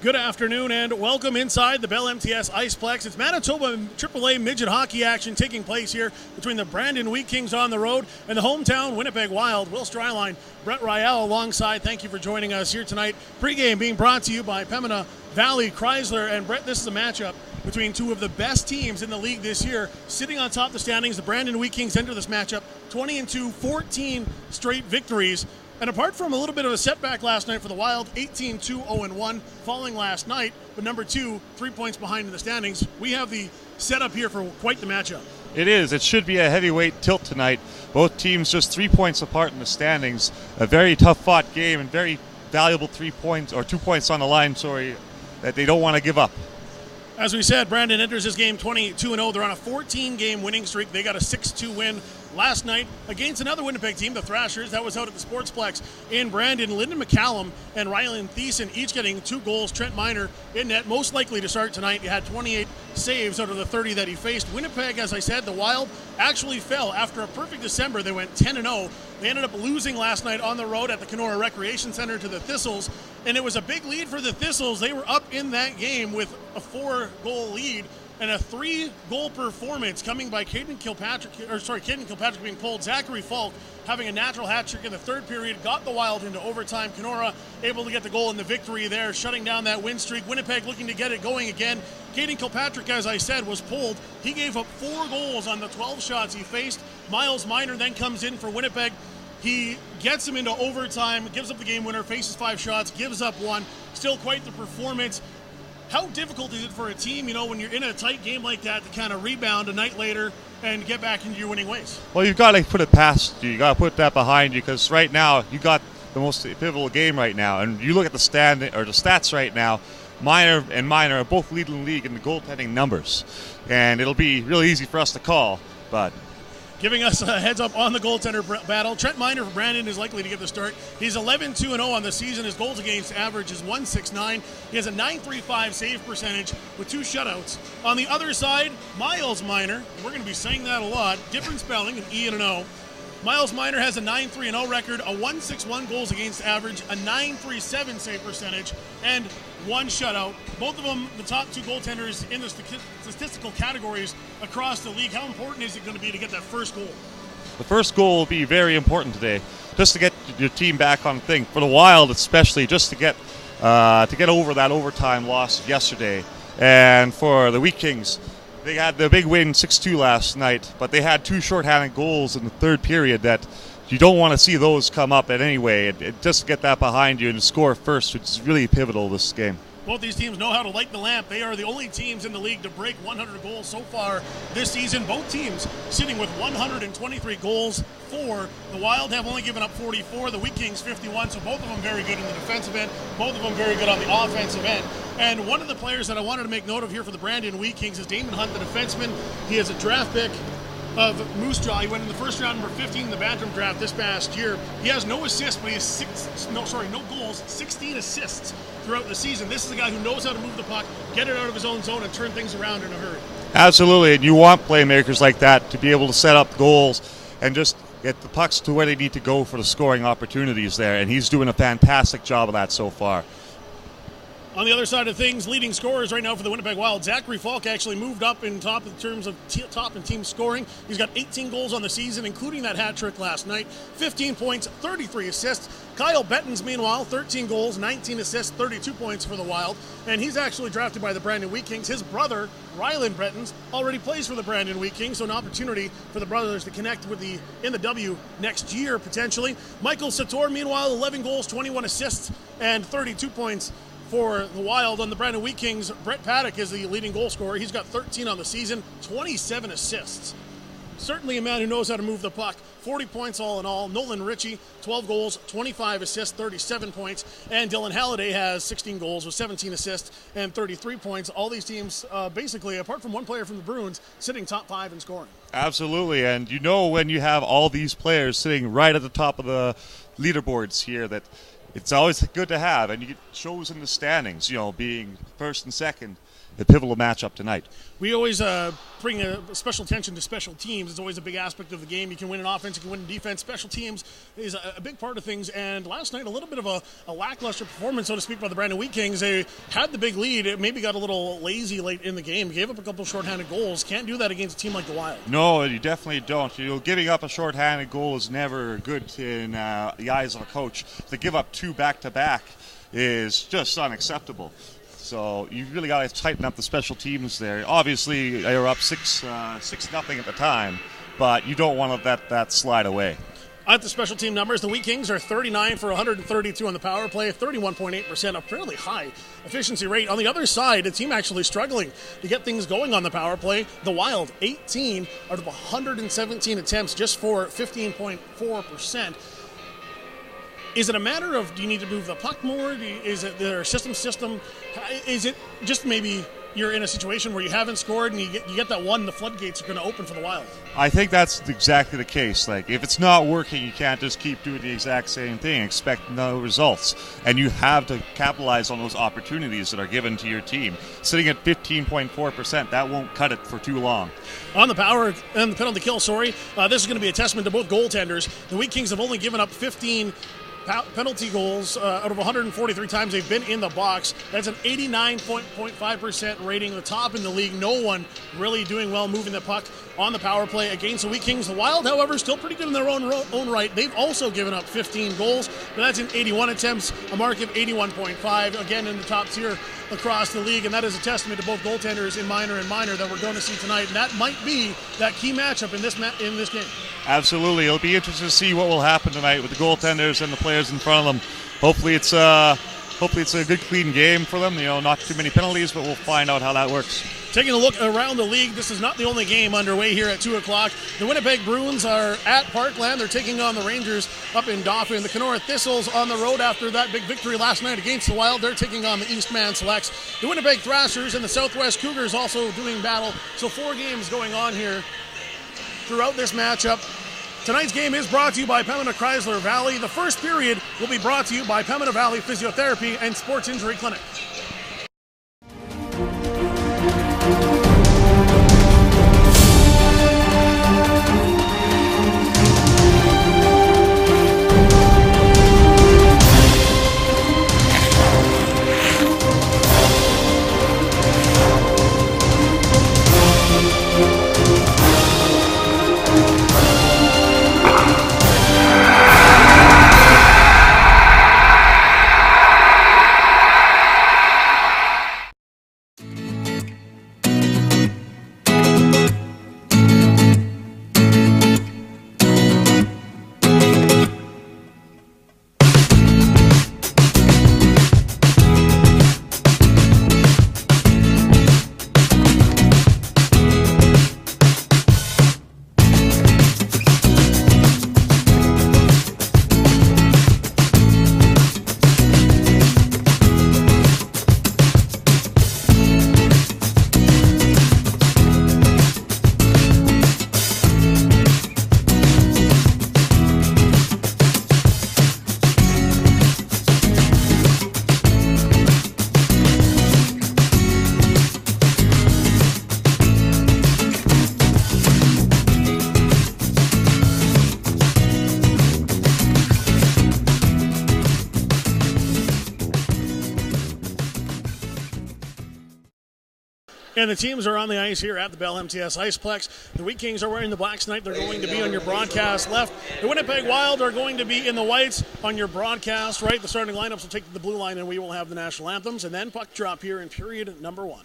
Good afternoon and welcome inside the Bell MTS Ice Plex. It's Manitoba AAA Midget Hockey action taking place here between the Brandon Wheat Kings on the road and the hometown Winnipeg Wild. Will Stryline, Brett Ryall alongside. Thank you for joining us here tonight. Pregame being brought to you by Pembina Valley Chrysler. And Brett, this is a matchup between two of the best teams in the league this year. Sitting on top of the standings, the Brandon Wheat Kings enter this matchup 20-2, 14 straight victories. And apart from a little bit of a setback last night for the Wild, 18-2, 0-1, falling last night, but number 2, 3 points behind in the standings, we have the setup here for quite the matchup. It is. It should be a heavyweight tilt tonight. Both teams just 3 points apart in the standings. A very tough-fought game and very valuable 3 points, or 2 points on the line, that they don't want to give up. As we said, Brandon enters this game 22-0. They're on a 14-game winning streak. They got a 6-2 win last night against another Winnipeg team, the Thrashers. That was out at the Sportsplex in Brandon. Lyndon McCallum and Rylan Thiessen each getting 2 goals. Trent Miner in net, most likely to start tonight. He had 28 saves out of the 30 that he faced. Winnipeg, as I said, the Wild actually fell. After a perfect December, they went 10-0. They ended up losing last night on the road at the Kenora Recreation Center to the Thistles, and it was a big lead for the Thistles. They were up in that game with a 4-goal lead and a 3-goal performance coming by Caden Kilpatrick being pulled. Zachary Falk having a natural hat trick in the third period, got the Wild into overtime. Kenora able to get the goal in the victory there, shutting down that win streak. Winnipeg looking to get it going again. Caden Kilpatrick, as I said, was pulled. He gave up 4 goals on the 12 shots he faced. Miles Miner then comes in for Winnipeg. He gets him into overtime, gives up the game winner, faces 5 shots, gives up 1. Still quite the performance. How difficult is it for a team, when you're in a tight game like that, to kind of rebound a night later and get back into your winning ways? Well, you've got to put it past you. You got to put that behind you, because right now you got the most pivotal game right now, and you look at the stats right now. Miner are both leading the league in the goaltending numbers, and it'll be really easy for us to call, but. Giving us a heads up on the goaltender battle. Trent Miner for Brandon is likely to get the start. He's 11-2-0 on the season. His goals against average is .169. He has a .935 save percentage with 2 shutouts. On the other side, Miles Miner. We're going to be saying that a lot. Different spelling, an E and an O. Miles Miner has a 9-3-0 record, a .161 goals against average, a .937 save percentage, and 1 shutout. Both of them the top 2 goaltenders in the statistical categories across the league. How important is it going to be to get that first goal? The first goal will be very important today, just to get your team back on the thing. For the Wild especially, just to get over that overtime loss yesterday. And for the Wheat Kings, they had the big win 6-2 last night, but they had 2 shorthanded goals in the third period that you don't want to see those come up at any way. Just to get that behind you and score first, which is really pivotal this game. Both these teams know how to light the lamp. They are the only teams in the league to break 100 goals so far this season. Both teams sitting with 123 goals for. The Wild have only given up 44, the Wheat Kings 51, so both of them very good in the defensive end, both of them very good on the offensive end. And one of the players that I wanted to make note of here for the Brandon Wheat Kings is Damon Hunt, the defenseman. He is a draft pick of Moose Jaw. He went in the first round, number 15 in the Bantam draft this past year. He has no assists, but he has no goals, 16 assists throughout the season. This is a guy who knows how to move the puck, get it out of his own zone, and turn things around in a hurry. Absolutely, and you want playmakers like that to be able to set up goals and just get the pucks to where they need to go for the scoring opportunities there, and he's doing a fantastic job of that so far. On the other side of things, leading scorers right now for the Winnipeg Wild, Zachary Falk actually moved up in top in terms of top in team scoring. He's got 18 goals on the season, including that hat trick last night, 15 points, 33 assists. Kyle Bettens, meanwhile, 13 goals, 19 assists, 32 points for the Wild, and he's actually drafted by the Brandon Wheat Kings. His brother, Rylan Bettens, already plays for the Brandon Wheat Kings, so an opportunity for the brothers to connect with in the W next year, potentially. Michael Sator, meanwhile, 11 goals, 21 assists, and 32 points for the Wild. On the Brandon Wheat Kings, Brett Paddock is the leading goal scorer. He's got 13 on the season, 27 assists. Certainly a man who knows how to move the puck. 40 points all in all. Nolan Ritchie, 12 goals, 25 assists, 37 points. And Dylan Halliday has 16 goals with 17 assists and 33 points. All these teams, basically, apart from one player from the Bruins, sitting top 5 in scoring. Absolutely, and when you have all these players sitting right at the top of the leaderboards here, that it's always good to have, and you get shows in the standings, being first and second. a pivotal matchup tonight. We always bring a special attention to special teams. It's always a big aspect of the game. You can win in offense, you can win in defense. Special teams is a big part of things. And last night, a little bit of a lackluster performance, so to speak, by the Brandon Wheat Kings. They had the big lead. It maybe got a little lazy late in the game. Gave up a couple shorthanded goals. Can't do that against a team like the Wild. No, you definitely don't. Giving up a shorthanded goal is never good in the eyes of a coach. To give up 2 back-to-back is just unacceptable. So you really got to tighten up the special teams there. Obviously, they were up 6-0 at the time, but you don't want to let that slide away. At the special team numbers, the Wheat Kings are 39 for 132 on the power play, 31.8%, a fairly high efficiency rate. On the other side, a team actually struggling to get things going on the power play. The Wild, 18 out of 117 attempts, just for 15.4%. Is it a matter of, do you need to move the puck more? Is it their system? Is it just maybe you're in a situation where you haven't scored and you get that one, the floodgates are going to open for the Wild? I think that's exactly the case. Like, if it's not working, you can't just keep doing the exact same thing and expect no results. And you have to capitalize on those opportunities that are given to your team. Sitting at 15.4%, that won't cut it for too long. On the power and the penalty kill, this is going to be a testament to both goaltenders. The Wheat Kings have only given up 15 penalty goals out of 143 times they've been in the box. That's an 89.5% rating, the top in the league. No one really doing well moving the puck on the power play against the Wheat Kings. The Wild, however, still pretty good in their own right. They've also given up 15 goals, but that's in 81 attempts, a mark of 81.5, again in the top tier across the league, and that is a testament to both goaltenders in minor that we're going to see tonight, and that might be that key matchup in this game. Absolutely. It'll be interesting to see what will happen tonight with the goaltenders and the players in front of them. Hopefully it's a good, clean game for them. Not too many penalties, but we'll find out how that works. Taking a look around the league, this is not the only game underway here at 2 o'clock. The Winnipeg Bruins are at Parkland. They're taking on the Rangers up in Dauphin. The Kenora Thistles on the road after that big victory last night against the Wild. They're taking on the Eastman Selects. The Winnipeg Thrashers and the Southwest Cougars also doing battle. So 4 games going on here throughout this matchup. Tonight's game is brought to you by Pembina Chrysler Valley. The first period will be brought to you by Pembina Valley Physiotherapy and Sports Injury Clinic. And the teams are on the ice here at the Bell MTS Ice Plex. The Wheat Kings are wearing the blacks tonight. They're going to be on your broadcast left. The Winnipeg Wild are going to be in the whites on your broadcast right. The starting lineups will take to the blue line, and we will have the national anthems. And then puck drop here in period number 1.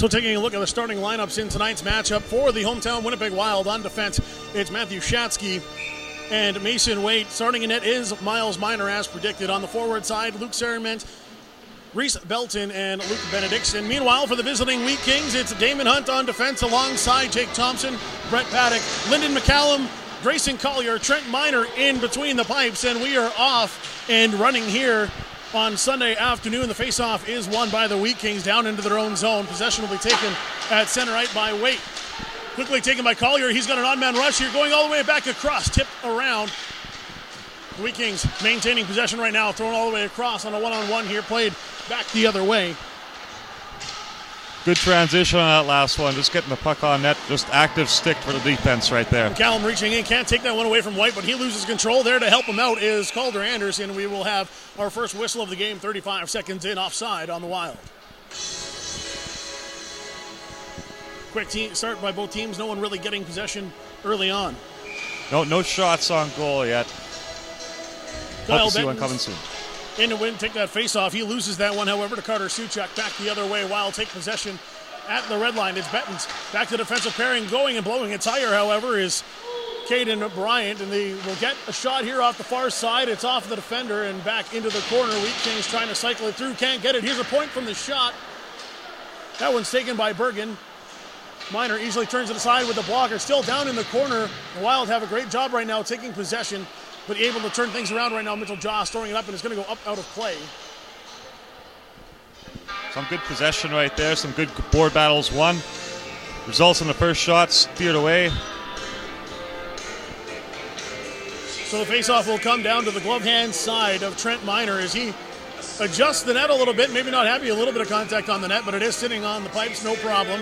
So taking a look at the starting lineups in tonight's matchup for the hometown Winnipeg Wild on defense, it's Matthew Shatsky and Mason Waite. Starting in net is Miles Minor as predicted. On the forward side, Luke Sarament, Reese Belton, and Luke Benedictson. Meanwhile, for the visiting Wheat Kings, it's Damon Hunt on defense alongside Jake Thompson, Brett Paddock, Lyndon McCallum, Grayson Collier, Trent Minor in between the pipes, and we are off and running here on Sunday afternoon. The faceoff is won by the Wheat Kings down into their own zone. Possession will be taken at center right by Waite. Quickly taken by Collier. He's got an odd man rush here, going all the way back across, tipped around. The Wheat Kings maintaining possession right now, thrown all the way across on a one-on-one here, played back the other way. Good transition on that last one, just getting the puck on net, just active stick for the defense right there. McCallum reaching in, can't take that one away from White, but he loses control. There to help him out is Calder Anderson. We will have our first whistle of the game, 35 seconds in, offside on the Wild. Quick start by both teams, no one really getting possession early on. No shots on goal yet. Hope to see one coming soon. In to win, take that face-off. He loses that one, however, to Carter Suchak. Back the other way. Wild take possession at the red line. It's Bettens. Back to defensive pairing. Going and blowing its tire, however, is Caden Bryant. And they will get a shot here off the far side. It's off the defender and back into the corner. Wheat Kings trying to cycle it through. Can't get it. Here's a point from the shot. That one's taken by Bergen. Minor easily turns it aside with the blocker. Still down in the corner. The Wild have a great job right now taking possession, but able to turn things around right now. Mitchell Joss throwing it up, and it's going to go up out of play. Some good possession right there. Some good board battles won. Results in the first shots steered away. So the faceoff will come down to the glove hand side of Trent Minor as he adjusts the net a little bit. Maybe not happy, a little bit of contact on the net, but it is sitting on the pipes, no problem.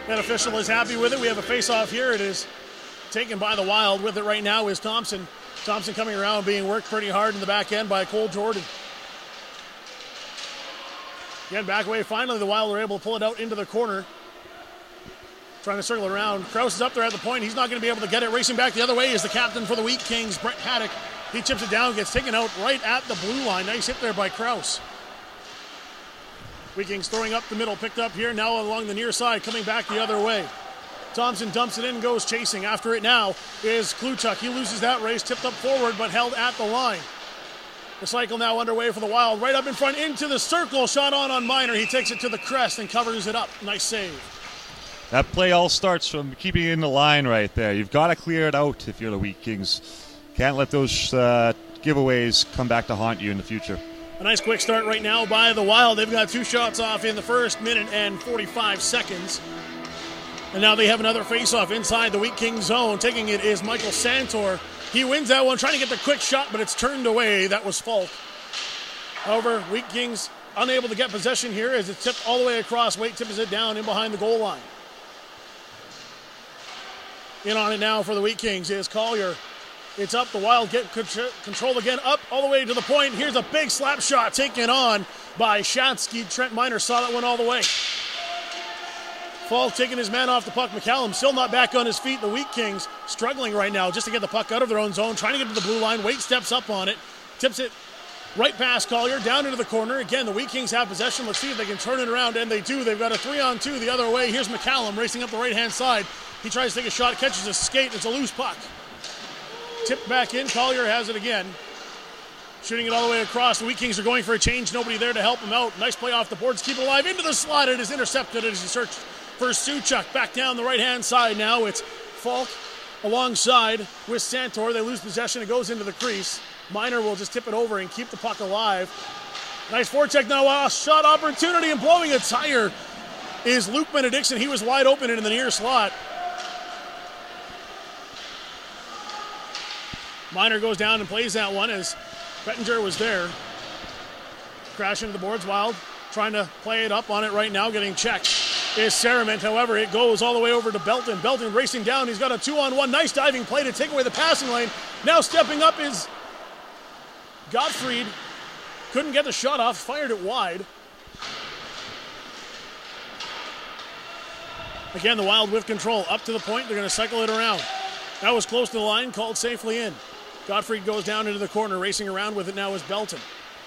That official is happy with it. We have a faceoff here. It is taken by the Wild. With it right now is Thompson. Thompson coming around, being worked pretty hard in the back end by Cole Jordan. Again, back away. Finally, the Wild are able to pull it out into the corner. Trying to circle around. Krause is up there at the point. He's not going to be able to get it. Racing back the other way is the captain for the Wheat Kings, Brett Paddock. He chips it down, gets taken out right at the blue line. Nice hit there by Krause. Wheat Kings throwing up the middle, picked up here, now along the near side, coming back the other way. Thompson dumps it in, goes chasing. After it now is Kluchuk. He loses that race, tipped up forward, but held at the line. The cycle now underway for the Wild. Right up in front, into the circle, shot on Minor. He takes it to the crest and covers it up. Nice save. That play all starts from keeping it in the line right there. You've got to clear it out if you're the Wheat Kings. Can't let those giveaways come back to haunt you in the future. A nice quick start right now by the Wild. They've got 2 shots off in the first minute and 45 seconds. And now they have another face-off inside the Wheat Kings zone. Taking it is Michael Santor. He wins that one, trying to get the quick shot, but it's turned away. That was Falk. However, Wheat Kings unable to get possession here as it's tipped all the way across. Waite tips it down in behind the goal line. In on it now for the Wheat Kings is Collier. It's up. The Wild get control again. Up all the way to the point. Here's a big slap shot taken on by Shatsky. Trent Minor saw that one all the way. Falk taking his man off the puck. McCallum still not back on his feet. The Wheat Kings struggling right now just to get the puck out of their own zone. Trying to get to the blue line. Waite steps up on it. Tips it right past Collier. Down into the corner. Again, the Wheat Kings have possession. Let's see if they can turn it around. And they do. They've got a 3-on-2 the other way. Here's McCallum racing up the right-hand side. He tries to take a shot. Catches a skate. It's a loose puck. Tipped back in. Collier has it again. Shooting it all the way across. The Wheat Kings are going for a change. Nobody there to help him out. Nice play off the boards. Keep it alive. Into the slot. It is intercepted as he searched for Suchuk. Back down the right-hand side now. It's Falk alongside with Santor. They lose possession. It goes into the crease. Minor will just tip it over and keep the puck alive. Nice forecheck now. Shot opportunity and blowing a tire is Luke Benedictson. He was wide open in the near slot. Minor goes down and plays that one as Bettinger was there. Crash into the boards. Wild trying to play it up on it right now, getting checked is Sarament. However, it goes all the way over to Belton. Belton racing down. He's got a 2-on-1. Nice diving play to take away the passing lane. Now stepping up is Gottfried. Couldn't get the shot off. Fired it wide. Again, the Wild with control. Up to the point. They're going to cycle it around. That was close to the line. Called safely in. Gottfried goes down into the corner. Racing around with it now is Belton.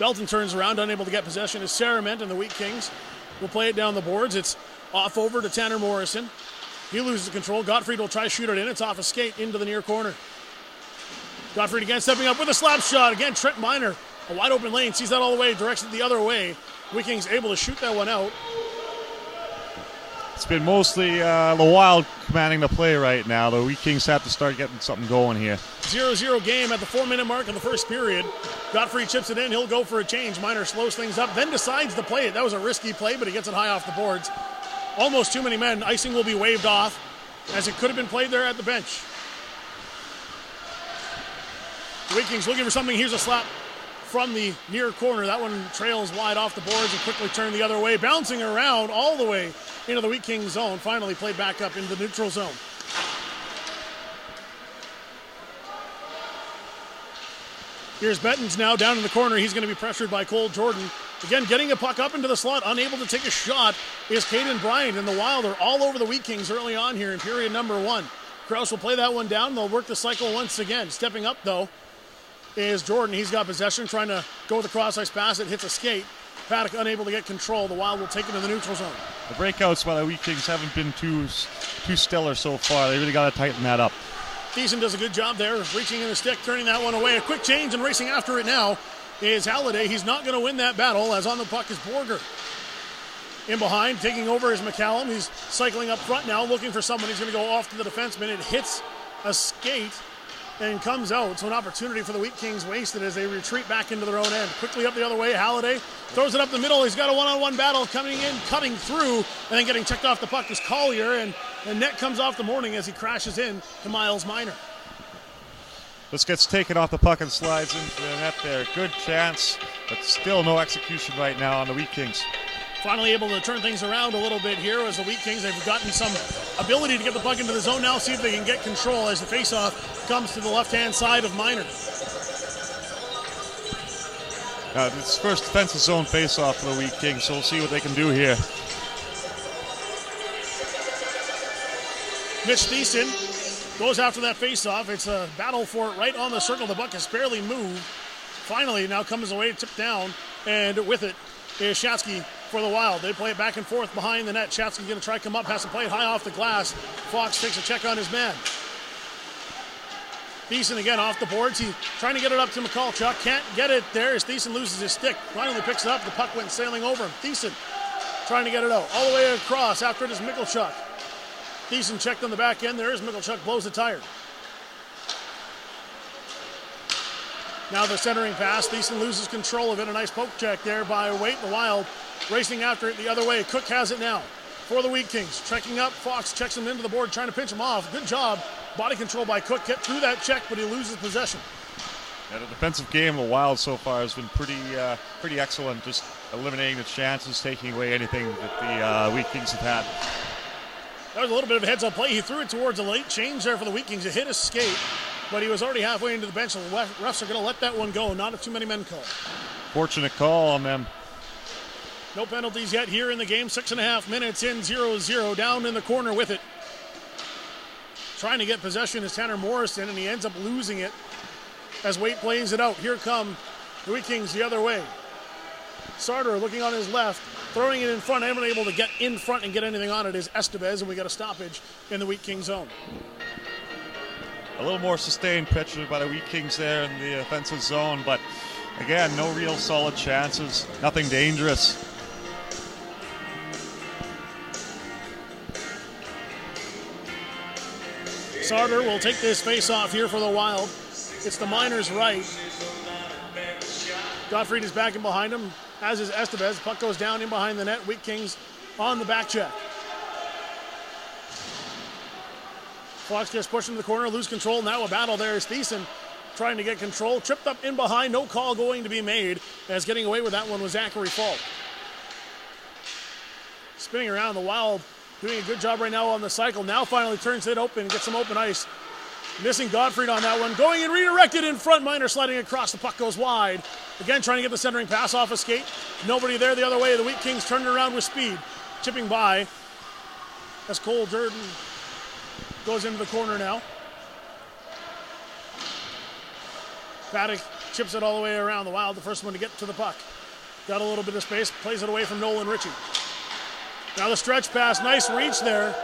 Belton turns around, unable to get possession, is Sarament, and the Wheat Kings will play it down the boards. It's off over to Tanner Morrison. He loses control. Gottfried will try to shoot it in. It's off a skate into the near corner. Gottfried again stepping up with a slap shot. Again, Trent Miner, a wide open lane, sees that all the way, directs it the other way. Wheat Kings able to shoot that one out. It's been mostly the Wild commanding the play right now. The Wheat Kings have to start getting something going here. 0-0 game at the 4-minute mark in the first period. Gottfried chips it in. He'll go for a change. Miner slows things up, then decides to play it. That was a risky play, but he gets it high off the boards. Almost too many men. Icing will be waved off, as it could have been played there at the bench. The Wheat Kings looking for something. Here's a slap from the near corner. That one trails wide off the boards and quickly turned the other way, bouncing around all the way into the Wheat Kings zone. Finally played back up into the neutral zone. Here's Bettens now down in the corner. He's going to be pressured by Cole Jordan. Again, getting a puck up into the slot, unable to take a shot, is Caden Bryant, and the Wild are all over the Wheat Kings early on here in period number 1. Kraus will play that one down. They'll work the cycle once again. Stepping up, though, is Jordan. He's got possession, trying to go with the cross-ice pass. It hits a skate. Paddock unable to get control. The Wild will take it to the neutral zone. The breakouts by the Wheat Kings haven't been too stellar so far. They really got to tighten that up. Thiessen does a good job there, reaching in the stick, turning that one away. A quick change and racing after it now is Halliday. He's not going to win that battle, as on the puck is Borger. In behind, taking over is McCallum. He's cycling up front now, looking for someone. He's going to go off to the defenseman. It hits a skate and comes out. So an opportunity for the Wheat Kings wasted as they retreat back into their own end. Quickly up the other way, Halliday throws it up the middle. He's got a one-on-one battle coming in, cutting through, and then getting checked off the puck is Collier, and the net comes off the morning as he crashes in to Miles Miner. This gets taken off the puck and slides into the net there. Good chance, but still no execution right now on the Wheat Kings. Finally able to turn things around a little bit here as the Wheat Kings, they've gotten some ability to get the puck into the zone now, see if they can get control as the faceoff comes to the left-hand side of Miner. This first defensive zone faceoff for the Wheat Kings, so we'll see what they can do here. Mitch Thiessen goes after that faceoff. It's a battle for it right on the circle. The puck has barely moved. Finally, now comes away, tipped down, and with it is Shatsky for the Wild. They play it back and forth behind the net. Shatsky's going to try to come up, has to play it high off the glass. Fox takes a check on his man. Thiessen again off the boards. He's trying to get it up to Mikulchuk. Can't get it there as Thiessen loses his stick. Finally picks it up. The puck went sailing over him. Thiessen trying to get it out. All the way across. After it is Mikulchuk. Thiessen checked on the back end. There is Mikulchuk. Blows the tire. Now the centering pass. Thiessen loses control of it. A nice poke check there by Waite. The Wild racing after it the other way. Cook has it now for the Wheat Kings. Checking up. Fox checks him into the board, trying to pinch him off. Good job. Body control by Cook. Get through that check, but he loses possession. Yeah, the defensive game of the Wild so far has been pretty excellent. Just eliminating the chances, taking away anything that the Wheat Kings have had. That was a little bit of a heads-up play. He threw it towards a late change there for the Wheat Kings. It hit a skate, but he was already halfway into the bench. So the refs are going to let that one go. Not a too many men call. Fortunate call on them. No penalties yet here in the game. 6.5 minutes in, 0-0. Down in the corner with it. Trying to get possession is Tanner Morrison, and he ends up losing it as Waite plays it out. Here come the Wheat Kings the other way. Sarter looking on his left, throwing it in front, unable to get in front and get anything on it is Estevez, and we got a stoppage in the Wheat Kings zone. A little more sustained pressure by the Wheat Kings there in the offensive zone, but again, no real solid chances, nothing dangerous. Sarter will take this face-off here for the Wild. It's the Miners' right. Gottfried is back in behind him, as is Estevez. Puck goes down in behind the net. Wheat Kings on the back check. Fox gets pushed into the corner, lose control. Now a battle there is Thiessen trying to get control. Tripped up in behind, no call going to be made, as getting away with that one was Zachary Falk. Spinning around, the Wild doing a good job right now on the cycle. Now finally turns it open and gets some open ice. Missing Gottfried on that one. Going and redirected in front. Miner sliding across. The puck goes wide. Again, trying to get the centering pass off a skate. Nobody there the other way. The Wheat Kings turning around with speed. Chipping by as Cole Jordan goes into the corner now. Paddock Chips it all the way around. The Wild, the first one to get to the puck. Got a little bit of space, plays it away from Nolan Ritchie. Now the stretch pass, nice reach there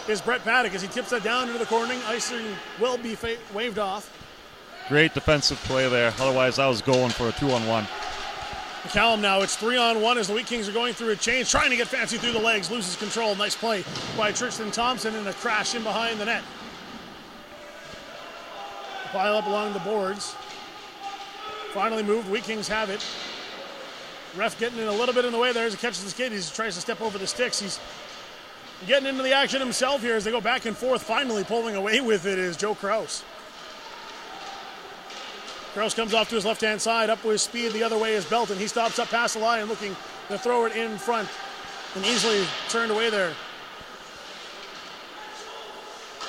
is Brett Paddock as he tips that down into the cornering. Icing will be waved off. Great defensive play there. Otherwise, I was going for a 2-on-1. McCallum now, it's 3-on-1 as the Wheat Kings are going through a change, trying to get fancy through the legs, loses control. Nice play by Tristan Thompson and a crash in behind the net. Pile up along the boards. Finally moved, Wheat Kings have it. Ref getting in a little bit in the way there as he catches the skate. He tries to step over the sticks. He's getting into the action himself here as they go back and forth. Finally pulling away with it is Joe Kraus. Kraus comes off to his left-hand side, up with speed the other way is Belton. He stops up past the line looking to throw it in front and easily turned away there.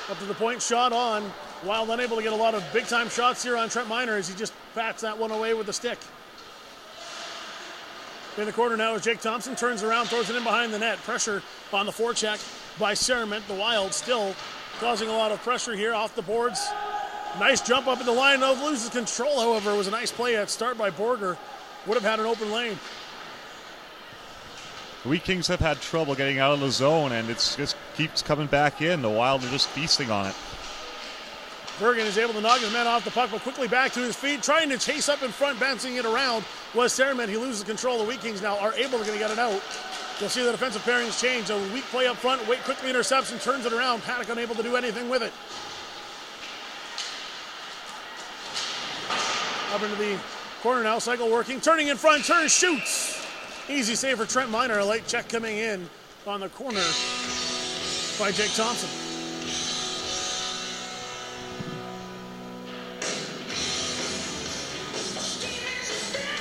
Up to the point, shot on. Wild unable to get a lot of big-time shots here on Trent Miner as he just bats that one away with the stick. In the corner now is Jake Thompson, turns around, throws it in behind the net. Pressure on the forecheck by Serement. The Wild still causing a lot of pressure here off the boards. Nice jump up in the line, though, loses control, however. It was a nice play at start by Borger. Would have had an open lane. The Wheat Kings have had trouble getting out of the zone, and it just keeps coming back in. The Wild are just feasting on it. Bergen is able to knock his man off the puck, but quickly back to his feet, trying to chase up in front, bouncing it around was Serement. He loses control. The Wheat Kings now are able to get it out. You'll see the defensive pairings change. A weak play up front, Wait quickly intercepts and turns it around. Paddock unable to do anything with it. Up into the corner now, cycle working, turning in front, turns, shoots. Easy save for Trent Miner. A late check coming in on the corner by Jake Thompson.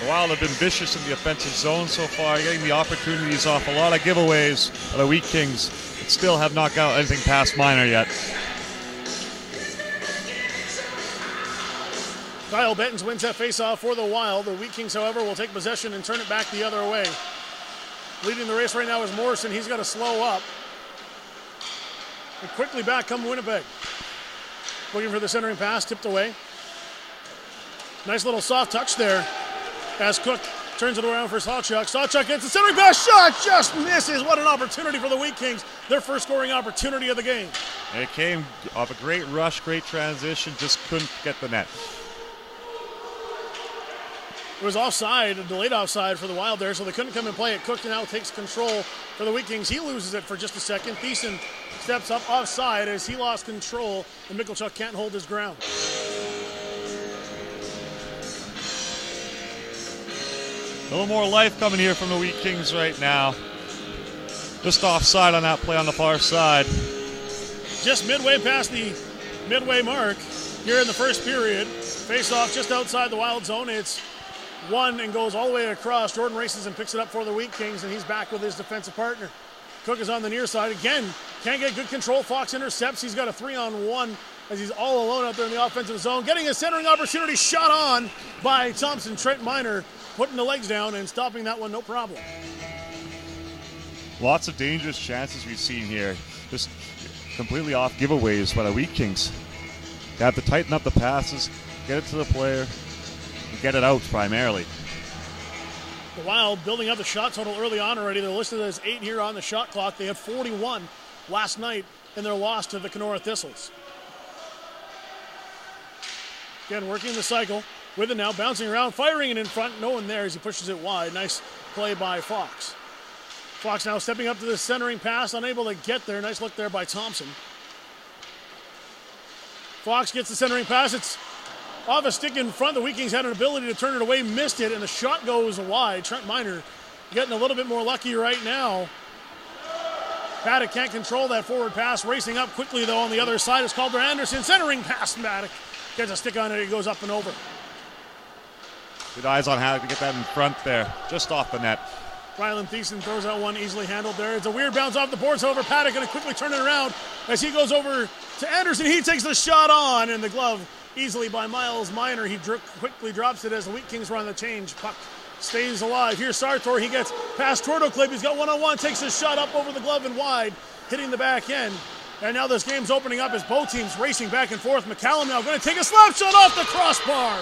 The Wild have been vicious in the offensive zone so far, getting the opportunities off a lot of giveaways. The Wheat Kings still have not got anything past Miner yet. Kyle Bettens wins that faceoff for the Wild. The Wheat Kings, however, will take possession and turn it back the other way. Leading the race right now is Morrison. He's got to slow up. And quickly back come Winnipeg. Looking for the centering pass, tipped away. Nice little soft touch there as Cook turns it around for Sawchuk. Sawchuk gets the centering pass, shot just misses. What an opportunity for the Wheat Kings. Their first scoring opportunity of the game. It came off a great rush, great transition, just couldn't get the net. It was offside, a delayed offside for the Wild there, so they couldn't come and play it. Cook now takes control for the Wheat Kings. He loses it for just a second. Thiessen steps up offside as he lost control, and Michalchuk can't hold his ground. A little more life coming here from the Wheat Kings right now. Just offside on that play on the far side. Just midway past the midway mark here in the first period. Face off just outside the Wild zone. It's one and goes all the way across. Jordan races and picks it up for the Wheat Kings, and he's back with his defensive partner. Cook is on the near side. Again, can't get good control. Fox intercepts. He's got a 3-on-1 as he's all alone out there in the offensive zone. Getting a centering opportunity, shot on by Thompson. Trent Miner putting the legs down and stopping that one, no problem. Lots of dangerous chances we've seen here. Just completely off giveaways by the Wheat Kings. They have to tighten up the passes, get it to the player, and get it out primarily. The Wild building up the shot total early on already. They're listed as 8 here on the shot clock. They had 41 last night in their loss to the Kenora Thistles. Again, working the cycle with it now, bouncing around, firing it in front. No one there as he pushes it wide. Nice play by Fox. Fox now stepping up to the centering pass, unable to get there. Nice look there by Thompson. Fox gets the centering pass. It's off a stick in front. The Wheat Kings had an ability to turn it away, missed it, and the shot goes wide. Trent Miner getting a little bit more lucky right now. Paddock can't control that forward pass. Racing up quickly, though, on the other side is Calder Anderson. Centering pass, Paddock gets a stick on it. It goes up and over. Good eyes on Haddock to get that in front there, just off the net. Ryland Thiessen throws that one easily handled there. It's a weird bounce off the boards. However, Paddock going to quickly turn it around as he goes over to Anderson. He takes the shot on, and the glove easily by Miles Miner. He quickly drops it as the Wheat Kings run the change. Puck stays alive. Here's Sartor. He gets past Tortoclip. He's got one-on-one. Takes his shot up over the glove and wide, hitting the back end. And now this game's opening up as both teams racing back and forth. McCallum now going to take a slap shot off the crossbar.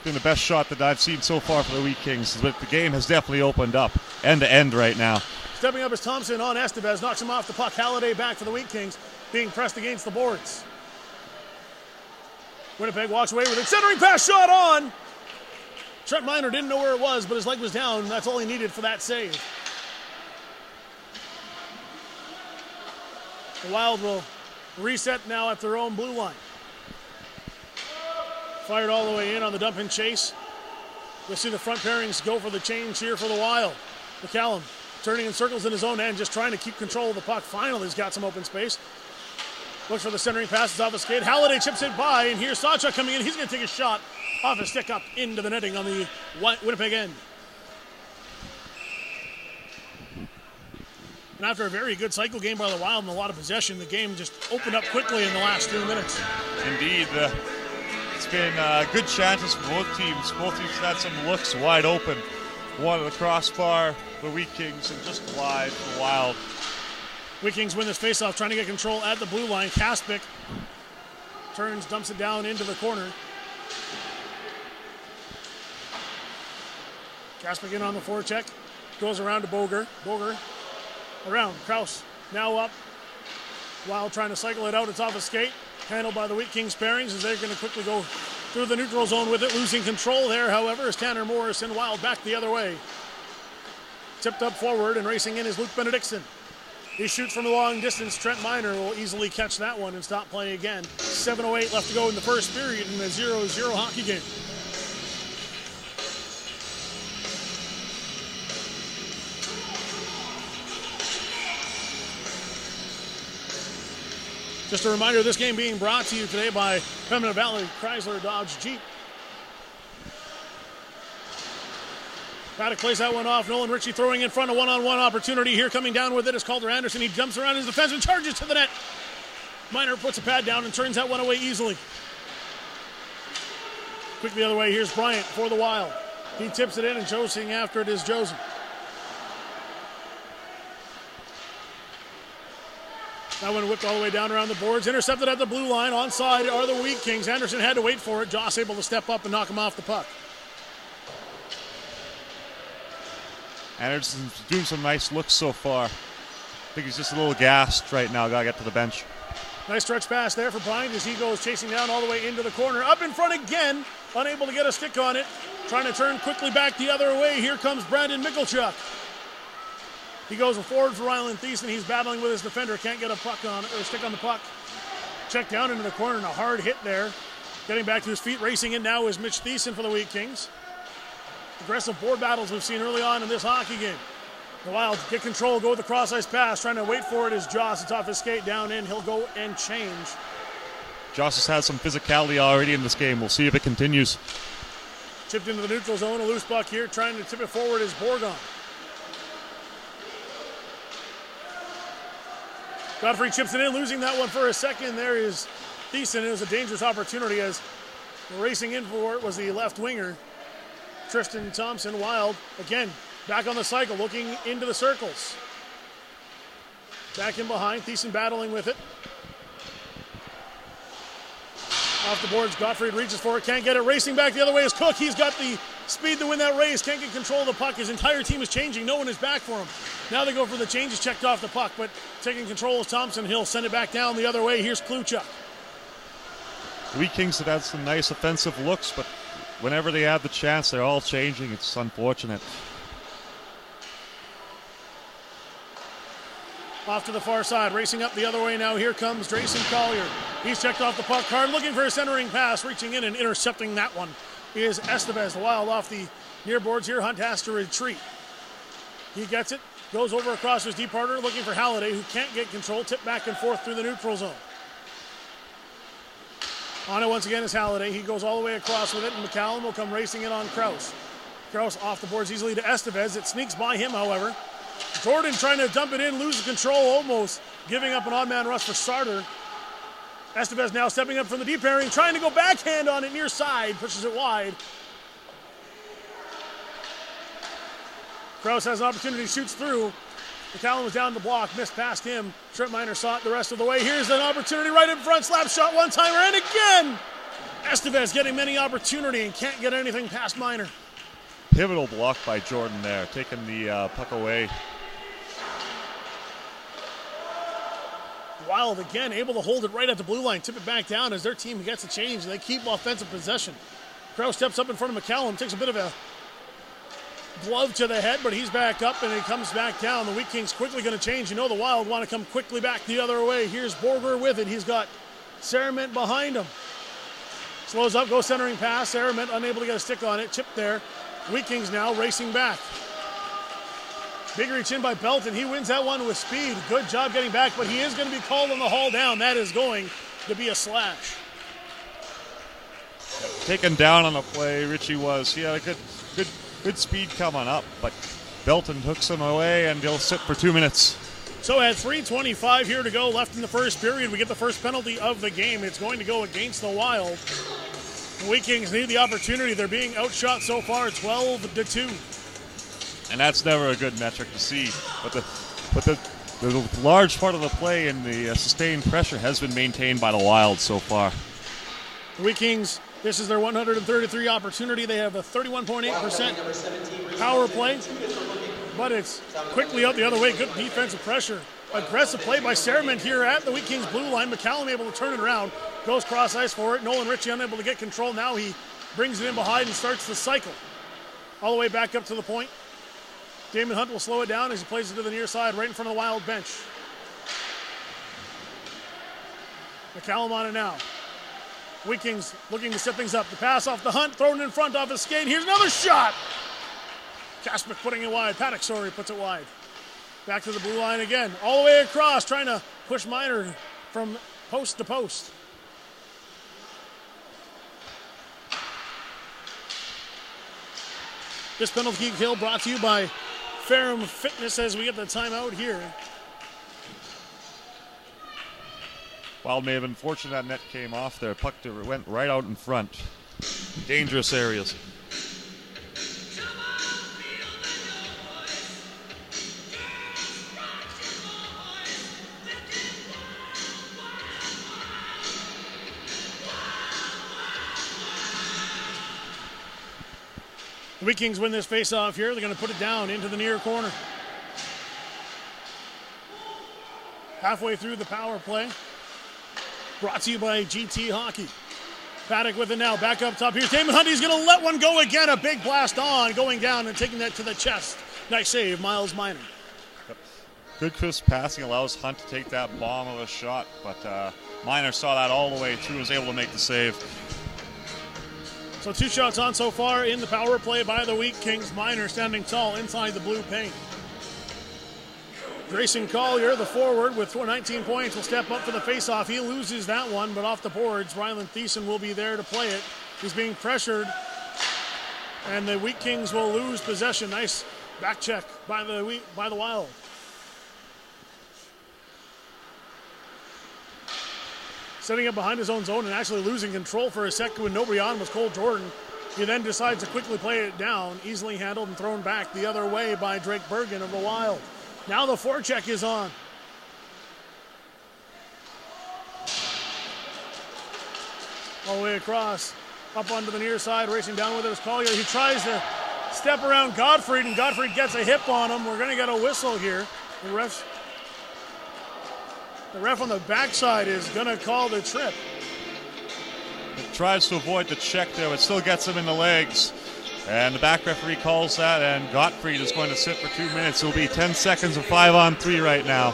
been the best shot that I've seen so far for the Wheat Kings. But the game has definitely opened up end to end right now. Stepping up is Thompson on Estevez, knocks him off the puck. Halliday back for the Wheat Kings, being pressed against the boards. Winnipeg walks away with it. Centering pass, shot on. Trent Miner didn't know where it was, but his leg was down. That's all he needed for that save. The Wild will reset now at their own blue line. Fired all the way in on the dump and chase. You'll see the front pairings go for the change here for the Wild. McCallum turning in circles in his own end, just trying to keep control of the puck. Finally, he's got some open space. Looks for the centering pass, it's off his skate. Halliday chips it by, and here's Sawchuk coming in. He's going to take a shot off his stick up into the netting on the Winnipeg end. And after a very good cycle game by the Wild and a lot of possession, the game just opened up quickly in the last 2 minutes. Indeed. It's been good chances for both teams. Both teams had some looks wide open. One at the crossbar, the Wheat Kings, and just wide for the Wild. Wheat Kings win this faceoff, trying to get control at the blue line. Kaspic turns, dumps it down into the corner. Kaspic in on the forecheck, goes around to Boger. Boger around, Kraus now up. Wild trying to cycle it out, it's off a skate. Handled by the Wheat Kings pairings as they're going to quickly go through the neutral zone with it. Losing control there, however, is Tanner Morrison. Wild back the other way. Tipped up forward and racing in is Luke Benedictson. He shoots from a long distance. Trent Miner will easily catch that one and stop playing again. 7:08 left to go in the first period in a 0-0 hockey game. Just a reminder, this game being brought to you today by Pembina Valley Chrysler Dodge Jeep. Paddock plays that one off. Nolan Ritchie throwing in front, a one-on-one opportunity here. Coming down with it is Calder Anderson. He jumps around his defenseman, charges to the net. Miner puts a pad down and turns that one away easily. Quick the other way, here's Bryant for the Wild. He tips it in, and chasing after it is Josen. That one whipped all the way down around the boards. Intercepted at the blue line. Onside are the Wheat Kings. Anderson had to wait for it. Joss able to step up and knock him off the puck. Anderson's doing some nice looks so far. I think he's just a little gassed right now. Got to get to the bench. Nice stretch pass there for Bryant as he goes chasing down all the way into the corner. Up in front again. Unable to get a stick on it. Trying to turn quickly back the other way. Here comes Brandon Michalchuk. He goes forward for Ryland Thiessen. He's battling with his defender. Can't get a puck on or stick on the puck. Check down into the corner and a hard hit there. Getting back to his feet. Racing in now is Mitch Thiessen for the Wheat Kings. Aggressive board battles we've seen early on in this hockey game. The Wild get control, go with the cross-ice pass. Trying to wait for it is Joss. It's off his skate, down in. He'll go and change. Joss has had some physicality already in this game. We'll see if it continues. Chipped into the neutral zone. A loose puck here. Trying to tip it forward is Borgon. Godfrey chips it in, losing that one for a second. There is Thiessen. It was a dangerous opportunity as racing in for it was the left winger, Tristan Thompson. Wild, again, back on the cycle, looking into the circles. Back in behind, Thiessen battling with it. Off the boards, Godfrey reaches for it, can't get it. Racing back the other way is Cook. He's got the speed to win that race, can't get control of the puck. His entire team is changing, no one is back for him. Now they go for the changes, checked off the puck, but taking control is Thompson. He'll send it back down the other way. Here's Kluchuk. The Wheat Kings have had some nice offensive looks, but whenever they have the chance, they're all changing. It's unfortunate. Off to the far side, racing up the other way now. Here comes Drayson Collier. He's checked off the puck card, looking for a centering pass, reaching in and intercepting that one is Estevez. The Wild off the near boards here. Hunt has to retreat. He gets it, goes over across his deep partner, looking for Halliday, who can't get control. Tip back and forth through the neutral zone. On it once again is Halliday. He goes all the way across with it, and McCallum will come racing in on Kraus. Kraus off the boards easily to Estevez. It sneaks by him, however. Jordan trying to dump it in, loses control, almost giving up an odd man rush for Sarter. Estevez now stepping up from the deep pairing, trying to go backhand on it near side, pushes it wide. Kraus has an opportunity, shoots through. McCallum was down the block, missed past him. Trent Miner saw it the rest of the way. Here's an opportunity right in front, slap shot one-timer, and again, Estevez getting many opportunity and can't get anything past Minor. Pivotal block by Jordan there, taking the puck away. Wild again, able to hold it right at the blue line, tip it back down as their team gets a change. They keep offensive possession. Krause steps up in front of McCallum, takes a bit of a glove to the head, but he's back up and he comes back down. The Wheat Kings quickly going to change. You know the Wild want to come quickly back the other way. Here's Borger with it. He's got Sarament behind him. Slows up, goes centering pass. Sarament unable to get a stick on it. Chip there. Wheat Kings now racing back. Big reach in by Belton. He wins that one with speed. Good job getting back, but he is going to be called on the haul down. That is going to be a slash. Taken down on the play, Richie was. He had a good speed coming up, but Belton hooks him away, and he'll sit for 2 minutes. So at 3:25 here to go left in the first period, we get the first penalty of the game. It's going to go against the Wild. The Wheat Kings need the opportunity. They're being outshot so far 12-2. And that's never a good metric to see. But the large part of the play and the sustained pressure has been maintained by the Wild so far. The Wheat Kings, this is their 133 opportunity. They have a 31.8% power play, but it's quickly out the other way. Good defensive pressure. Aggressive play by Sarament here at the Wheat Kings blue line. McCallum able to turn it around. Goes cross ice for it. Nolan Ritchie unable to get control. Now he brings it in behind and starts the cycle. All the way back up to the point. Damon Hunt will slow it down as he plays it to the near side, right in front of the Wild bench. McCallum on it now. Wheat Kings looking to set things up. The pass off the Hunt, thrown in front off his skate. Here's another shot. Kaspik putting it wide. Paddock, puts it wide. Back to the blue line again. All the way across, trying to push Minor from post to post. This penalty kill brought to you by Ferrum Fitness as we get the timeout here. Wild may have been fortunate that net came off there. Puck went right out in front. Dangerous areas. The Wheat Kings win this face-off here. They're going to put it down into the near corner. Halfway through the power play. Brought to you by GT Hockey. Paddock with it now. Back up top. Here's Damon Hunt. He's going to let one go again. A big blast on. Going down and taking that to the chest. Nice save, Miles Minor. Good crisp passing allows Hunt to take that bomb of a shot, but Minor saw that all the way through and was able to make the save. So 2 shots on so far in the power play by the Wheat Kings. Minor standing tall inside the blue paint. Grayson Collier, the forward with 19 points, will step up for the faceoff. He loses that one, but off the boards, Ryland Thiessen will be there to play it. He's being pressured, and the Wheat Kings will lose possession. Nice back check by the Wild. Setting up behind his own zone and actually losing control for a sec when nobody on was Cole Jordan. He then decides to quickly play it down, easily handled and thrown back the other way by Drake Bergen of the Wild. Now the forecheck is on. All the way across, up onto the near side, racing down with it is Collier. He tries to step around Gottfried, and Gottfried gets a hip on him. We're going to get a whistle here. The ref on the backside is going to call the trip. It tries to avoid the check there, but still gets him in the legs. And the back referee calls that, and Gottfried is going to sit for 2 minutes. It'll be 10 seconds of 5-on-3 right now.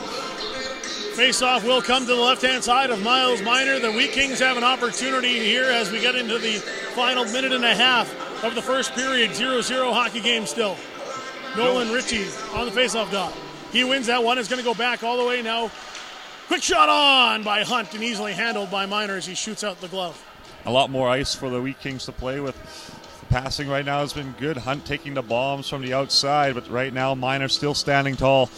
Face-off will come to the left-hand side of Miles Minor. The Wheat Kings have an opportunity here as we get into the final minute and a half of the first period. 0-0 hockey game still. Nolan Ritchie on the face-off dot. He wins that one. It's going to go back all the way now. Quick shot on by Hunt and easily handled by Minor as he shoots out the glove. A lot more ice for the Wheat Kings to play with. The passing right now has been good. Hunt taking the bombs from the outside, but right now Minor still standing tall.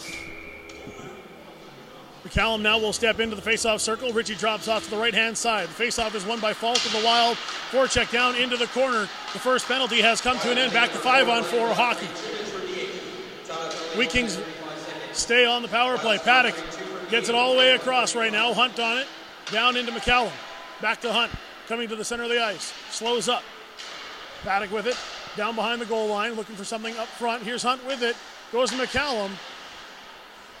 McCallum now will step into the face-off circle. Ritchie drops off to the right-hand side. The face-off is won by Falk of the Wild. Forecheck down into the corner. The first penalty has come to an end. Back to 5-on-4 hockey. Wheat Kings stay on the power play. Paddock gets it all the way across right now. Hunt on it. Down into McCallum. Back to Hunt. coming to the center of the ice. Slows up. Paddock with it. Down behind the goal line, looking for something up front. Here's Hunt with it. Goes to McCallum.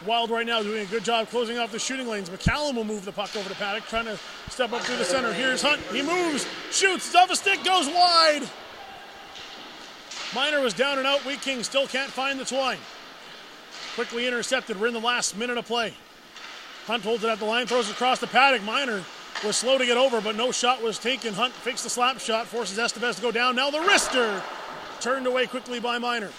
Wild right now doing a good job closing off the shooting lanes. McCallum will move the puck over to Paddock, trying to step up through the center. Here's Hunt. He moves, shoots, off a stick, goes wide. Miner was down and out. Wheat King still can't find the twine. Quickly intercepted. We're in the last minute of play. Hunt holds it at the line, throws it across to Paddock. Miner was slow to get over, but no shot was taken. Hunt fakes the slap shot, forces Estevez to go down. Now the wrister turned away quickly by Miner.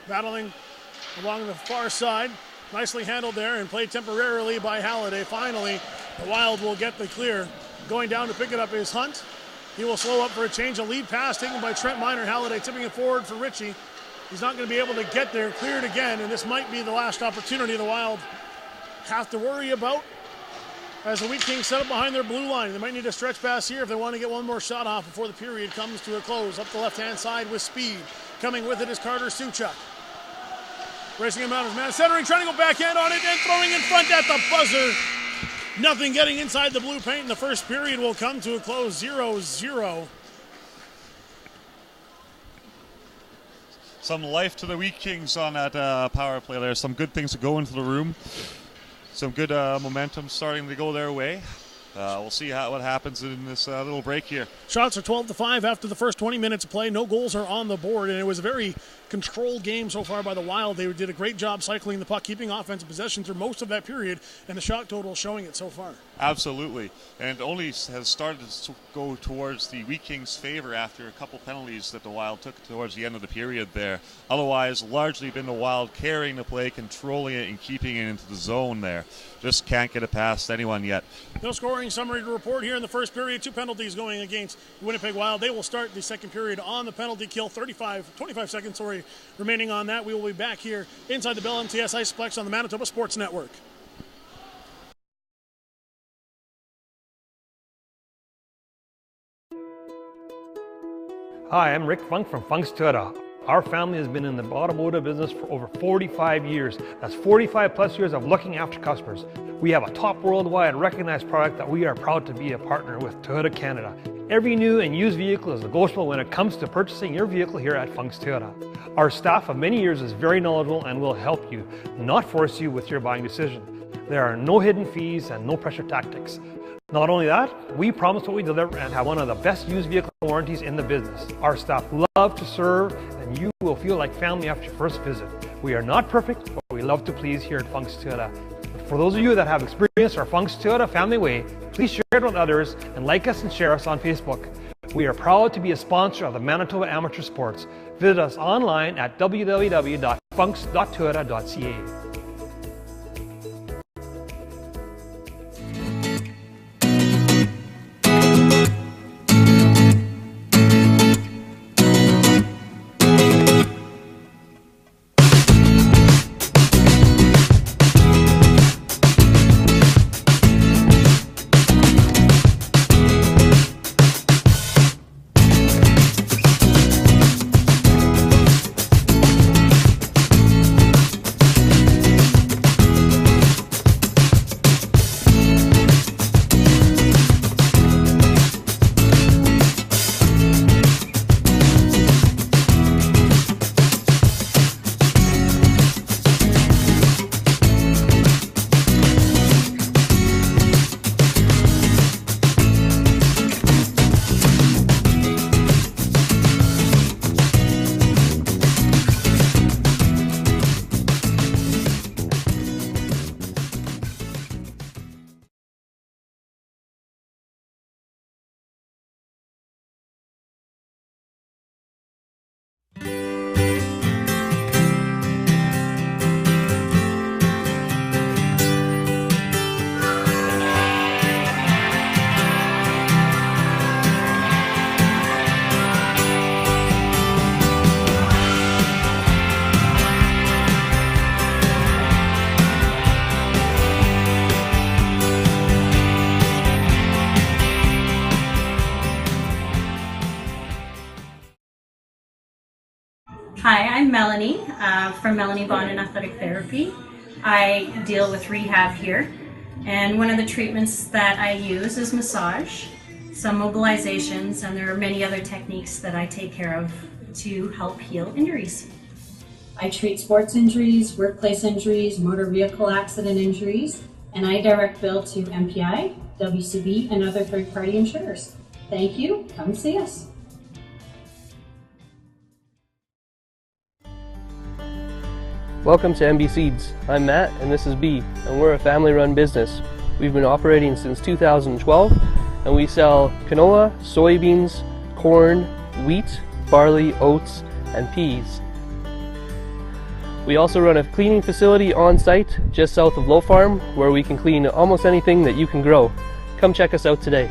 Battling along the far side. Nicely handled there and played temporarily by Halliday. Finally, the Wild will get the clear. Going down to pick it up is Hunt. He will slow up for a change. A lead pass taken by Trent Miner. Halliday tipping it forward for Ritchie. He's not going to be able to get there. Cleared again, and this might be the last opportunity the Wild have to worry about as the Wheat Kings set up behind their blue line. They might need a stretch pass here if they want to get one more shot off before the period comes to a close. Up the left-hand side with speed. Coming with it is Carter Suchuk. Racing him out as man centering, trying to go backhand on it and throwing in front at the buzzer. Nothing getting inside the blue paint, and the first period will come to a close, 0-0. Some life to the Wheat Kings on that power play there. Some good things to go into the room. Some good momentum starting to go their way. We'll see what happens in this little break here. Shots are 12-5 after the first 20 minutes of play. No goals are on the board, and it was a very controlled game so far by the Wild. They did a great job cycling the puck, keeping offensive possession through most of that period, and the shot total showing it so far. Absolutely, and it only has started to go towards the Wheat Kings' favor after a couple penalties that the Wild took towards the end of the period there. Otherwise, largely been the Wild carrying the play, controlling it, and keeping it into the zone there. Just can't get it past anyone yet. No scoring summary to report here in the first period. 2 penalties going against the Winnipeg Wild. They will start the second period on the penalty kill. 25 seconds remaining on that. We will be back here inside the Bell MTS Ice Plex on the Manitoba Sports Network. Hi, I'm Rick Funk from Funk's Toyota. Our family has been in the automotive business for over 45 years. That's 45 plus years of looking after customers. We have a top worldwide recognized product that we are proud to be a partner with Toyota Canada. Every new and used vehicle is negotiable when it comes to purchasing your vehicle here at Funk's Toyota. Our staff of many years is very knowledgeable and will help you, not force you with your buying decision. There are no hidden fees and no pressure tactics. Not only that, we promise what we deliver and have one of the best used vehicle warranties in the business. Our staff love to serve, and you will feel like family after your first visit. We are not perfect, but we love to please here at Funk's Toyota. But for those of you that have experienced our Funk's Toyota family way, please share it with others and like us and share us on Facebook. We are proud to be a sponsor of the Manitoba Amateur Sports. Visit us online at www.funks.toyota.ca. Hi, I'm Melanie from Melanie Bond in Athletic Therapy. I deal with rehab here, and one of the treatments that I use is massage, some mobilizations, and there are many other techniques that I take care of to help heal injuries. I treat sports injuries, workplace injuries, motor vehicle accident injuries, and I direct bill to MPI, WCB, and other third-party insurers. Thank you. Come see us. Welcome to MB Seeds. I'm Matt and this is B, and we're a family-run business. We've been operating since 2012, and we sell canola, soybeans, corn, wheat, barley, oats, and peas. We also run a cleaning facility on site just south of Low Farm, where we can clean almost anything that you can grow. Come check us out today.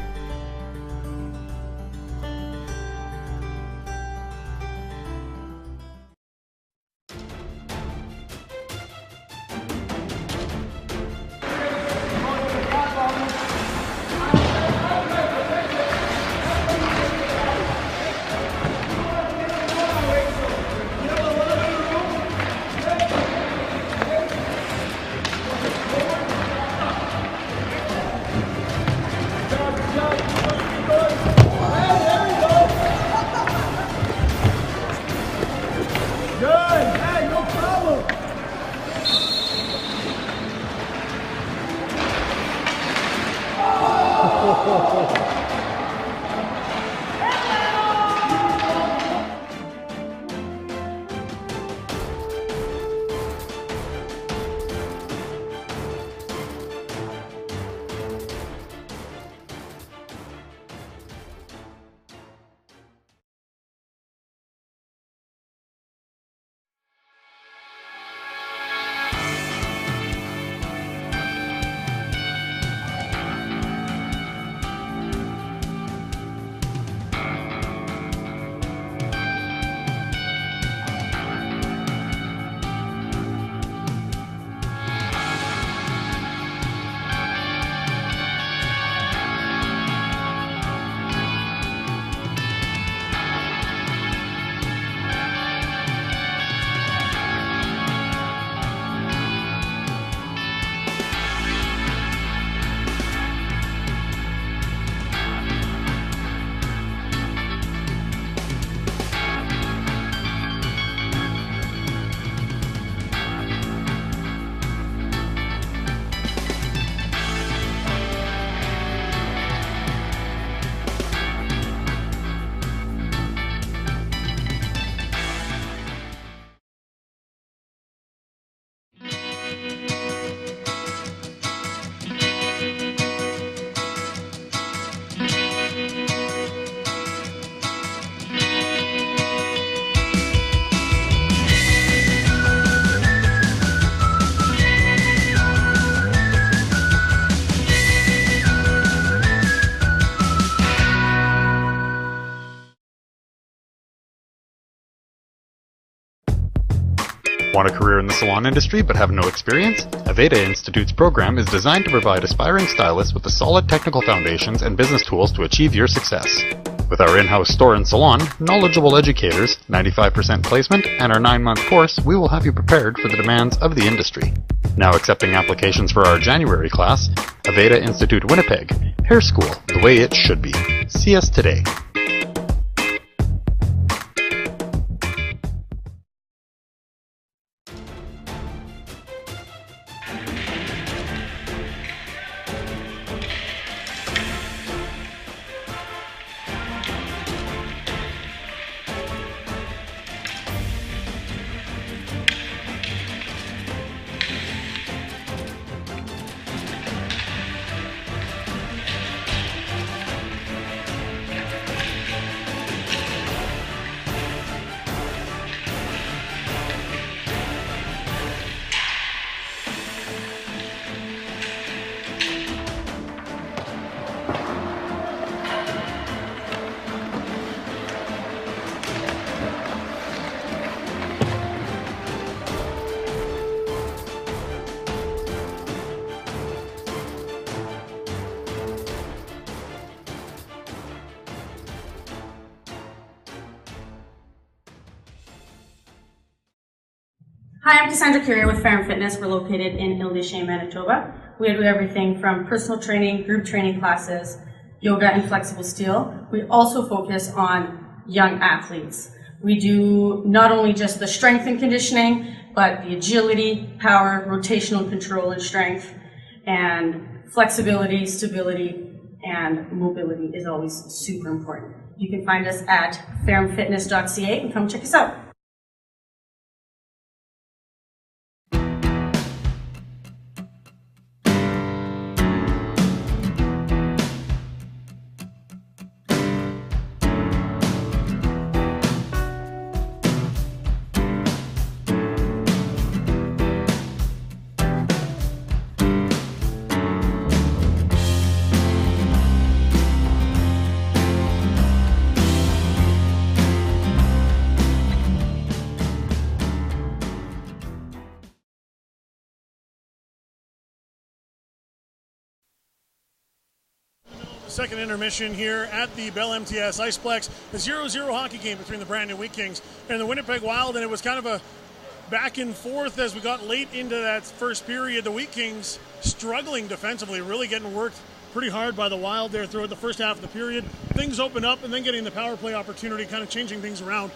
Want a career in the salon industry but have no experience? Aveda Institute's program is designed to provide aspiring stylists with the solid technical foundations and business tools to achieve your success. With our in-house store and salon, knowledgeable educators, 95% placement, and our 9-month course, we will have you prepared for the demands of the industry. Now accepting applications for our January class, Aveda Institute Winnipeg, Hair School, the way it should be. See us today. Hi, I'm Cassandra Curia with Fair & Fitness. We're located in Ile-des-Chênes, Manitoba. We do everything from personal training, group training classes, yoga and flexible steel. We also focus on young athletes. We do not only just the strength and conditioning, but the agility, power, rotational control and strength, and flexibility, stability, and mobility is always super important. You can find us at fairandfitness.ca and come check us out. Second intermission here at the Bell MTS Ice Plex. The 0-0 hockey game between the Brandon Wheat Kings and the Winnipeg Wild, and it was kind of a back and forth as we got late into that first period. The Wheat Kings struggling defensively, really getting worked pretty hard by the Wild there throughout the first half of the period. Things opened up, and then getting the power play opportunity, kind of changing things around.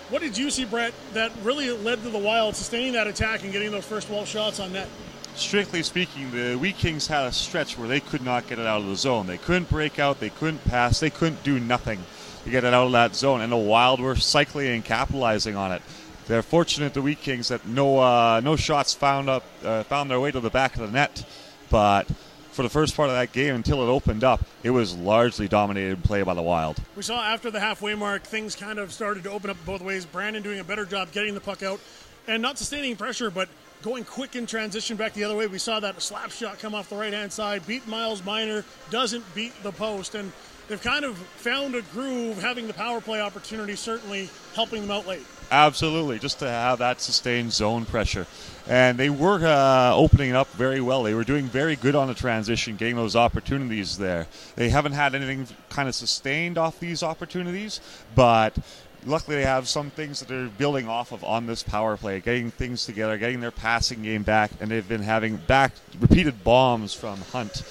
What did you see, Brett, that really led to the Wild sustaining that attack and getting those first 12 shots on net? Strictly speaking, the Wheat Kings had a stretch where they could not get it out of the zone. They couldn't break out, they couldn't pass, they couldn't do nothing to get it out of that zone, and the Wild were cycling and capitalizing on it. They're fortunate, the Wheat Kings, that no shots found their way to the back of the net, but for the first part of that game, until it opened up, it was largely dominated play by the Wild. We saw after the halfway mark, things kind of started to open up both ways. Brandon doing a better job getting the puck out and not sustaining pressure, but going quick in transition back the other way. We saw that slap shot come off the right-hand side, beat Miles Minor, doesn't beat the post, and they've kind of found a groove, having the power play opportunity certainly helping them out late. Absolutely, just to have that sustained zone pressure. And they were opening it up very well. They were doing very good on the transition, getting those opportunities there. They haven't had anything kind of sustained off these opportunities, but luckily they have some things that they're building off of on this power play, getting things together, getting their passing game back, and they've been having repeated bombs from Hunt.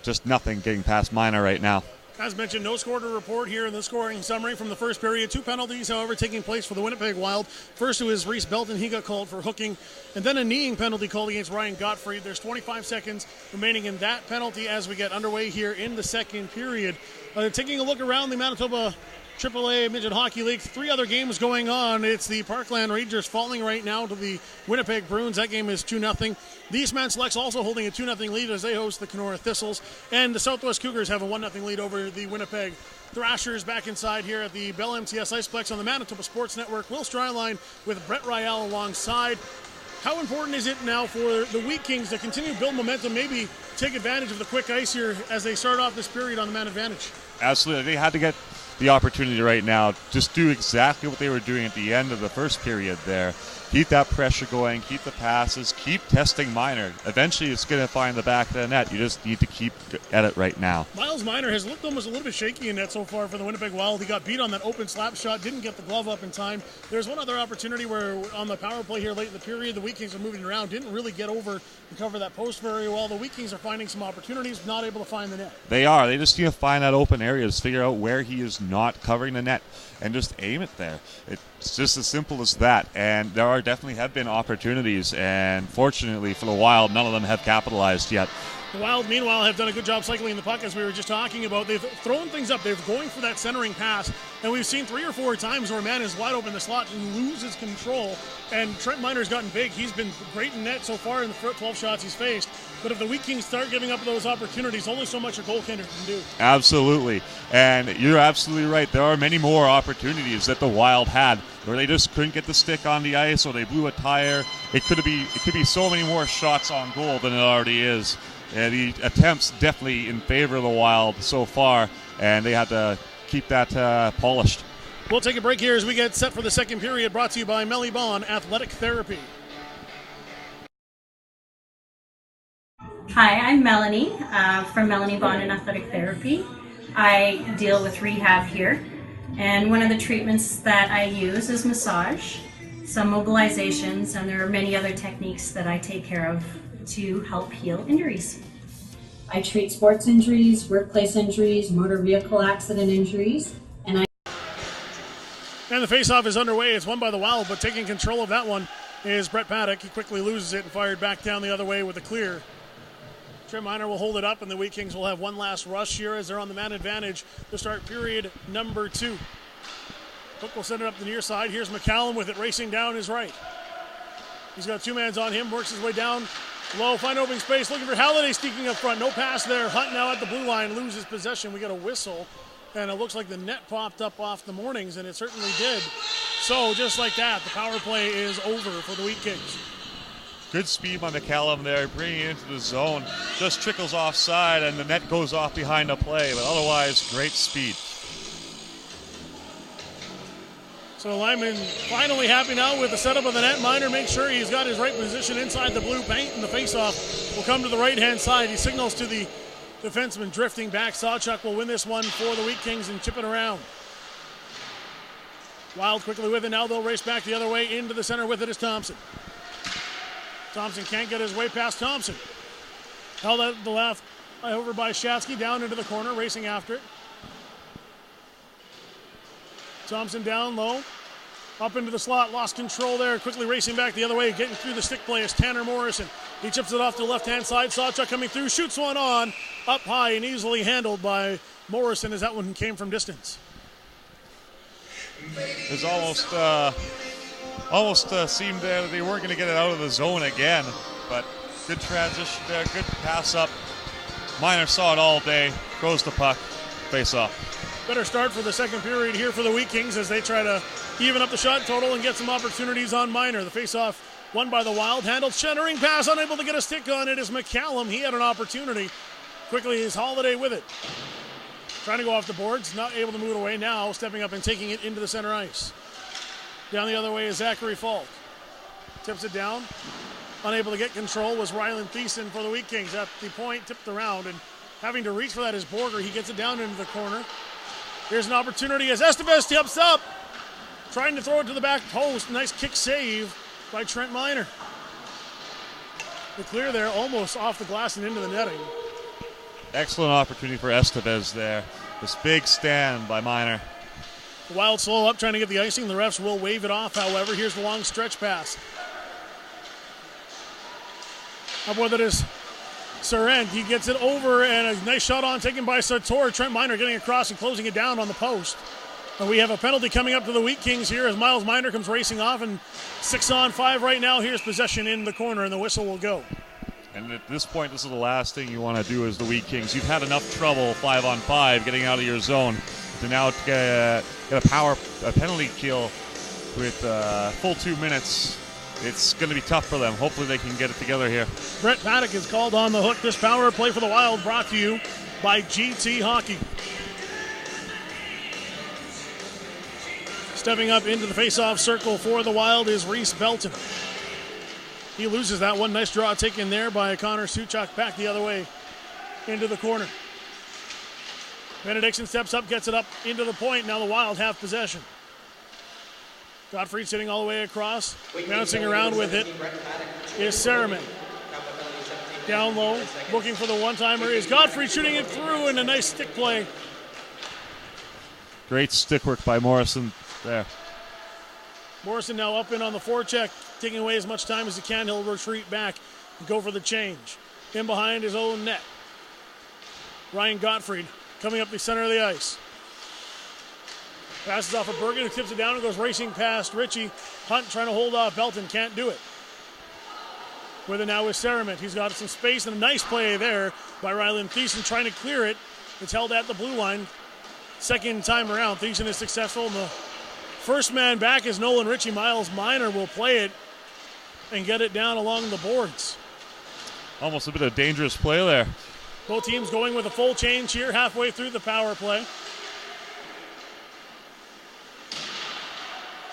Just nothing getting past Minor right now. As mentioned, no score to report here in the scoring summary from the first period. 2 penalties, however, taking place for the Winnipeg Wild. First, it was Reese Belton. He got called for hooking. And then a kneeing penalty called against Ryan Gottfried. There's 25 seconds remaining in that penalty as we get underway here in the second period. Taking a look around the Manitoba AAA Midget Hockey League, 3 other games going on. It's the Parkland Rangers falling right now to the Winnipeg Bruins. That game is 2-0. The Eastman Selects also holding a 2-0 lead as they host the Kenora Thistles. And the Southwest Cougars have a 1-0 lead over the Winnipeg Thrashers. Back inside here at the Bell MTS Ice Plex on the Manitoba Sports Network. Will Stryline with Brett Ryall alongside. How important is it now for the Wheat Kings to continue to build momentum, maybe take advantage of the quick ice here as they start off this period on the man advantage? Absolutely. They had to get the opportunity right now. Just do exactly what they were doing at the end of the first period there. Keep that pressure going, keep the passes, keep testing Minor. Eventually it's going to find the back of the net. You just need to keep at it right now. Miles Minor has looked almost a little bit shaky in net so far for the Winnipeg Wild. He got beat on that open slap shot, didn't get the glove up in time. There's one other opportunity where on the power play here late in the period, the Wheat Kings are moving around, didn't really get over and cover that post very well. The Wheat Kings are finding some opportunities, not able to find the net. They are. They just need to find that open area, just figure out where he is not covering the net and just aim it there. It's just as simple as that. And there are definitely have been opportunities, and fortunately for the Wild, none of them have capitalized yet. The Wild, meanwhile, have done a good job cycling the puck, as we were just talking about. They've thrown things up. They're going for that centering pass, and we've seen 3 or 4 times where a man is wide open in the slot and loses control. And Trent Minor's gotten big. He's been great in net so far in the 12 shots he's faced. But if the Wheat Kings start giving up those opportunities, only so much a goaltender can do. Absolutely. And you're absolutely right. There are many more opportunities that the Wild had where they just couldn't get the stick on the ice, or they blew a tire. It could be so many more shots on goal than it already is. The attempts definitely in favor of the Wild so far, and they had to keep that polished. We'll take a break here as we get set for the second period, brought to you by Melly Bond Athletic Therapy. Hi, I'm Melanie from Melanie Bond and Athletic Therapy. I deal with rehab here, and one of the treatments that I use is massage. some mobilizations, and there are many other techniques that I take care of to help heal injuries. I treat sports injuries, workplace injuries, motor vehicle accident injuries, and the faceoff is underway. It's won by the Wild, but taking control of that one is Brett Paddock. He quickly loses it and fired back down the other way with a clear. Trent Miner will hold it up, and the Wheat Kings will have one last rush here as they're on the man advantage to start period number 2. Cook will send it up the near side. Here's McCallum with it racing down his right. He's got 2 mans on him, works his way down low, find open space, looking for Halliday sneaking up front. No pass there. Hunt now at the blue line, loses possession. We got a whistle, and it looks like the net popped up off the Mornings, and it certainly did. So just like that, the power play is over for the Wheat Kings. Good speed by McCallum there, bringing it into the zone. Just trickles offside, and the net goes off behind the play, but otherwise, great speed. So Lyman finally happy now with the setup of the net. Miner makes sure he's got his right position inside the blue paint, and the faceoff will come to the right-hand side. He signals to the defenseman drifting back. Sawchuk will win this one for the Wheat Kings and chip it around. Wild quickly with it. Now they'll race back the other way. Into the center with it is Thompson. Thompson can't get his way past Thompson. Held at the left over by Shatsky. Down into the corner, racing after it. Thompson down low. Up into the slot, lost control there. Quickly racing back the other way, getting through the stick play is Tanner Morrison. He chips it off to the left-hand side. Sawchuk coming through, shoots one on. Up high and easily handled by Morrison as that one came from distance. It almost seemed that they weren't going to get it out of the zone again, but good transition there, good pass up. Miner saw it all day, goes the puck, face off. Better start for the second period here for the Wheat Kings as they try to even up the shot total and get some opportunities on Miner. The faceoff won by the Wild, handled, centering pass, unable to get a stick on it is McCallum. He had an opportunity. Quickly is Holiday with it. Trying to go off the boards, not able to move it away now, stepping up and taking it into the center ice. Down the other way is Zachary Falk. Tips it down. Unable to get control was Rylan Thiessen for the Wheat Kings. At the point, tipped around, and having to reach for that is Borger. He gets it down into the corner. Here's an opportunity as Estevez steps up. Trying to throw it to the back post. Nice kick save by Trent Miner. The clear there almost off the glass and into the netting. Excellent opportunity for Estevez there. This big stand by Miner. The Wild slow up, trying to get the icing. The refs will wave it off, however. Here's the long stretch pass. Up with it is Sarent. He gets it over, and a nice shot on taken by Sartor. Trent Miner getting across and closing it down on the post. And we have a penalty coming up to the Wheat Kings here as Miles Miner comes racing off, and 6-on-5 right now. Here's possession in the corner, and the whistle will go. And at this point, this is the last thing you want to do as the Wheat Kings. You've had enough trouble 5-on-5 getting out of your zone to now get a penalty kill with full 2 minutes. It's going to be tough for them. Hopefully they can get it together here. Brett Paddock is called on the hook. This power play for the Wild brought to you by GT Hockey. Stepping up into the face-off circle for the Wild is Reese Belton. He loses that one. Nice draw taken there by Connor Suchak back the other way into the corner. Benediction steps up, gets it up into the point. Now the Wild have possession. Gottfried sitting all the way across. Bouncing around with it is Saraman. Down low, looking for the one-timer is Gottfried, shooting it through, and a nice stick play. Great stick work by Morrison there. Morrison now up in on the forecheck, taking away as much time as he can. He'll retreat back and go for the change. In behind his own net. Ryan Gottfried coming up the center of the ice. Passes off of Bergen, who tips it down and goes racing past Ritchie. Hunt trying to hold off Belton, can't do it. With it now is Sarament. He's got some space and a nice play there by Rylan Thiessen trying to clear it. It's held at the blue line. Second time around, Thiessen is successful. And the first man back is Nolan Ritchie. Miles Miner will play it and get it down along the boards. Almost a bit of dangerous play there. Both teams going with a full change here halfway through the power play.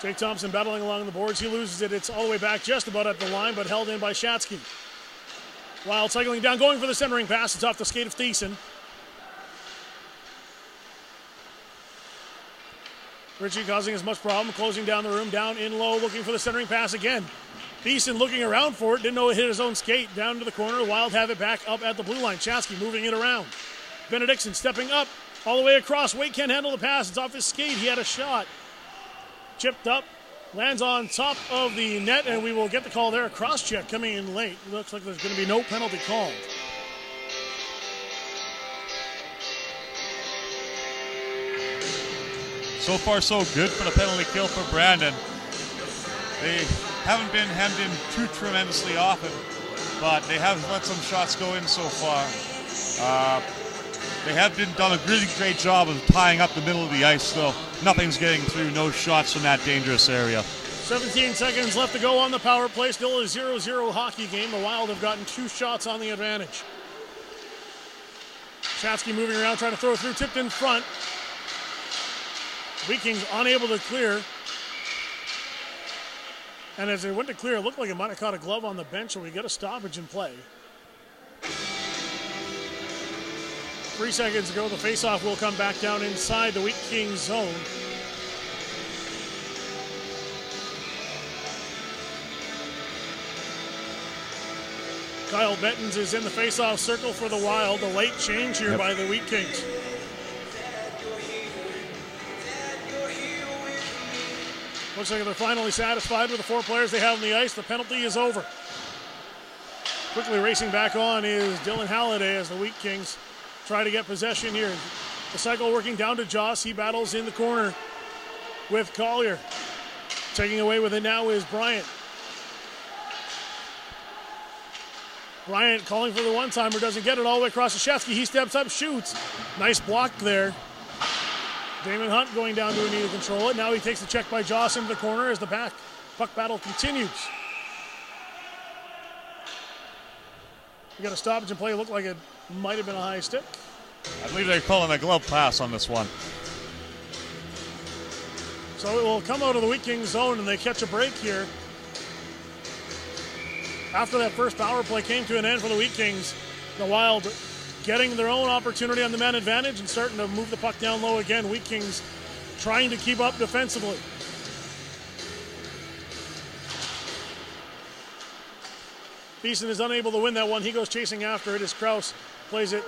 Jake Thompson battling along the boards. He loses it. It's all the way back just about at the line, but held in by Shatsky. Wild cycling down, going for the centering pass. It's off the skate of Thiessen. Ritchie causing as much problem, closing down the room, down in low, looking for the centering pass again. Thiessen looking around for it, didn't know it hit his own skate, down to the corner. Wild have it back up at the blue line. Chasky moving it around. Benedictson stepping up, all the way across. Wade can't handle the pass, it's off his skate, he had a shot. Chipped up, lands on top of the net, and we will get the call there. A cross check coming in late. Looks like there's going to be no penalty called. So far, so good for the penalty kill for Brandon. They haven't been hemmed in too tremendously often, but they have let some shots go in so far. They have done a really great job of tying up the middle of the ice, though. Nothing's getting through, no shots from that dangerous area. 17 seconds left to go on the power play. Still a 0-0 hockey game. The Wild have gotten 2 shots on the advantage. Chatsky moving around, trying to throw it through, tipped in front. Wheat Kings unable to clear. And as they went to clear, it looked like it might have caught a glove on the bench, so we get a stoppage in play. 3 seconds ago, the faceoff will come back down inside the Wheat Kings zone. Kyle Bettens is in the faceoff circle for the Wild. A late change here by the Wheat Kings. Looks like they're finally satisfied with the 4 players they have on the ice. The penalty is over. Quickly racing back on is Dylan Halliday as the Wheat Kings try to get possession here. The cycle working down to Joss. He battles in the corner with Collier. Taking away with it now is Bryant. Bryant calling for the one-timer, doesn't get it all the way across to Shefsky. He steps up, shoots. Nice block there. Damon Hunt going down to a knee to control it. Now he takes the check by Joss into the corner as the puck battle continues. We got a stoppage in play. It looked like it might have been a high stick. I believe they're calling a glove pass on this one. So it will come out of the Wheat Kings zone and they catch a break here. After that first power play came to an end for the Wheat Kings, the Wild getting their own opportunity on the man advantage and starting to move the puck down low again. Wheat Kings trying to keep up defensively. Thiessen is unable to win that one. He goes chasing after it as Krause plays it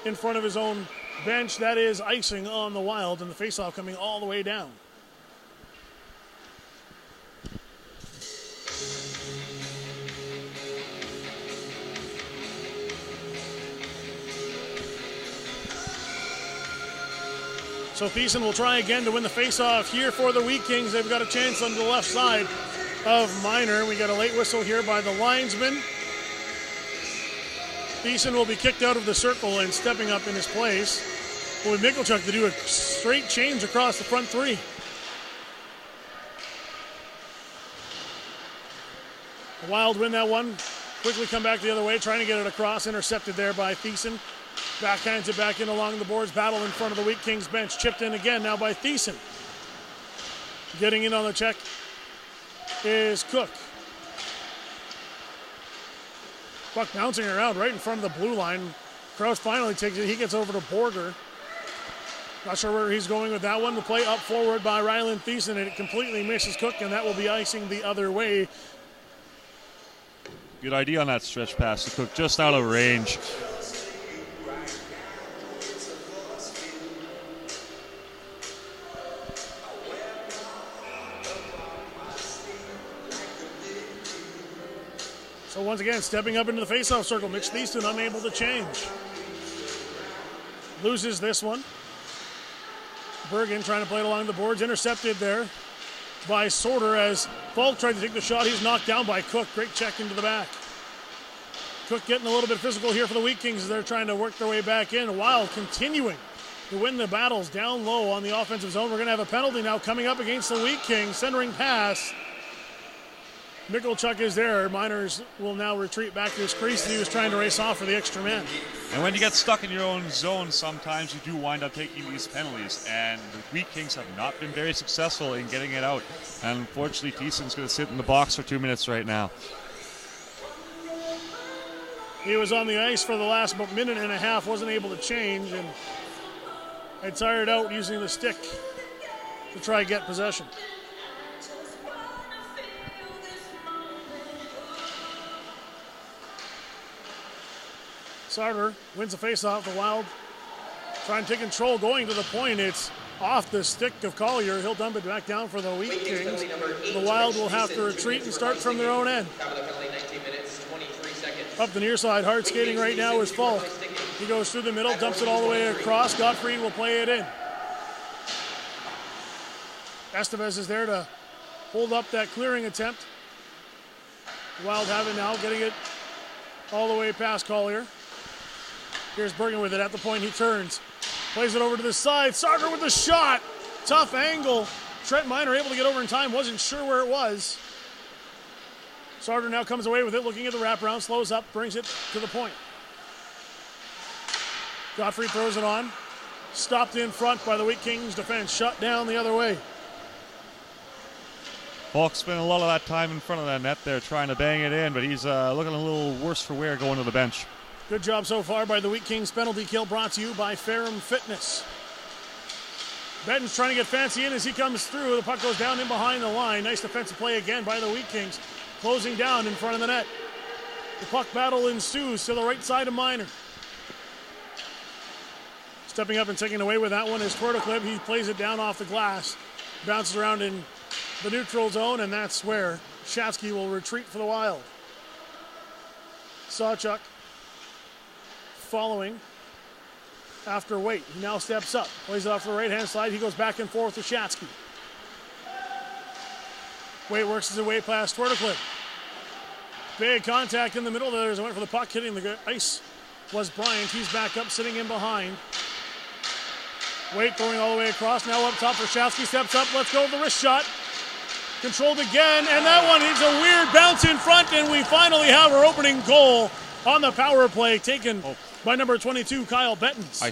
in front of his own bench. That is icing on the Wild, and the faceoff coming all the way down. So Thiessen will try again to win the faceoff here for the Wheat Kings. They've got a chance on the left side of Minor. We got a late whistle here by the linesman. Thiessen will be kicked out of the circle and stepping up in his place. Will be Michalchuk to do a straight change across the front 3. The Wild win that one. Quickly come back the other way, trying to get it across. Intercepted there by Thiessen. Backhands it back in along the boards. Battle in front of the Wheat Kings bench. Chipped in again now by Thiessen. Getting in on the check is Cook. Puck bouncing around right in front of the blue line. Krause finally takes it. He gets over to Borger. Not sure where he's going with that one. The play up forward by Ryland Thiessen, and it completely misses Cook, and that will be icing the other way. Good idea on that stretch pass to Cook, just out of range. So once again, stepping up into the faceoff circle, Mitch Thiessen unable to change. Loses this one. Bergen trying to play it along the boards, intercepted there by Sorter as Falk tried to take the shot. He's knocked down by Cook. Great check into the back. Cook getting a little bit physical here for the Wheat Kings as they're trying to work their way back in. Wild continuing to win the battles down low on the offensive zone. We're going to have a penalty now coming up against the Wheat Kings. Centering pass. Michalchuk is there. Miners will now retreat back to his crease that he was trying to race off for the extra man. And when you get stuck in your own zone, sometimes you do wind up taking these penalties. And the Wheat Kings have not been very successful in getting it out. And unfortunately, Thiessen's going to sit in the box for 2 minutes right now. He was on the ice for the last minute and a half, wasn't able to change, and had tired out using the stick. to try and get possession. Sarter wins the faceoff. The Wild trying to take control, going to the point. It's off the stick of Collier. He'll dump it back down for the Wheat Kings. The Wild will have to retreat and start from their own end. Up the near side, hard skating right now is Falk. He goes through the middle, dumps it all the way across. Gottfried will play it in. Estevez is there to hold up that clearing attempt. The Wild have it now, getting it all the way past Collier. Here's Bergen with it at the point. He turns, plays it over to the side. Sarter with the shot. Tough angle. Trent Miner able to get over in time. Wasn't sure where it was. Sarter now comes away with it, looking at the wraparound, slows up, brings it to the point. Gottfried throws it on. Stopped in front by the Wheat Kings defense. Shut down the other way. Falk spent a lot of that time in front of that net there trying to bang it in, but he's looking a little worse for wear going to the bench. Good job so far by the Wheat Kings penalty kill, brought to you by Ferrum Fitness. Benton's trying to get fancy in as he comes through. The puck goes down in behind the line. Nice defensive play again by the Wheat Kings, closing down in front of the net. The puck battle ensues to the right side of Miner. Stepping up and taking away with that one is Twerdoclip. He plays it down off the glass, bounces around in the neutral zone, and that's where Shatsky will retreat for the Wild. Sawchuk following after Waite. He now steps up, plays it off the right-hand side. He goes back and forth to Shatsky. Waite works his way past Twerdoclip. Big contact in the middle there as it went for the puck, hitting the ice was Bryant. He's back up, sitting in behind. Waite throwing all the way across, now up top for Shatsky, steps up, let's go with the wrist shot. Controlled again, and that one is a weird bounce in front, and we finally have our opening goal on the power play, taken by number 22, Kyle Bettens.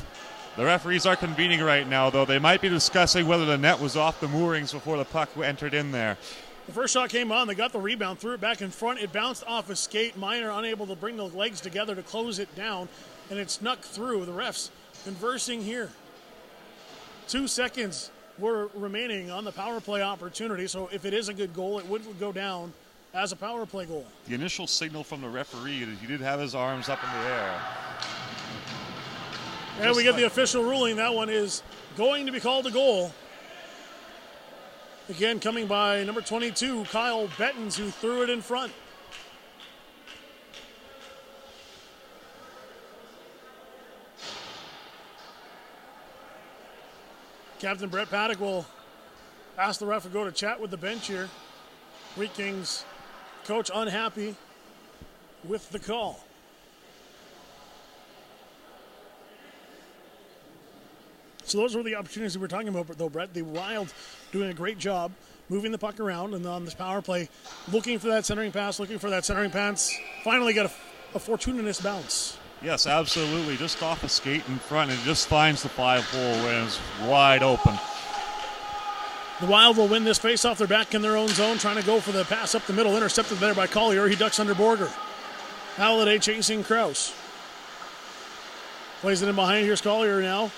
The referees are convening right now, though. They might be discussing whether the net was off the moorings before the puck entered in there. The first shot came on, they got the rebound, threw it back in front, it bounced off a skate. Miner unable to bring the legs together to close it down, and it snuck through. The refs conversing here. 2 seconds were remaining on the power play opportunity, so if it is a good goal, it would go down as a power play goal. The initial signal from the referee that he did have his arms up in the air. And we get the official ruling. That one is going to be called a goal. Again, coming by number 22, Kyle Bettens, who threw it in front. Captain Brett Paddock will ask the ref to go to chat with the bench here. Wheat Kings coach unhappy with the call. So those were the opportunities we were talking about, though, Brett. The Wild doing a great job moving the puck around, and on this power play, looking for that centering pass, finally got a fortuitous bounce. Yes, absolutely. Just off a skate in front, and just finds the 5-hole and is wide open. The Wild will win this faceoff. They're back in their own zone, trying to go for the pass up the middle. Intercepted there by Collier. He ducks under Borger. Halliday chasing Krause. Plays it in behind. Here's Collier now.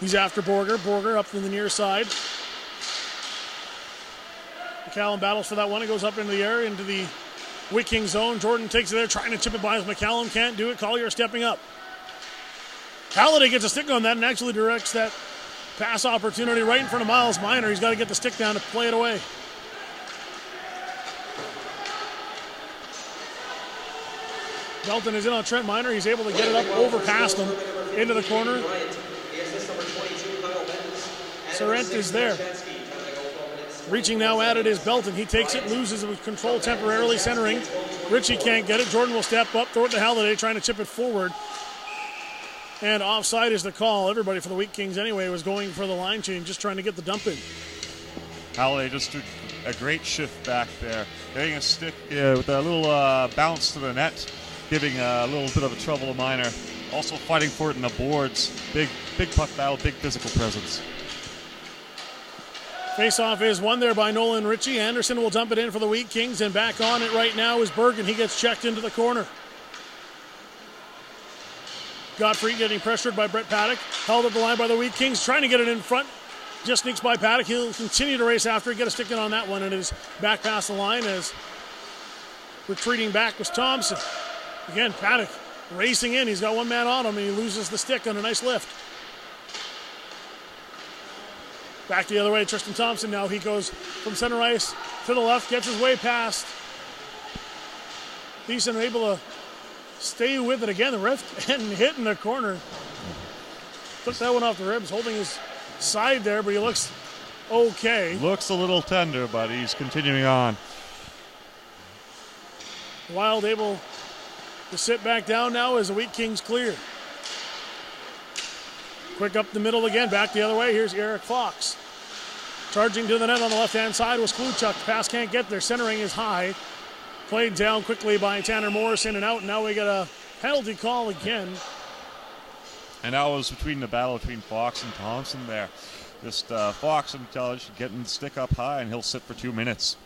He's after Borger. Borger up in the near side. McCallum battles for that one. It goes up into the air, into the Wheat King zone. Jordan takes it there, trying to chip it by. McCallum can't do it. Collier stepping up. Halliday gets a stick on that and actually directs that pass opportunity right in front of Miles Miner. He's got to get the stick down to play it away. Belton is in on Trent Miner. He's able to get it up over past him into the corner. Sorrent is there. Reaching now at it is Belton. He takes it, loses it with control temporarily, centering. Ritchie can't get it. Jordan will step up, throw it to Halliday, trying to chip it forward. And offside is the call. Everybody for the Wheat Kings anyway was going for the line change, just trying to get the dump in. Halliday just took a great shift back there. Getting a stick with a little bounce to the net, giving a little bit of a trouble to Miner. Also fighting for it in the boards. Big puck battle, big physical presence. Face-off is won there by Nolan Ritchie. Anderson will dump it in for the Wheat Kings, and back on it right now is Bergen. He gets checked into the corner. Godfrey getting pressured by Brett Paddock. Held up the line by the Wheat Kings, trying to get it in front. just sneaks by Paddock. He'll continue to race after, get a stick in on that one, and it is back past the line as retreating back was Thompson. Again, Paddock racing in. He's got one man on him, and he loses the stick on a nice lift. Back the other way, Tristan Thompson now. He goes from center ice to the left, gets his way past. Thiessen able to stay with it again, the rift, and hit in the corner. Took that one off the ribs, holding his side there, but he looks okay. Looks a little tender, but he's continuing on. Wild able to sit back down now as the Wheat Kings clear. Quick up the middle again, back the other way. Here's Eric Fox. Charging to the net on the left-hand side was Kluchuk. Pass can't get there. Centering is high. Played down quickly by Tanner Morris, in and out. Now we get a penalty call again. And that was between the battle between Fox and Thompson there. Just Fox intelligent, getting the stick up high, and he'll sit for 2 minutes.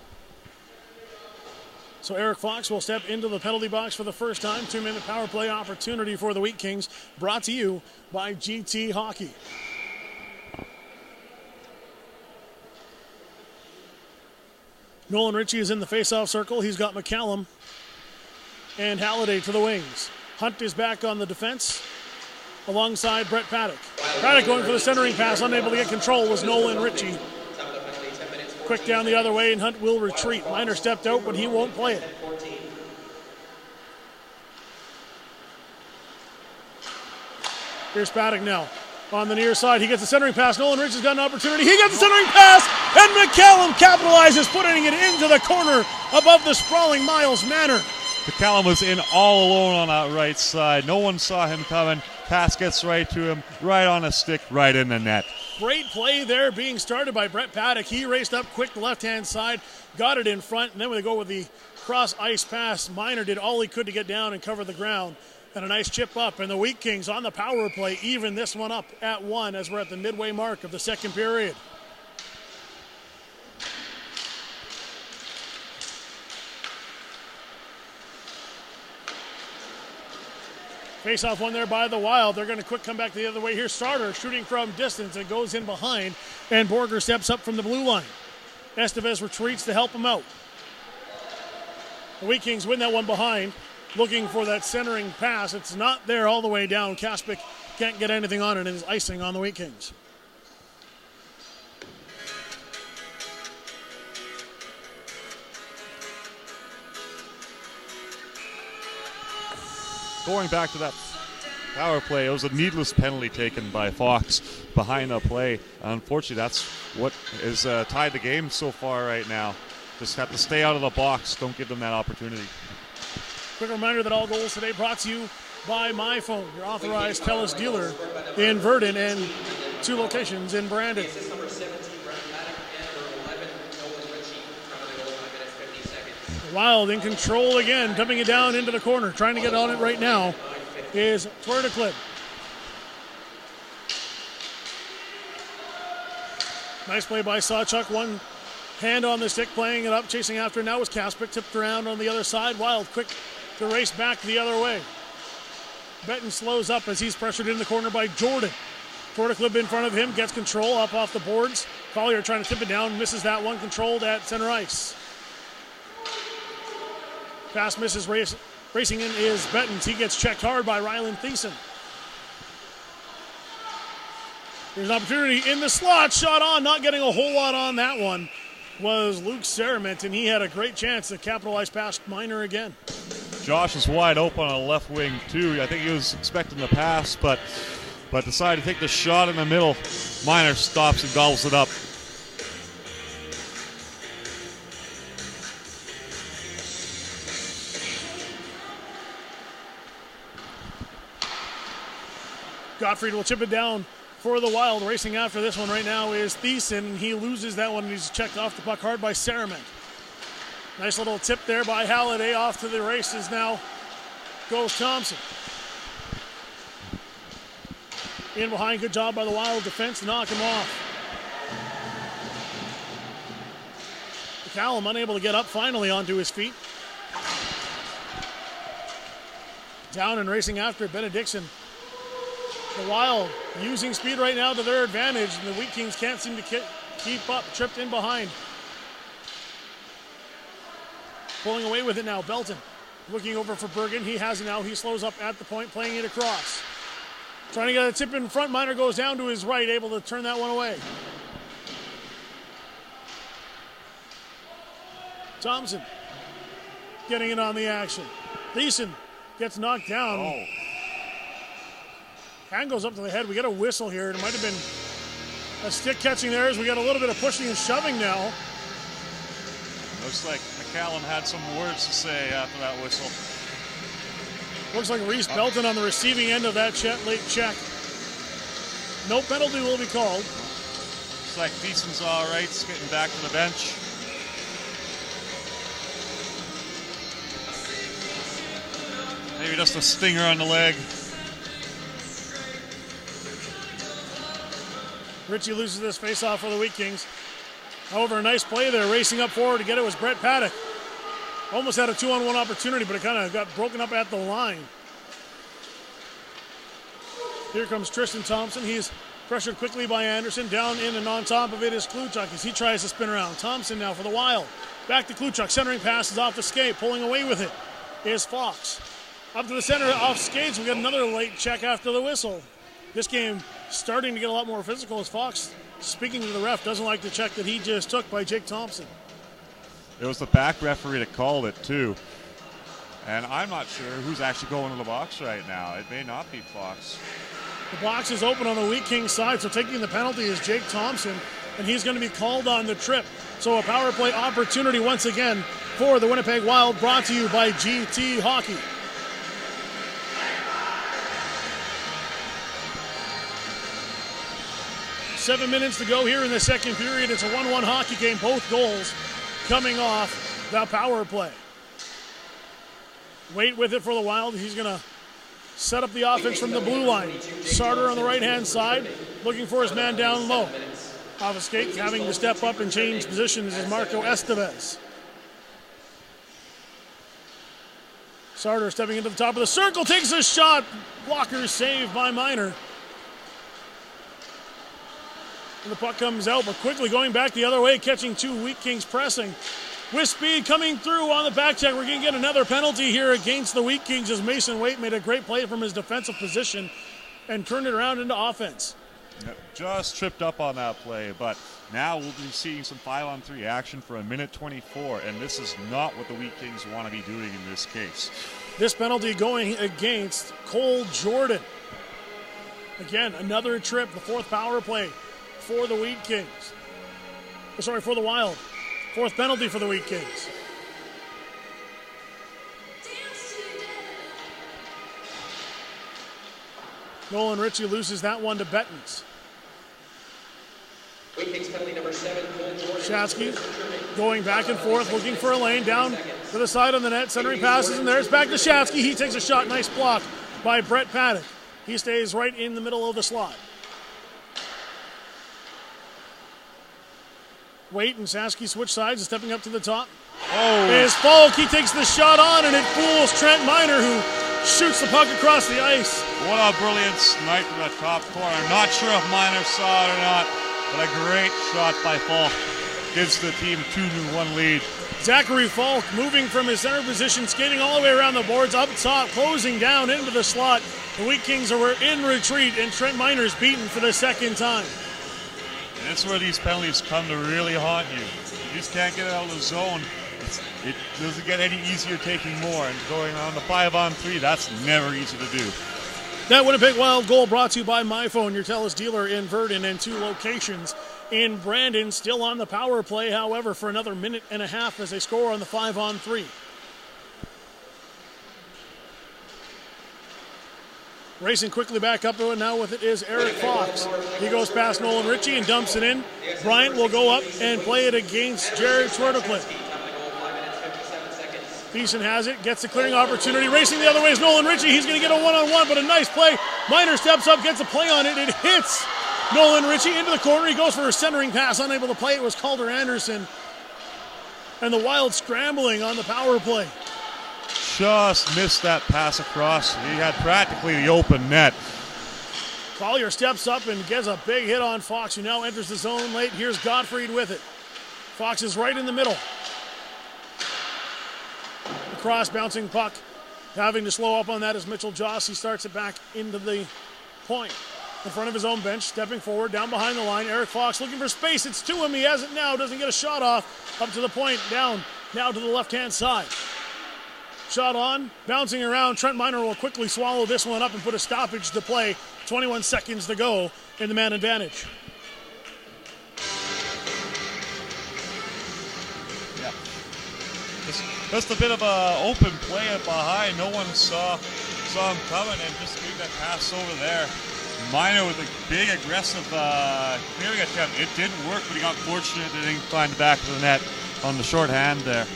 So Eric Fox will step into the penalty box for the first time. 2-minute power play opportunity for the Wheat Kings, brought to you by GT Hockey. Nolan Ritchie is in the face-off circle. He's got McCallum and Halliday to the wings. Hunt is back on the defense alongside Brett Paddock. Paddock going for the centering pass, unable to get control was Nolan Ritchie. Quick down the other way, and Hunt will retreat. Miner stepped out, but he won't play it. Here's Paddock now on the near side. He gets the centering pass. Nolan Ritchie's got an opportunity. He gets the centering pass, and McCallum capitalizes, putting it into the corner above the sprawling Miles Manor. McCallum was in all alone on that right side. No one saw him coming. Pass gets right to him, right on a stick, right in the net. Great play there being started by Brett Paddock. He raced up quick the left-hand side, got it in front, and then we go with the cross-ice pass. Miner did all he could to get down and cover the ground. And a nice chip up, and the Wheat Kings on the power play even this one up at 1 as we're at the midway mark of the second period. Face-off one there by the Wild. They're going to quick come back the other way here. Starter shooting from distance and goes in behind, and Borger steps up from the blue line. Estevez retreats to help him out. The Wheat Kings win that one behind, looking for that centering pass. It's not there all the way down. Kaspic can't get anything on it, and is icing on the Wheat Kings. Going back to that power play, it was a needless penalty taken by Fox behind the play. Unfortunately, that's what is tied the game so far right now. Just have to stay out of the box. Don't give them that opportunity. Quick reminder that all goals today brought to you by MyPhone, your authorized TELUS dealer in Verdon and 2 locations in Brandon. Wild in control again, dumping it down into the corner. Trying to get on it right now is Torticlip. Nice play by Sawchuk. One hand on the stick, playing it up, chasing after. Now is Kaspic, tipped around on the other side. Wild quick to race back the other way. Benton slows up as he's pressured in the corner by Jordan. Torticlip in front of him, gets control up off the boards. Collier trying to tip it down, misses that one, controlled at center ice. Pass misses, racing in is Bettens. He gets checked hard by Rylan Thiessen. There's an opportunity in the slot, shot on, not getting a whole lot on that one was Luke Serement, and he had a great chance to capitalize past Miner again. Josh is wide open on the left wing too. I think he was expecting the pass, but decided to take the shot in the middle. Miner stops and gobbles it up. Gottfried will chip it down for the Wild. Racing after this one right now is Thiessen. He loses that one. He's checked off the puck hard by Serement. Nice little tip there by Halliday. Off to the races now goes Thompson. In behind, good job by the Wild defense to knock him off. McCallum unable to get up finally onto his feet. Down and racing after Benedictson. The Wild using speed right now to their advantage, and the Wheat Kings can't seem to keep up, tripped in behind. Pulling away with it now, Belton. Looking over for Bergen, he has it now, he slows up at the point, playing it across. Trying to get a tip in front, Miner goes down to his right, able to turn that one away. Thompson getting in on the action. Thiessen gets knocked down. Oh. Hand goes up to the head. We get a whistle here. It might have been a stick catching there as we got a little bit of pushing and shoving now. Looks like McCallum had some words to say after that whistle. Looks like Reese Belton on the receiving end of that late check. No penalty will be called. Looks like Thiessen's all right. He's getting back to the bench. Maybe just a stinger on the leg. Ritchie loses this faceoff for the Wheat Kings. However, a nice play there, racing up forward to get it was Brett Paddock. Almost had a 2-on-1 opportunity, but it kind of got broken up at the line. Here comes Tristan Thompson. He's pressured quickly by Anderson. Down in and on top of it is Kluchuk as he tries to spin around. Thompson now for the Wild. Back to Kluchuk. Centering pass is off the skate. Pulling away with it is Fox. Up to the center, off skates. We got another late check after the whistle. This game starting to get a lot more physical as Fox, speaking to the ref, doesn't like the check that he just took by Jake Thompson. It was the back referee that called it too. And I'm not sure who's actually going to the box right now. It may not be Fox. The box is open on the Wheat Kings side, so taking the penalty is Jake Thompson, and he's going to be called on the trip. So a power play opportunity once again for the Winnipeg Wild, brought to you by GT Hockey. Seven minutes to go here in the second period. It's a 1-1 hockey game. Both goals coming off the power play. Wait with it for the Wild. He's going to set up the offense from the blue line. Sarter on the right-hand side, looking for his man down low. Off a skate, having to step up and change positions is Marco Estevez. Sarter stepping into the top of the circle, takes a shot. Blocker saved by Miner. And the puck comes out, but quickly going back the other way, catching two Wheat Kings pressing. With speed coming through on the back check. We're going to get another penalty here against the Wheat Kings as Mason Waite made a great play from his defensive position and turned it around into offense. Yep, just tripped up on that play, but now we'll be seeing some 5-on-3 action for a minute 24, and this is not what the Wheat Kings want to be doing in this case. This penalty going against Cole Jordan. Again, another trip, the fourth power play for the Wheat Kings. For the Wild. Fourth penalty for the Wheat Kings. Nolan Ritchie loses that one to Bettens. Wheat Kings penalty number 7, Cole Jordan. Shatsky going back and forth, looking for a lane, down to the side on the net, centering passes, and there's back to Shatsky. He takes a shot, nice block by Brett Paddock. He stays right in the middle of the slot. Waite and Sasky switch sides and stepping up to the top. Oh! Is Falk. He takes the shot on, and it fools Trent Miner, who shoots the puck across the ice. What a brilliant snipe from the top corner. Not sure if Miner saw it or not, but a great shot by Falk. Gives the team a 2-1 lead. Zachary Falk moving from his center position, skating all the way around the boards, up top, closing down into the slot. The Wheat Kings are in retreat, and Trent Miner's beaten for the second time. And that's where these penalties come to really haunt you. You just can't get out of the zone. It doesn't get any easier taking more. And going on the 5-on-3, that's never easy to do. That Winnipeg Wild goal brought to you by MyPhone, your TELUS dealer in Verdon and 2 locations in Brandon. Still on the power play, however, for another minute and a half as they score on the 5-on-3. Racing quickly back up to it now with it is Eric Fox. He goes past Nolan Ritchie and dumps it in. Bryant will go up and play it against Jared Schwertecliff. Thiessen has it, gets the clearing opportunity. Racing the other way is Nolan Ritchie. He's going to get a one-on-one, but a nice play. Miner steps up, gets a play on it. It hits Nolan Ritchie into the corner. He goes for a centering pass, unable to play. It was Calder Anderson. And the Wild scrambling on the power play. Just missed that pass across. He had practically the open net. Collier steps up and gets a big hit on Fox, who now enters the zone late. Here's Gottfried with it. Fox is right in the middle. The cross bouncing puck. Having to slow up on that as Mitchell Jossi starts it back into the point. In front of his own bench, stepping forward, down behind the line. Eric Fox looking for space. It's to him. He has it now. Doesn't get a shot off. Up to the point. Down. Now to the left-hand side. Shot on. Bouncing around. Trent Miner will quickly swallow this one up and put a stoppage to play. 21 seconds to go in the man advantage. Yeah. Just a bit of an open play behind. No one saw him coming, and just gave that pass over there. Miner with a big aggressive clearing attempt. It didn't work, but he got fortunate that he didn't find the back of the net on the short hand there.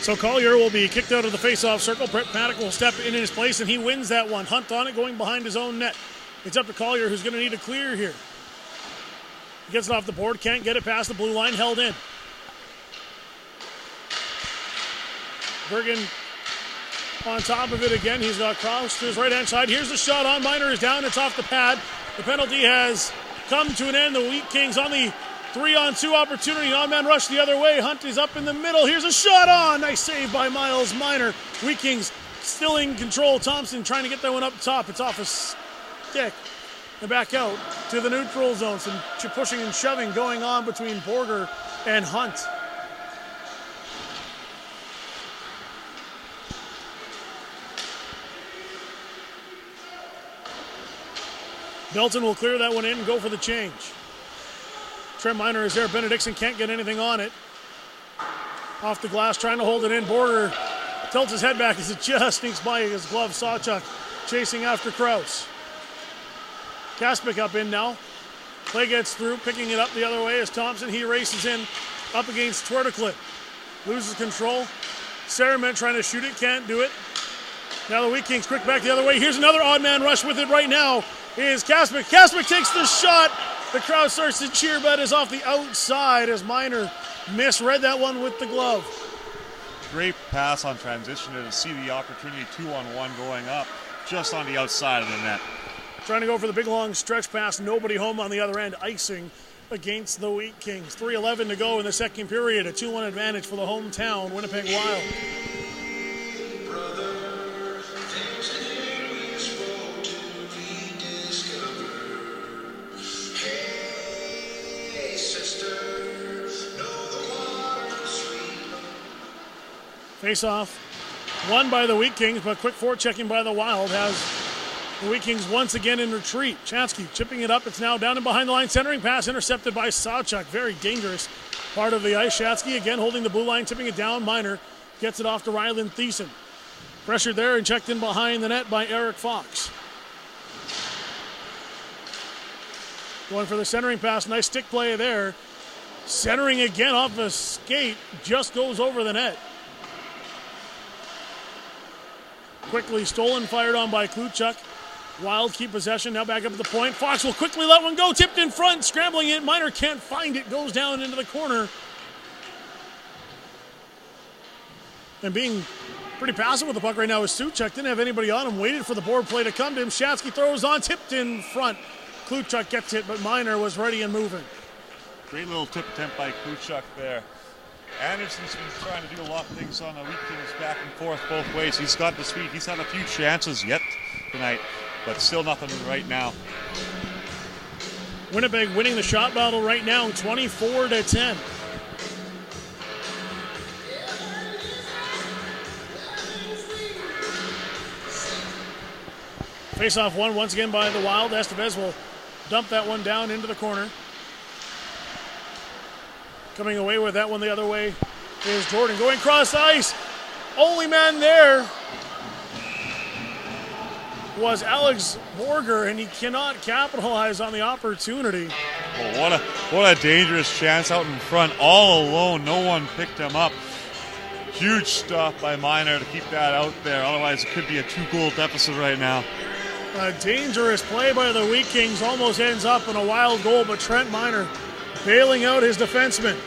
So Collier will be kicked out of the face-off circle. Brett Paddock will step in his place, and he wins that one. Hunt on it, going behind his own net. It's up to Collier, who's going to need a clear here. He gets it off the board, can't get it past the blue line, held in. Bergen on top of it again. He's got Krause to his right-hand side. Here's the shot on. Miner is down. It's off the pad. The penalty has come to an end. The Wheat Kings on the 3-on-2 opportunity. On-man rush the other way. Hunt is up in the middle. Here's a shot on. Nice save by Miles Miner. Wheat Kings still in control. Thompson trying to get that one up top. It's off a stick. And back out to the neutral zone. Some pushing and shoving going on between Borger and Hunt. Belton will clear that one in and go for the change. Trent Miner is there. Benedictson can't get anything on it. Off the glass, trying to hold it in. Borger tilts his head back as it just sneaks by his glove. Sawchuk chasing after Krause. Kaspic up in now. Play gets through, picking it up the other way as Thompson. He races in up against Twertaclip. Loses control. Saramet trying to shoot it, can't do it. Now the Wheat Kings quick back the other way. Here's another odd man rush with it right now. Is Kaspic. Kaspic takes the shot. The crowd starts to cheer, but is off the outside as Miner misread that one with the glove. Great pass on transition to see the opportunity 2-on-1 going up just on the outside of the net. Trying to go for the big long stretch pass. Nobody home on the other end. Icing against the Wheat Kings. 3:11 to go in the second period. A 2-1 advantage for the hometown Winnipeg Wild. Face-off won by the Wheat Kings, but quick forechecking by the Wild has the Wheat Kings once again in retreat. Chansky chipping it up. It's now down and behind the line. Centering pass intercepted by Sawchuk. Very dangerous part of the ice. Chansky again holding the blue line, tipping it down. Miner gets it off to Ryland Thiessen. Pressured there and checked in behind the net by Eric Fox. Going for the centering pass. Nice stick play there. Centering again off a skate. Just goes over the net. Quickly stolen, fired on by Kluchuk. Wild keep possession, now back up at the point. Fox will quickly let one go, tipped in front, scrambling it. Miner can't find it, goes down into the corner. And being pretty passive with the puck right now is Suchuk. Didn't have anybody on him, waited for the board play to come to him. Shatsky throws on, tipped in front. Kluchuk gets it, but Miner was ready and moving. Great little tip attempt by Kluchuk there. Anderson's been trying to do a lot of things on the Wheat Kings back and forth both ways. He's got the speed. He's had a few chances yet tonight, but still nothing right now. Winnipeg winning the shot battle right now, 24-10. Face-off won once again by the Wild. Estevez will dump that one down into the corner. Coming away with that one the other way is Jordan. Going cross ice. Only man there was Alex Borger, and he cannot capitalize on the opportunity. Well, what a dangerous chance out in front. All alone. No one picked him up. Huge stuff by Miner to keep that out there. Otherwise, it could be a 2-goal deficit right now. A dangerous play by the Wheat Kings. Almost ends up in a Wild goal, but Trent Miner bailing out his defenseman.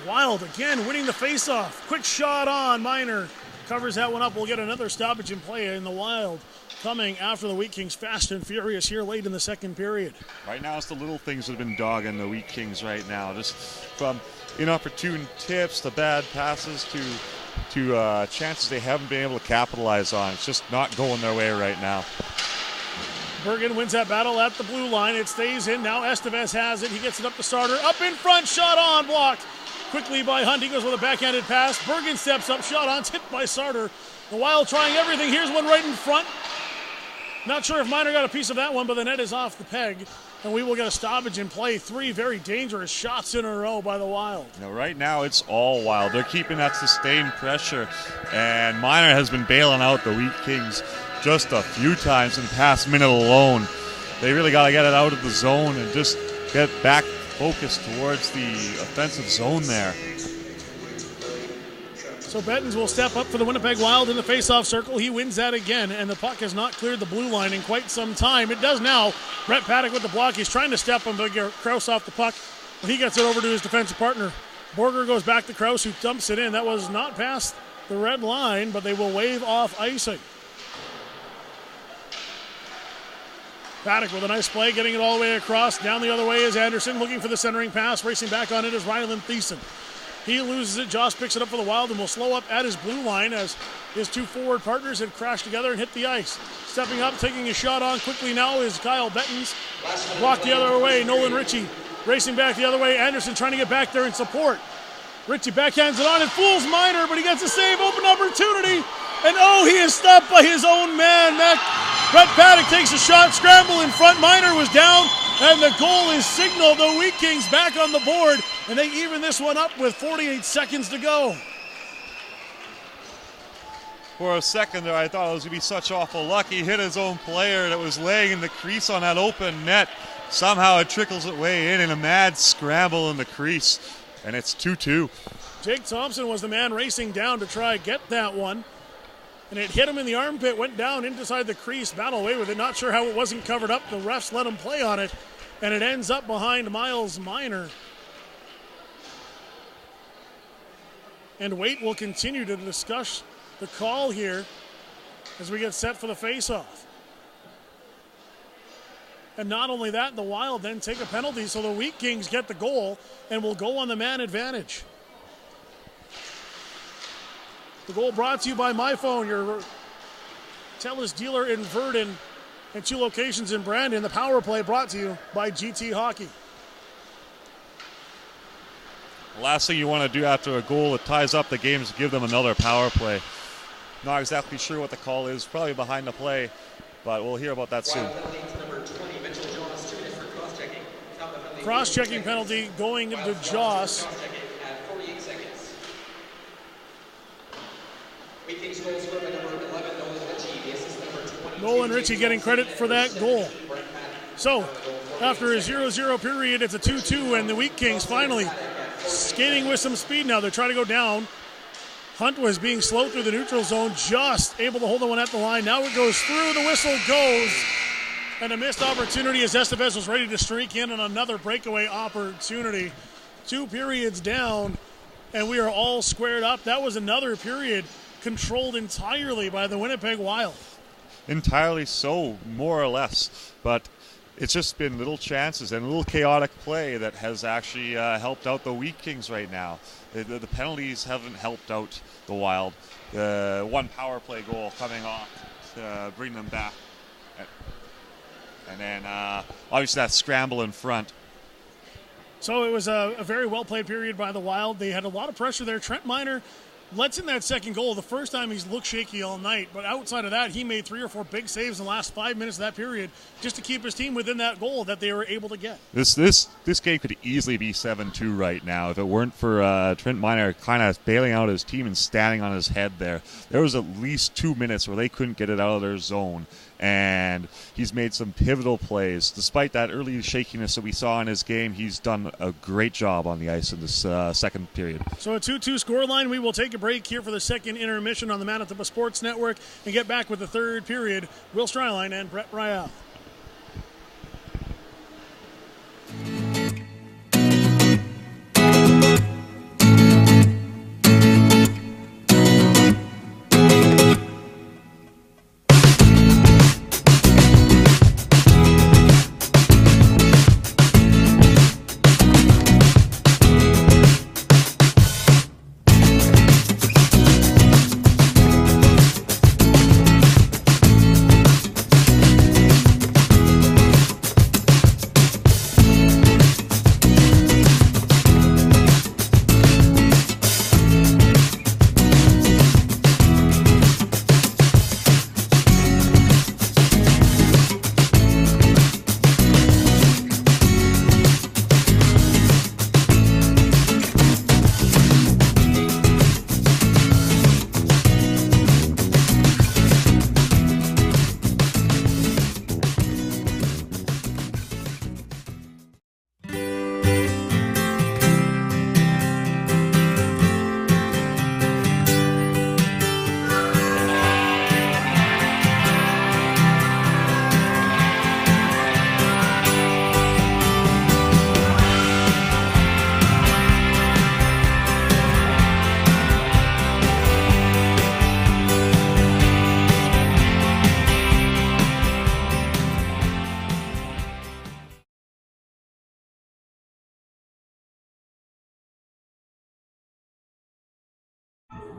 Wild again winning the faceoff. Quick shot on. Miner covers that one up. We'll get another stoppage in play in the Wild coming after the Wheat Kings fast and furious here late in the second period. Right now, it's the little things that have been dogging the Wheat Kings right now. Just from inopportune tips to bad passes to chances they haven't been able to capitalize on. It's just not going their way right now. Bergen wins that battle at the blue line. It stays in. Now Estevez has it. He gets it up to Sarter. Up in front. Shot on. Blocked quickly by Hunt. He goes with a backhanded pass. Bergen steps up. Shot on. Tipped by Sarter. The Wild trying everything. Here's one right in front. Not sure if Miner got a piece of that one, but the net is off the peg. And we will get a stoppage in play. 3 very dangerous shots in a row by the Wild. Right now, it's all Wild. They're keeping that sustained pressure. And Miner has been bailing out the Wheat Kings just a few times in the past minute alone. They really got to get it out of the zone and just get back focused towards the offensive zone there. So Bettens will step up for the Winnipeg Wild in the face-off circle. He wins that again, and the puck has not cleared the blue line in quite some time. It does now. Brett Paddock with the block. He's trying to step him, but get Krause off the puck. He gets it over to his defensive partner. Borger goes back to Krause, who dumps it in. That was not past the red line, but they will wave off icing. Paddock with a nice play, getting it all the way across. Down the other way is Anderson, looking for the centering pass. Racing back on it is Ryland Thiessen. He loses it. Joss picks it up for the Wild and will slow up at his blue line as his 2 forward partners had crashed together and hit the ice. Stepping up, taking a shot on quickly now is Kyle Bettens. Blocked the other way. Nolan Ritchie racing back the other way. Anderson trying to get back there in support. Ritchie backhands it on and fools Miner, but he gets a save, open opportunity. And he is stopped by his own man. Brett Paddock takes a shot, scramble in front. Miner was down, and the goal is signaled. The Wheat Kings back on the board, and they even this one up with 48 seconds to go. For a second there, I thought it was going to be such awful luck. He hit his own player that was laying in the crease on that open net. Somehow it trickles its way in a mad scramble in the crease, and it's 2-2. Jake Thompson was the man racing down to try get that one. And it hit him in the armpit, went down inside the crease, battled away with it. Not sure how it wasn't covered up. The refs let him play on it, and it ends up behind Miles Miner. And Waite will continue to discuss the call here as we get set for the face-off. And not only that, the Wild then take a penalty, so the Wheat Kings get the goal and will go on the man advantage. The goal brought to you by MyPhone, your TELUS dealer in Verdon and 2 locations in Brandon. The power play brought to you by GT Hockey. The last thing you want to do after a goal that ties up the game is give them another power play. Not exactly sure what the call is, probably behind the play, but we'll hear about that soon. Cross-checking penalty going to Joss. Nolan Ritchie getting credit for that goal. So, after a 0-0 period, it's a 2-2, and the Wheat Kings finally skating with some speed now. They're trying to go down. Hunt was being slow through the neutral zone, just able to hold the one at the line. Now it goes through, the whistle goes, and a missed opportunity as Estevez was ready to streak in on another breakaway opportunity. 2 periods down, and we are all squared up. That was another period controlled entirely by the Winnipeg Wild. Entirely so, more or less. But it's just been little chances and a little chaotic play that has actually helped out the Wheat Kings right now. The penalties haven't helped out the Wild. The 1 power play goal coming off to bring them back. And then obviously that scramble in front. So it was a very well-played period by the Wild. They had a lot of pressure there. Trent Miner lets in that second goal. The first time he's looked shaky all night, but outside of that, he made 3 or 4 big saves in the last 5 minutes of that period just to keep his team within that goal that they were able to get. This game could easily be 7-2 right now if it weren't for Trent Miner kind of bailing out his team and standing on his head there. There was at least 2 minutes where they couldn't get it out of their zone, and he's made some pivotal plays. Despite that early shakiness that we saw in his game, he's done a great job on the ice in this second period. So a 2-2 scoreline. We will take a break here for the second intermission on the Manitoba Sports Network and get back with the third period. Will Stryline and Brett Ryall.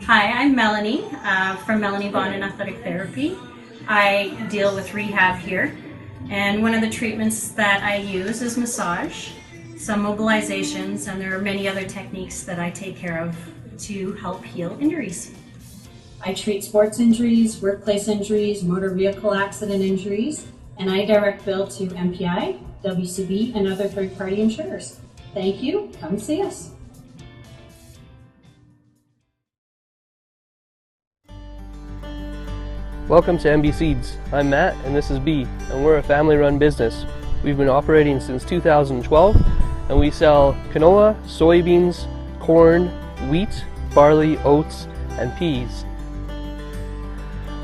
Hi, I'm Melanie from Melanie Bond and Athletic Therapy. I deal with rehab here, and one of the treatments that I use is massage, some mobilizations, and there are many other techniques that I take care of to help heal injuries. I treat sports injuries, workplace injuries, motor vehicle accident injuries, and I direct bill to MPI, WCB, and other third-party insurers. Thank you. Come see us. Welcome to MB Seeds. I'm Matt and this is B, and we're a family-run business. We've been operating since 2012 and we sell canola, soybeans, corn, wheat, barley, oats, and peas.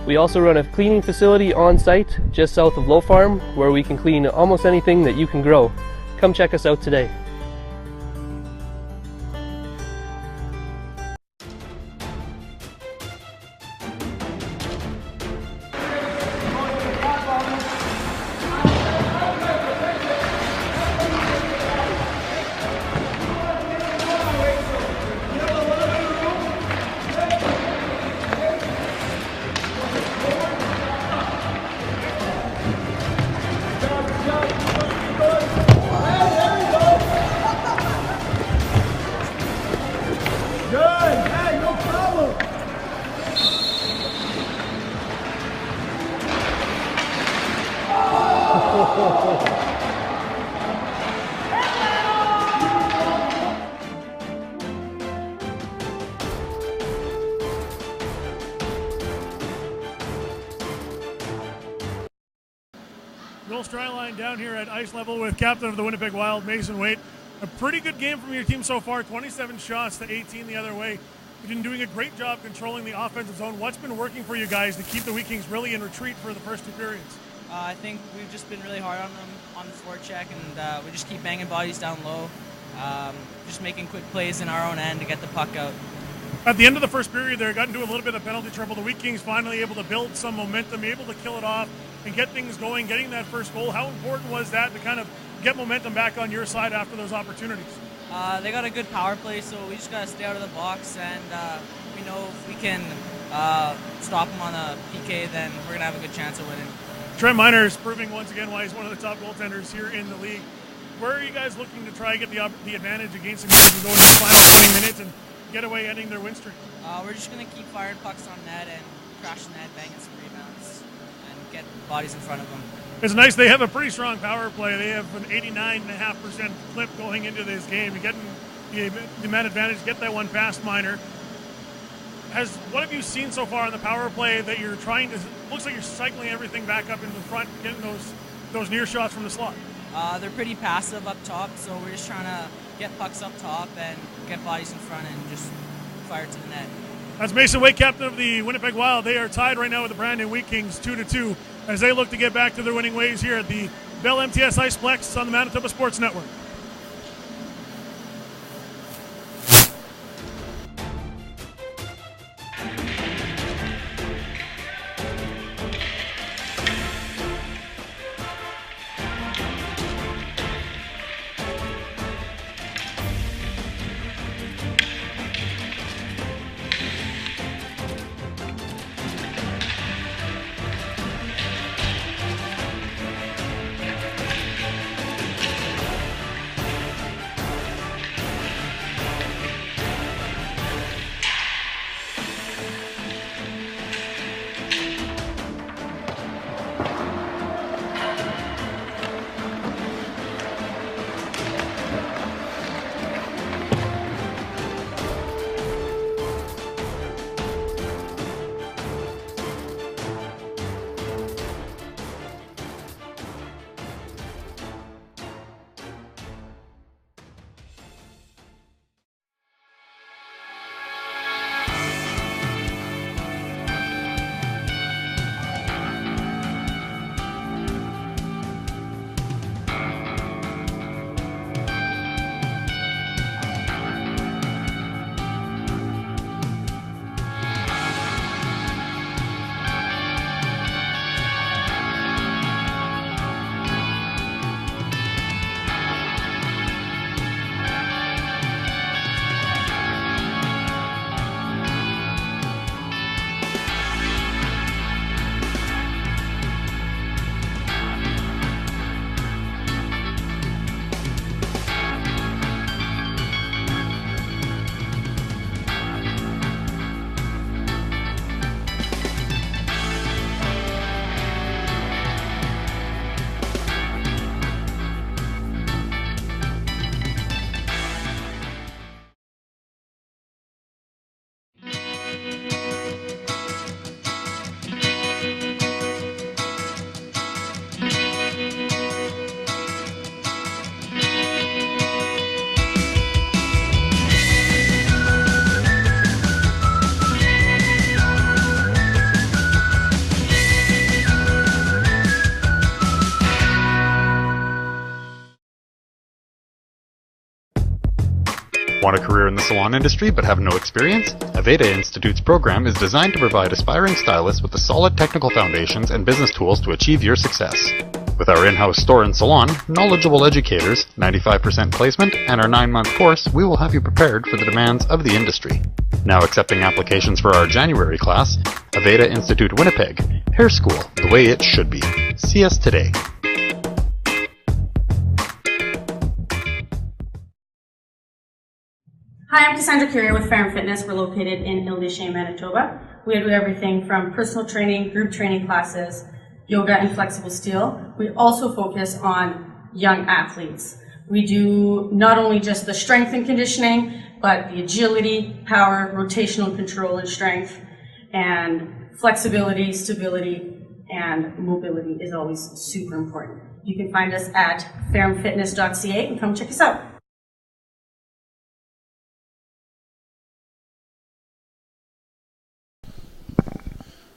We also run a cleaning facility on site just south of Low Farm where we can clean almost anything that you can grow. Come check us out today. Will Stryline down here at ice level with captain of the Winnipeg Wild, Mason Waite. A pretty good game from your team so far, 27 shots to 18 the other way. You've been doing a great job controlling the offensive zone. What's been working for you guys to keep the Wheat Kings really in retreat for the first two periods? I think we've just been really hard on them on the forecheck, and we just keep banging bodies down low, just making quick plays in our own end to get the puck out. At the end of the first period there, got into a little bit of penalty trouble. The Wheat Kings finally able to build some momentum, able to kill it off and get things going, getting that first goal. How important was that to kind of get momentum back on your side after those opportunities? They got a good power play, so we just got to stay out of the box, and we know if we can stop them on a PK, then we're going to have a good chance of winning. Trent Miner is proving once again why he's one of the top goaltenders here in the league. Where are you guys looking to try and get the advantage against the guys who go into the final 20 minutes and get away ending their win streak? We're just going to keep firing pucks on net and crash the net, banging some rebounds, and get bodies in front of them. It's nice. They have a pretty strong power play. They have an 89.5% clip going into this game. You're getting the man advantage, get that one past Miner. What have you seen so far in the power play that you're trying to, looks like you're cycling everything back up in the front, getting those near shots from the slot? They're pretty passive up top, so we're just trying to get pucks up top and get bodies in front and just fire to the net. That's Mason Waite, captain of the Winnipeg Wild. They are tied right now with the Brandon Wheat Kings 2-2 as they look to get back to their winning ways here at the Bell MTS Ice Plex on the Manitoba Sports Network. Want a career in the salon industry but have no experience? Aveda Institute's program is designed to provide aspiring stylists with the solid technical foundations and business tools to achieve your success. With our in-house store and salon, knowledgeable educators, 95% placement, and our 9-month course, we will have you prepared for the demands of the industry. Now accepting applications for our January class, Aveda Institute Winnipeg, Hair School, the way it should be. See us today. Hi, I'm Cassandra Carrier with Fair & Fitness. We're located in Ildeche, Manitoba. We do everything from personal training, group training classes, yoga and flexible steel. We also focus on young athletes. We do not only just the strength and conditioning, but the agility, power, rotational control and strength, and flexibility, stability, and mobility is always super important. You can find us at fairandfitness.ca and come check us out.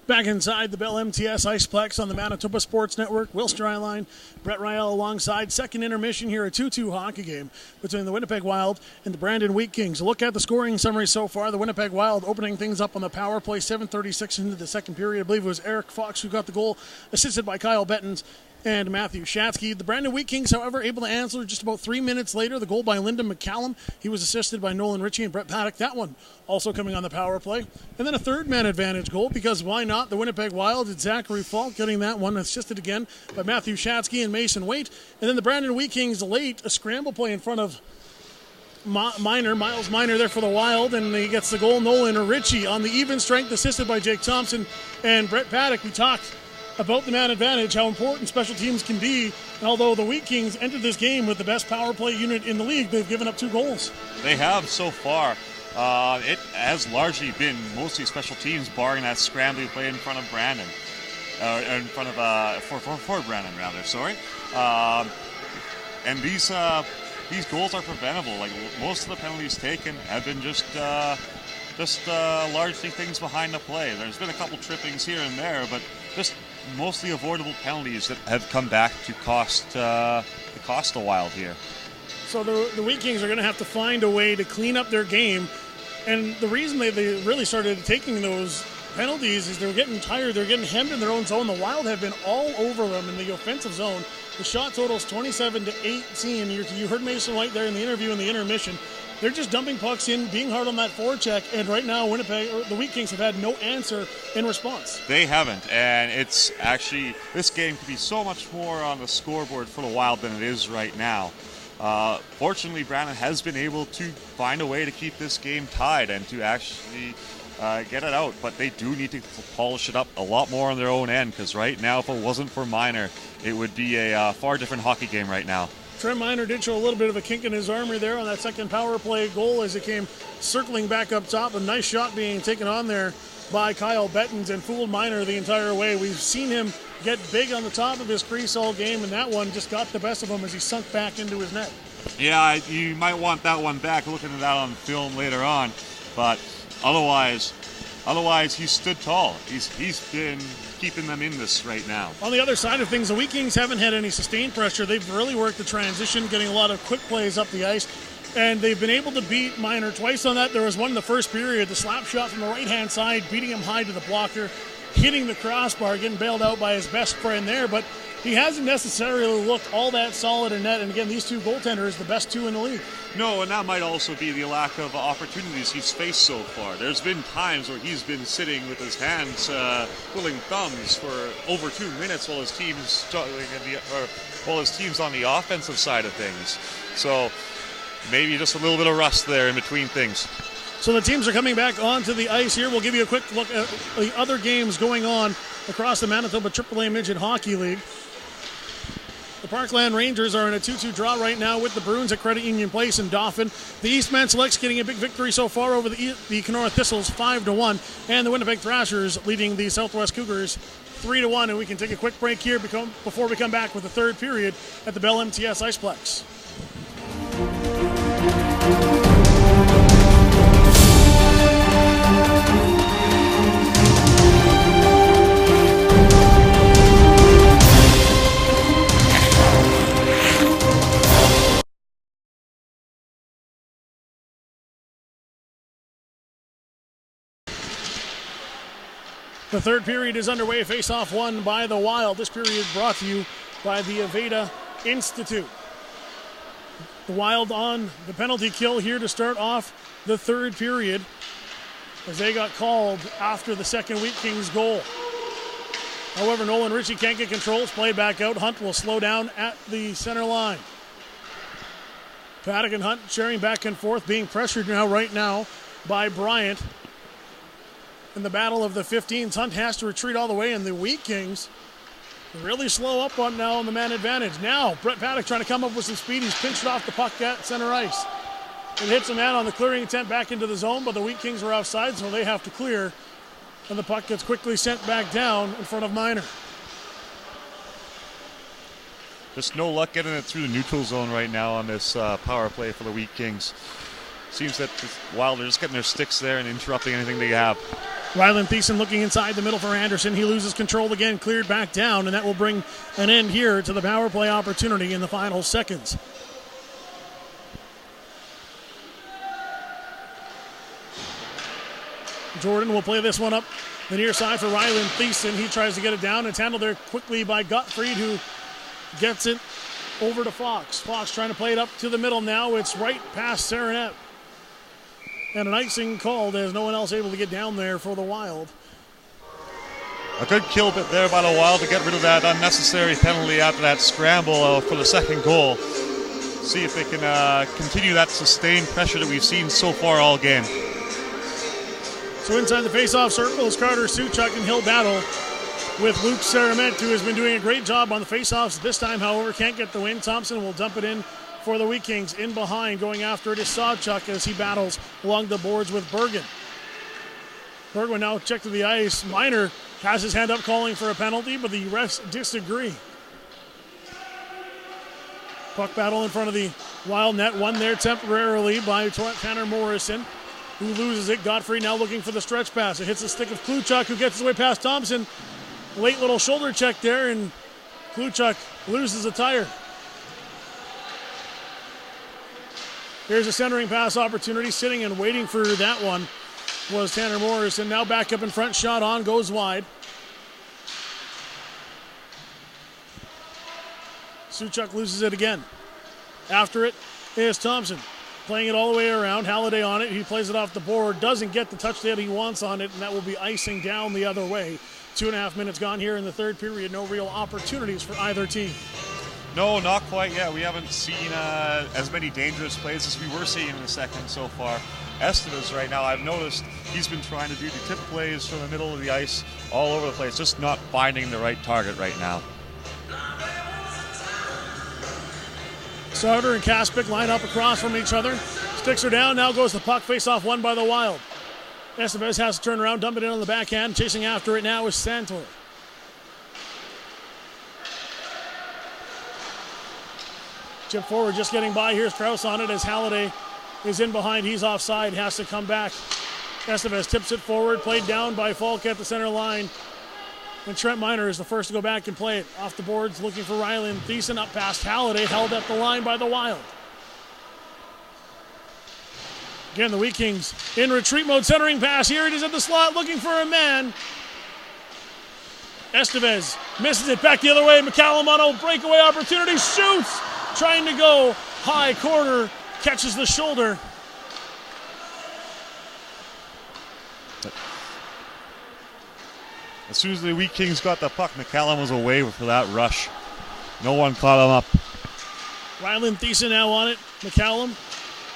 Back inside the Bell MTS Ice Plex on the Manitoba Sports Network, Will Stryline, Brett Ryell alongside. Second intermission here, a 2-2 hockey game between the Winnipeg Wild and the Brandon Wheat Kings. Look at the scoring summary so far. The Winnipeg Wild opening things up on the power play, 7:36 into the second period. I believe it was Eric Fox who got the goal, assisted by Kyle Bettens and Matthew Shatsky. The Brandon Wheat Kings, however, able to answer just about 3 minutes later. The goal by Lyndon McCallum. He was assisted by Nolan Ritchie and Brett Paddock. That one also coming on the power play. And then a third man advantage goal, because why not? The Winnipeg Wild, it's Zachary Falk getting that one, assisted again by Matthew Shatsky and Mason Waite. And then the Brandon Wheat Kings late, a scramble play in front of Miles Minor there for the Wild, and he gets the goal. Nolan Ritchie on the even strength, assisted by Jake Thompson and Brett Paddock. We talked about the man advantage, how important special teams can be. And although the Wheat Kings entered this game with the best power play unit in the league, they've given up 2 goals. They have so far. It has largely been mostly special teams, barring that scrambling play in front of Brandon. For Brandon, rather. Sorry. And these goals are preventable. Like, most of the penalties taken have been just largely things behind the play. There's been a couple trippings here and there, but just mostly avoidable penalties that have come back to cost the Wild here. So the Wheat Kings are going to have to find a way to clean up their game, and the reason they really started taking those penalties is they're getting tired. They're getting hemmed in their own zone. The Wild have been all over them in the offensive zone. The shot total's 27-18. You heard Mason White there in the interview in the intermission. They're just dumping pucks in, being hard on that forecheck, and right now the Wheat Kings have had no answer in response. They haven't, and it's actually, this game could be so much more on the scoreboard for the Wild than it is right now. Fortunately, Brandon has been able to find a way to keep this game tied and to actually get it out, but they do need to polish it up a lot more on their own end, because right now, if it wasn't for Minor, it would be a far different hockey game right now. Trent Minor did show a little bit of a kink in his armory there on that second power play goal as it came circling back up top. A nice shot being taken on there by Kyle Bettens and fooled Minor the entire way. We've seen him get big on the top of his crease all game, and that one just got the best of him as he sunk back into his net. Yeah, you might want that one back, looking at that on film later on, but otherwise he stood tall. He's been keeping them in this right now. On the other side of things, the Wheat Kings haven't had any sustained pressure. They've really worked the transition, getting a lot of quick plays up the ice, and they've been able to beat Minor twice on that. There was one in the first period, the slap shot from the right-hand side, beating him high to the blocker, hitting the crossbar, getting bailed out by his best friend there, but he hasn't necessarily looked all that solid in net. And again, these 2 goaltenders, the best 2 in the league. No, and that might also be the lack of opportunities he's faced so far. There's been times where he's been sitting with his hands twiddling thumbs for over 2 minutes while his team's on the offensive side of things. So maybe just a little bit of rust there in between things. So the teams are coming back onto the ice here. We'll give you a quick look at the other games going on across the Manitoba AAA Midget Hockey League. The Parkland Rangers are in a 2-2 draw right now with the Bruins at Credit Union Place in Dauphin. The Eastman Selects getting a big victory so far over the Kenora Thistles 5-1, and the Winnipeg Thrashers leading the Southwest Cougars 3-1. And we can take a quick break here before we come back with the third period at the Bell MTS Ice Plex. The third period is underway. Face-off won by the Wild. This period brought to you by the Aveda Institute. The Wild on the penalty kill here to start off the third period as they got called after the second Wheat Kings goal. However, Nolan Ritchie can't get control. It's played back out. Hunt will slow down at the center line. Paddock and Hunt sharing back and forth, being pressured right now by Bryant. In the battle of the 15s, Hunt has to retreat all the way, and the Wheat Kings really slow up on now on the man advantage. Now, Brett Paddock trying to come up with some speed. He's pinched off the puck at center ice. It hits a man on the clearing attempt back into the zone, but the Wheat Kings are offside, so they have to clear. And the puck gets quickly sent back down in front of Minor. Just no luck getting it through the neutral zone right now on this power play for the Wheat Kings. Seems that the Wild are just getting their sticks there and interrupting anything they have. Rylan Thiessen looking inside the middle for Anderson. He loses control again, cleared back down, and that will bring an end here to the power play opportunity in the final seconds. Jordan will play this one up the near side for Rylan Thiessen. He tries to get it down. It's handled there quickly by Gottfried, who gets it over to Fox. Fox trying to play it up to the middle now. It's right past Serenet. And an icing called as no one else able to get down there for the Wild. A good kill bit there by the Wild to get rid of that unnecessary penalty after that scramble for the second goal. See if they can continue that sustained pressure that we've seen so far all game. So inside the face-off circle is Carter Suchuk, and he'll battle with Luke Serement, who has been doing a great job on the face-offs. This time, however, can't get the win. Thompson will dump it in for the Wheat Kings. In behind, going after it is Sawchuk as he battles along the boards with Bergen. Bergen now checked to the ice. Minor has his hand up calling for a penalty, but the refs disagree. Puck battle in front of the Wild net, won there temporarily by Tanner Morrison, who loses it. Godfrey now looking for the stretch pass. It hits the stick of Kluchuk, who gets his way past Thompson. Late little shoulder check there, and Kluchuk loses a tire. Here's a centering pass opportunity. Sitting and waiting for that one was Tanner Morrison. Now back up in front, shot on, goes wide. Suchuk loses it again. After it is Thompson. Playing it all the way around. Halliday on it. He plays it off the board. Doesn't get the touch that he wants on it, and that will be icing down the other way. 2.5 minutes gone here in the third period. No real opportunities for either team. No, not quite yet. We haven't seen as many dangerous plays as we were seeing in the second so far. Estevez right now, I've noticed he's been trying to do the tip plays from the middle of the ice all over the place, just not finding the right target right now. Sauter and Kaspic line up across from each other. Sticks are down. Now goes the puck. Face off won by the Wild. Estevez has to turn around, dump it in on the backhand. Chasing after it now is Santor. Chip forward, just getting by. Here's Krause on it as Halliday is in behind. He's offside, has to come back. Estevez tips it forward, played down by Falk at the center line. And Trent Minor is the first to go back and play it. Off the boards, looking for Rylan Thiessen, up past Halliday, held at the line by the Wild. Again, the Wheat Kings in retreat mode, centering pass. Here it is at the slot, looking for a man. Estevez misses it back the other way. McCallum on a breakaway opportunity, shoots! Trying to go high corner, catches the shoulder. As soon as the Wheat Kings got the puck, McCallum was away for that rush. No one caught him up. Rylan Thiessen now on it. McCallum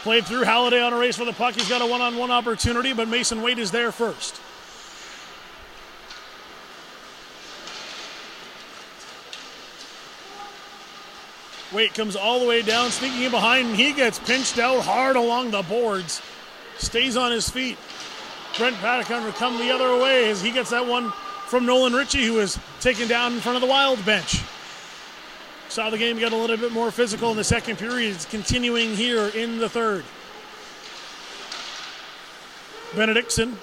played through. Halliday on a race for the puck. He's got a one-on-one opportunity, but Mason Wade is there first. Wade comes all the way down, sneaking in behind, and he gets pinched out hard along the boards. Stays on his feet. Brent Paddock going to come the other way as he gets that one from Nolan Ritchie, who is taken down in front of the Wild bench. Saw the game get a little bit more physical in the second period. It's continuing here in the third. Benedictson.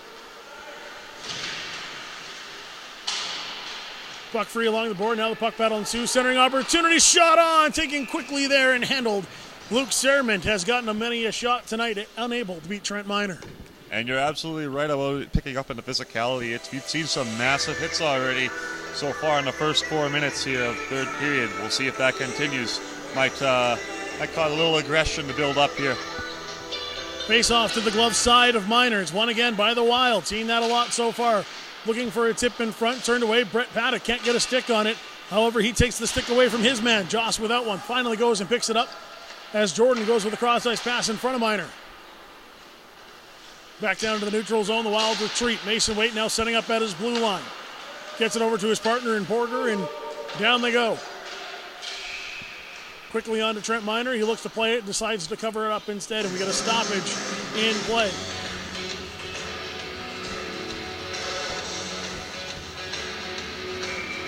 Puck free along the board. Now the puck battle ensues. Centering opportunity. Shot on. Taken quickly there and handled. Luke Serment has gotten many a shot tonight. Unable to beat Trent Minor. And you're absolutely right about it picking up in the physicality. We've seen some massive hits already so far in the first 4 minutes here of third period. We'll see if that continues. Might cause a little aggression to build up here. Face off to the glove side of Miners. Won again by the Wild. Seen that a lot so far. Looking for a tip in front. Turned away. Brett Paddock can't get a stick on it. However, he takes the stick away from his man. Joss without one. Finally goes and picks it up as Jordan goes with a cross-ice pass in front of Miner. Back down to the neutral zone. The Wild retreat. Mason Waite now setting up at his blue line. Gets it over to his partner in Porter, and down they go. Quickly on to Trent Miner. He looks to play it, decides to cover it up instead, and we get a stoppage in play.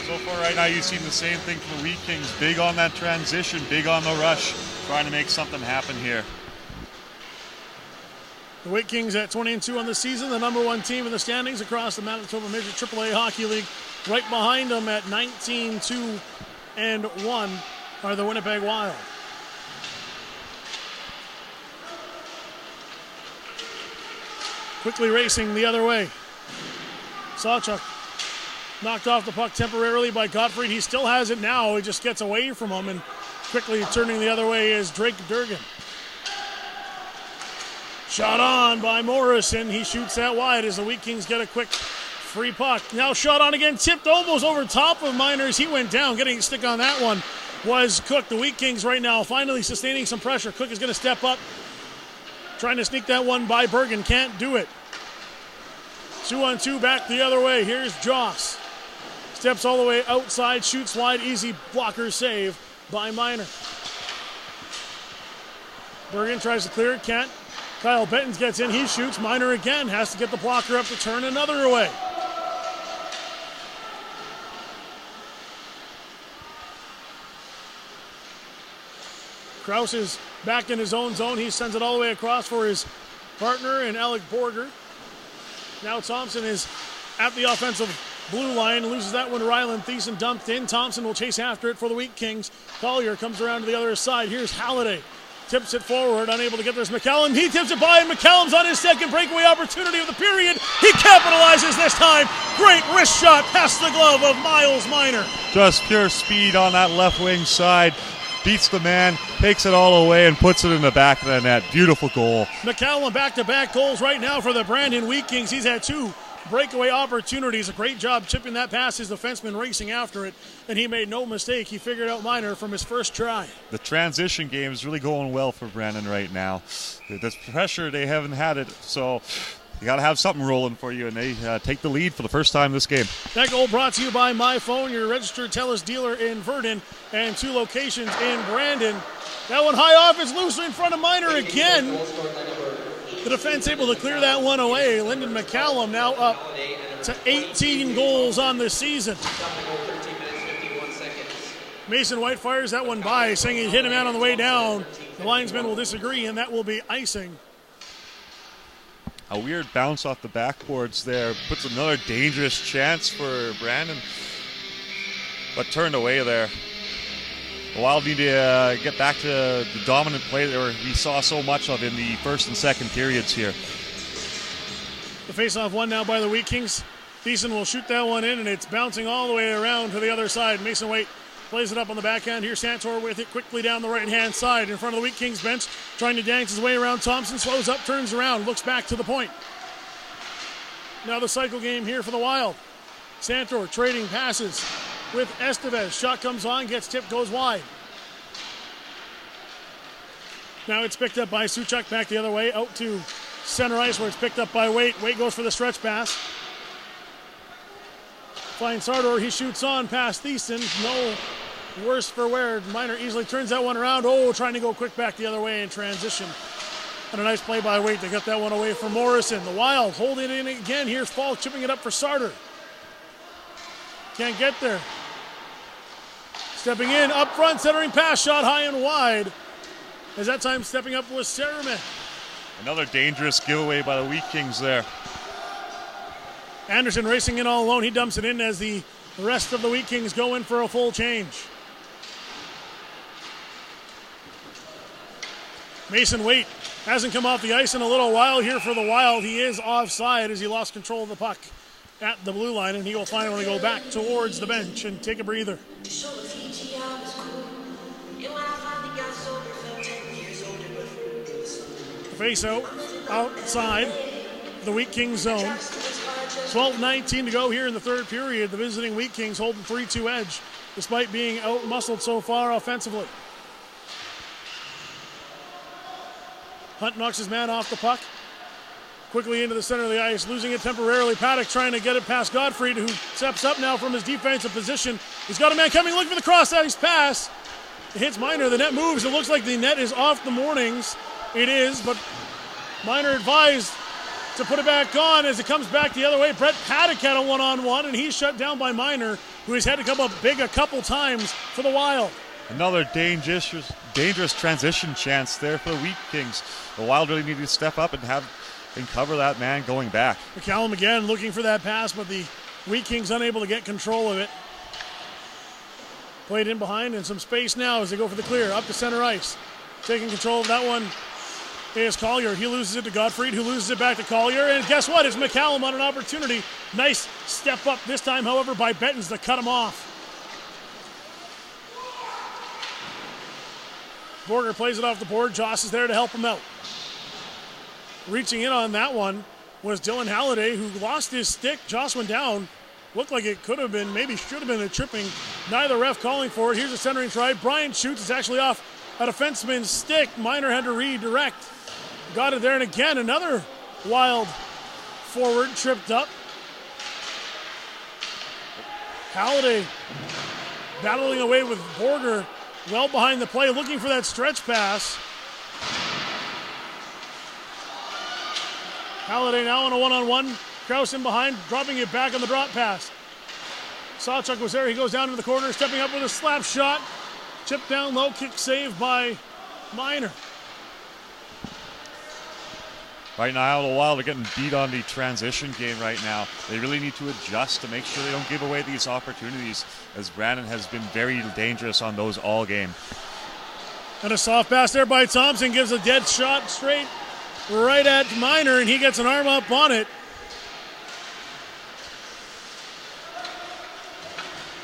So far right now you've seen the same thing from the Wheat Kings. Big on that transition, big on the rush, trying to make something happen here. The Wheat Kings at 20-2 on the season, the number one team in the standings across the Manitoba Midget AAA Hockey League. Right behind them at 19-2-1 are the Winnipeg Wild. Quickly racing the other way. Sawchuk knocked off the puck temporarily by Gottfried. He still has it now. He just gets away from him, and quickly turning the other way is Drake Durgan. Shot on by Morrison. He shoots that wide as the Wheat Kings get a quick free puck. Now shot on again, tipped almost over top of Miners. He went down. Getting a stick on that one was Cook. The Wheat Kings right now finally sustaining some pressure. Cook is going to step up, trying to sneak that one by Bergen. Can't do it. 2-on-2 back the other way. Here's Joss. Steps all the way outside, shoots wide, easy blocker save by Miner. Bergen tries to clear it, can't. Kyle Bettens gets in, he shoots. Miner again has to get the blocker up to turn another away. Krause is back in his own zone. He sends it all the way across for his partner and Alec Borger. Now Thompson is at the offensive blue line, loses that one to Ryland Thiessen, dumped in. Thompson will chase after it for the Wheat Kings. Collier comes around to the other side. Here's Halliday. Tips it forward, unable to get this. McCallum, he tips it by, and McCallum's on his second breakaway opportunity of the period. He capitalizes this time. Great wrist shot past the glove of Miles Miner. Just pure speed on that left wing side. Beats the man, takes it all away, and puts it in the back of the net. Beautiful goal. McCallum back-to-back goals right now for the Brandon Wheat Kings. He's had two breakaway opportunities. A great job chipping that past his defenseman, racing after it, and he made no mistake. He figured out Miner from his first try. The transition game is really going well for Brandon right now. The pressure, they haven't had it, so you got to have something rolling for you, and they take the lead for the first time this game. That goal brought to you by MyPhone, your registered TELUS dealer in Verdun, and 2 locations in Brandon. That one high off, it's loose in front of Miner again. The defense able to clear that one away. Lyndon McCallum now up to 18 goals on the season. Mason White fires that one by, saying he hit him out on the way down. The linesman will disagree, and that will be icing. A weird bounce off the backboards there. Puts another dangerous chance for Brandon, but turned away there. The Wild need to get back to the dominant play that we saw so much of in the first and second periods here. The face-off one now by the Wheat Kings. Thiessen will shoot that one in, and it's bouncing all the way around to the other side. Mason Waite plays it up on the backhand. Here's Santor with it quickly down the right-hand side in front of the Wheat Kings bench, trying to dance his way around. Thompson slows up, turns around, looks back to the point. Now the cycle game here for the Wild. Santor trading passes with Estevez. Shot comes on, gets tipped, goes wide. Now it's picked up by Suchuk, back the other way, out to center ice where it's picked up by Waite. Waite goes for the stretch pass. Finds Sardor, he shoots on past Thiessen. No worse for wear. Miner easily turns that one around. Oh, trying to go quick back the other way in transition. And a nice play by Waite to get that one away from Morrison. The Wild holding it in again. Here's Falk chipping it up for Sardor. Can't get there. Stepping in, up front, centering pass, shot high and wide. As that time stepping up was Saraman. Another dangerous giveaway by the Wheat Kings there. Anderson racing in all alone. He dumps it in as the rest of the Wheat Kings go in for a full change. Mason Waite hasn't come off the ice in a little while here for the Wild. He is offside as he lost control of the puck at the blue line, and he will finally go back towards the bench and take a breather. The face-out outside the Wheat Kings zone. 12:19 to go here in the third period. The visiting Wheat Kings hold the 3-2 edge despite being out-muscled so far offensively. Hunt knocks his man off the puck. Quickly into the center of the ice, losing it temporarily. Paddock trying to get it past Gottfried, who steps up now from his defensive position. He's got a man coming, looking for the cross-ice pass. It hits Minor. The net moves. It looks like the net is off the Mornings. It is, but Minor advised to put it back on as it comes back the other way. Brett Paddock had a one-on-one, and he's shut down by Minor, who has had to come up big a couple times for the Wild. Another dangerous transition chance there for the Wheat Kings. The Wild really need to step up and cover that man going back. McCallum again looking for that pass, but the Wheat Kings unable to get control of it. Played in behind and some space now as they go for the clear up to center ice. Taking control of that one is Collier. He loses it to Gottfried, who loses it back to Collier. And guess what? It's McCallum on an opportunity. Nice step up this time, however, by Bettens to cut him off. Borger plays it off the board. Joss is there to help him out. Reaching in on that one was Dylan Halliday, who lost his stick. Joss went down. Looked like it could have been, maybe should have been a tripping. Neither ref calling for it. Here's a centering try. Brian shoots. It's actually off a defenseman's stick. Minor had to redirect. Got it there, and again, another Wild forward tripped up. Halliday battling away with Borger well behind the play, looking for that stretch pass. Halliday now on a one-on-one. Krause in behind, dropping it back on the drop pass. Sawchuk was there. He goes down into the corner, stepping up with a slap shot. Chip down low, kick save by Minor. Right now, the Wild are getting beat on the transition game right now. They really need to adjust to make sure they don't give away these opportunities, as Brandon has been very dangerous on those all game. And a soft pass there by Thompson gives a dead shot straight right at Minor, and he gets an arm up on it.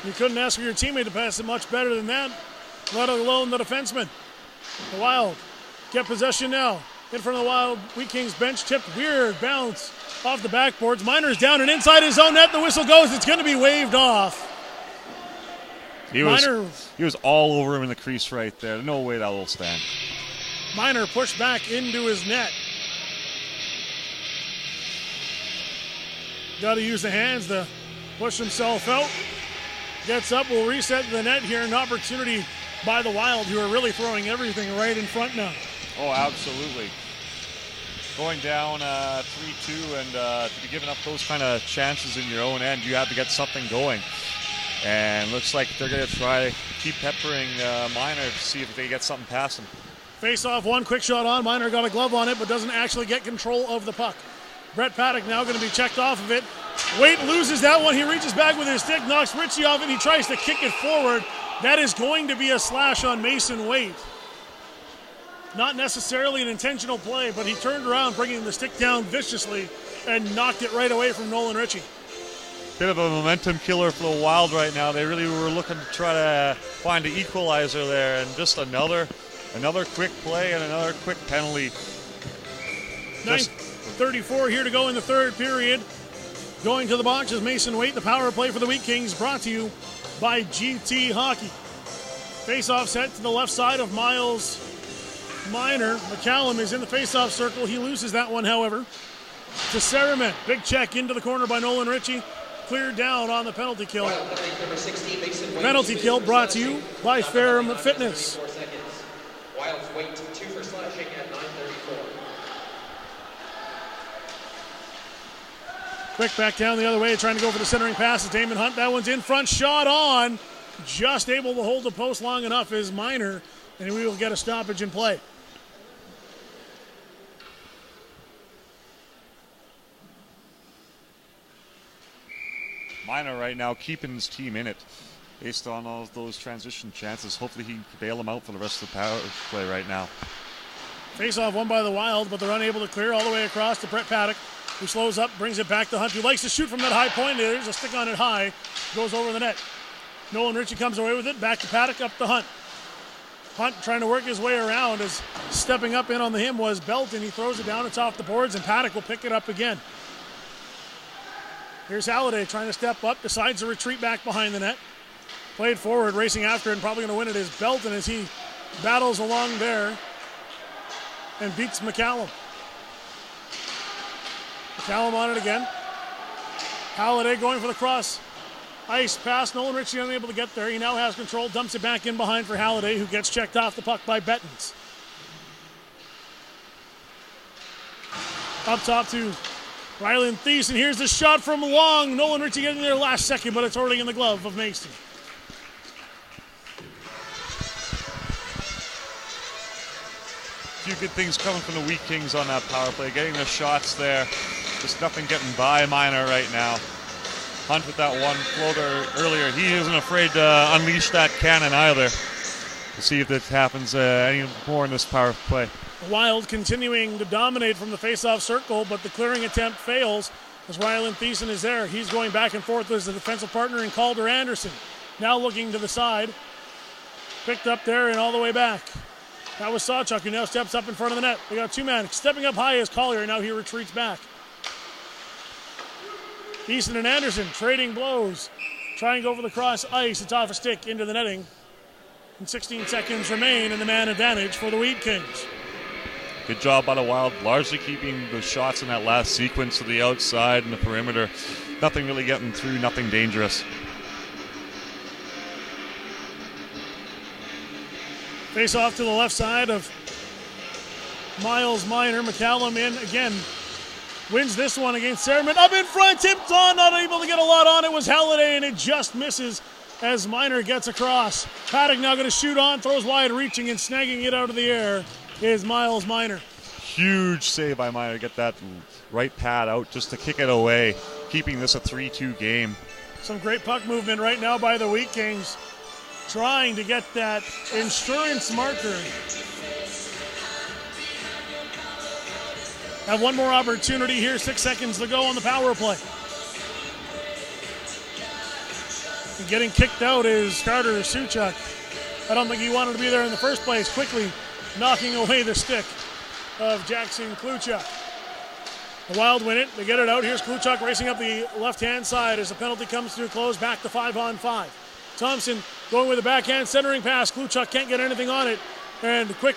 You couldn't ask for your teammate to pass it much better than that, let alone the defenseman. The Wild get possession now. In front of the Wild, Wheat Kings bench, tipped, weird bounce off the backboards. Minor's down and inside his own net. The whistle goes. It's going to be waved off. He was all over him in the crease right there. No way that will stand. Minor pushed back into his net. Got to use the hands to push himself out. Gets up, will reset the net here. An opportunity by the Wild, who are really throwing everything right in front now. Oh, absolutely. Going down 3-2 and to be giving up those kind of chances in your own end, you have to get something going. And looks like they're going to try to keep peppering Minor to see if they get something past him. Face off one, quick shot on. Minor got a glove on it, but doesn't actually get control of the puck. Brett Paddock now going to be checked off of it. Waite loses that one. He reaches back with his stick, knocks Ritchie off it. He tries to kick it forward. That is going to be a slash on Mason Waite. Not necessarily an intentional play, but he turned around, bringing the stick down viciously and knocked it right away from Nolan Ritchie. Bit of a momentum killer for the Wild right now. They really were looking to try to find an equalizer there, and just another quick play and another quick penalty. 9:34 here to go in the third period. Going to the box is Mason Waite. The power play for the Wheat Kings brought to you by GT Hockey. Face-off set to the left side of Miles Minor. McCallum is in the face-off circle. He loses that one, however, to Saramet. Big check into the corner by Nolan Ritchie. Cleared down on the penalty kill. Penalty kill brought to you by Ferrum Fitness. Wild's Waite 2 for slashing at 9:34. Quick back down the other way, trying to go for the centering pass is Damon Hunt. That one's in front, shot on. Just able to hold the post long enough is Minor, and we will get a stoppage in play. Minor right now keeping his team in it based on all those transition chances. Hopefully he can bail them out for the rest of the power play right now. Face-off won by the Wild, but they're unable to clear all the way across to Brett Paddock, who slows up, brings it back to Hunt, who likes to shoot from that high point. There's a stick on it high, goes over the net. Nolan Ritchie comes away with it, back to Paddock, up to Hunt. Hunt trying to work his way around, as stepping up in on him was Belton. He throws it down, it's off the boards, and Paddock will pick it up again. Here's Halliday trying to step up, decides to retreat back behind the net. Played forward, racing after, and probably going to win it is Belton as he battles along there and beats McCallum. McCallum on it again. Halliday going for the cross. Ice pass, Nolan Ritchie unable to get there. He now has control, dumps it back in behind for Halliday, who gets checked off the puck by Bettens. Up top to Rylan Thies, and here's the shot from long. Nolan Ritchie getting there last second, but it's already in the glove of Mason. A few good things coming from the Wheat Kings on that power play, getting the shots there. Just nothing getting by Minor right now. Hunt with that one floater earlier. He isn't afraid to unleash that cannon either. We'll see if it happens any more in this power play. The Wild continuing to dominate from the face-off circle, but the clearing attempt fails as Rylan Thiessen is there. He's going back and forth as the defensive partner in Calder Anderson. Now looking to the side. Picked up there and all the way back. That was Sawchuk, who now steps up in front of the net. We got two men stepping up high as Collier. Now he retreats back. Thiessen and Anderson trading blows. Trying to go over the cross ice. It's off a stick into the netting. And 16 seconds remain in the man advantage for the Wheat Kings. Good job by the Wild, largely keeping the shots in that last sequence to the outside and the perimeter. Nothing really getting through, nothing dangerous. Face off to the left side of Miles Minor. McCallum in again. Wins this one against Sermon. Up in front, tipped on, not able to get a lot on. It was Halliday, and it just misses as Minor gets across. Paddock now going to shoot on, throws wide, reaching and snagging it out of the air is Miles Minor. Huge save by Minor. Get that right pad out just to kick it away, keeping this a 3-2 game. Some great puck movement right now by the Wheat Kings, trying to get that insurance marker. Have one more opportunity here, 6 seconds to go on the power play. And getting kicked out is Carter Suchuk. I don't think he wanted to be there in the first place. Quickly knocking away the stick of Jackson Kluchuk. The Wild win it. They get it out. Here's Kluchuk racing up the left-hand side as the penalty comes to a close. Back to 5-on-5. Thompson going with a backhand centering pass. Kluchuk can't get anything on it. And quick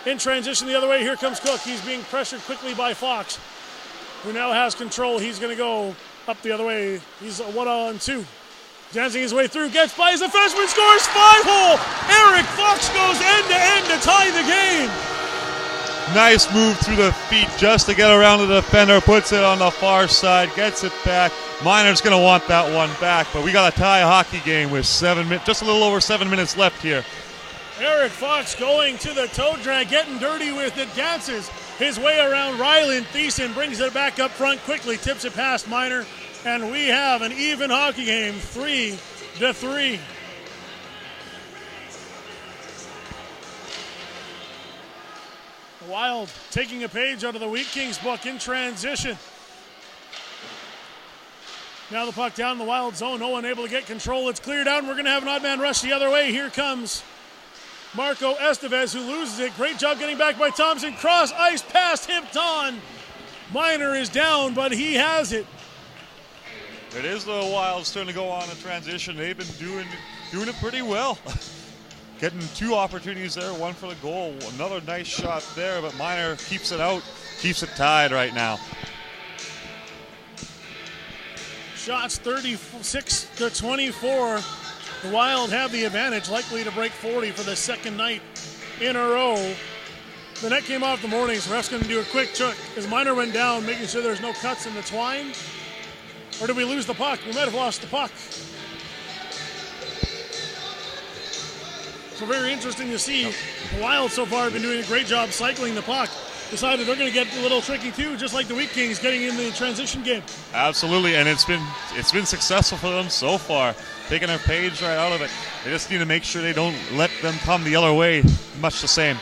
in transition the other way. Here comes Cook. He's being pressured quickly by Fox, who now has control. He's going to go up the other way. He's a 1-on-2. Dancing his way through. Gets by as the freshman scores. 5-hole. Eric Fox goes end-to-end to tie the game. Nice move through the feet just to get around the defender. Puts it on the far side. Gets it back. Minor's going to want that one back, but we got a tie hockey game with just a little over 7 minutes left here. Eric Fox going to the toe drag, getting dirty with it, dances his way around Rylan Thiessen, brings it back up front quickly, tips it past Minor, and we have an even hockey game, 3-3. The Wild taking a page out of the Wheat Kings book in transition. Now the puck down in the Wild zone. No one able to get control. It's cleared out, and we're going to have an odd man rush the other way. Here comes Marco Estevez, who loses it. Great job getting back by Thompson. Cross ice pass hipped on. Minor is down, but he has it. It is the Wild's turn to go on a transition. They've been doing it pretty well. Getting two opportunities there, one for the goal. Another nice shot there, but Minor keeps it out, keeps it tied right now. Shots 36-24. The Wild have the advantage, likely to break 40 for the second night in a row. The net came off the Mornings. Ref's going to do a quick check as Minor went down, making sure there's no cuts in the twine. Or did we lose the puck? We might have lost the puck. So very interesting to see. The Wild so far have been doing a great job cycling the puck. Decided they're going to get a little tricky too, just like the Wheat Kings getting in the transition game. Absolutely, and it's been successful for them so far, taking their page right out of it. They just need to make sure they don't let them come the other way, much the same.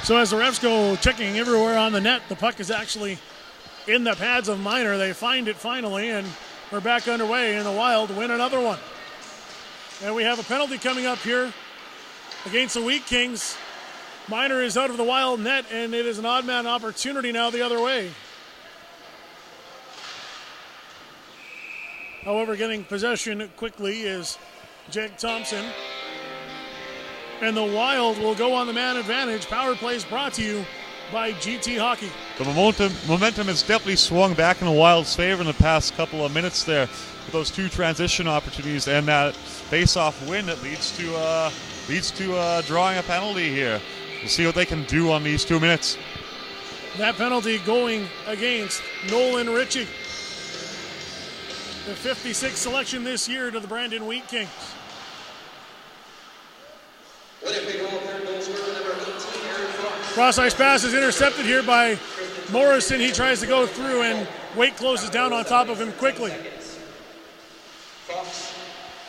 So as the refs go checking everywhere on the net, the puck is actually in the pads of Minor. They find it finally, and we're back underway, and the Wild win another one. And we have a penalty coming up here against the Wheat Kings. Minor is out of the Wild net, and it is an odd man opportunity now the other way. However, getting possession quickly is Jake Thompson. And the Wild will go on the man advantage. Power play is brought to you by GT Hockey. The momentum has definitely swung back in the Wild's favor in the past couple of minutes there with those two transition opportunities and that face-off win that leads to drawing a penalty here. We'll see what they can do on these 2 minutes. That penalty going against Nolan Ritchie, the 56th selection this year to the Brandon Wheat Kings. Cross-ice pass is intercepted here by Morrison. He tries to go through, and Waite closes down on top of him quickly. Fox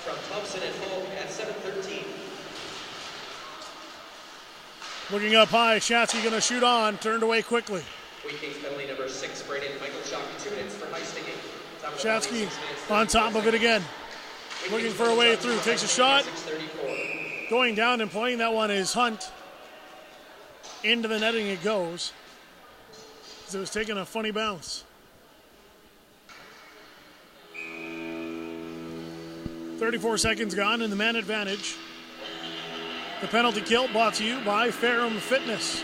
from Thompson and Hope at 7:13. Looking up high, Shatsky going to shoot on, turned away quickly. Wheat Kings penalty number 6, Brandon Michael Chalk, 2 minutes for high sticking. Shatsky on top of it again. Looking for a way through, takes a shot. Going down and playing that one is Hunt. Into the netting it goes. It was taking a funny bounce. 34 seconds gone in the man advantage. The penalty kill brought to you by Ferrum Fitness.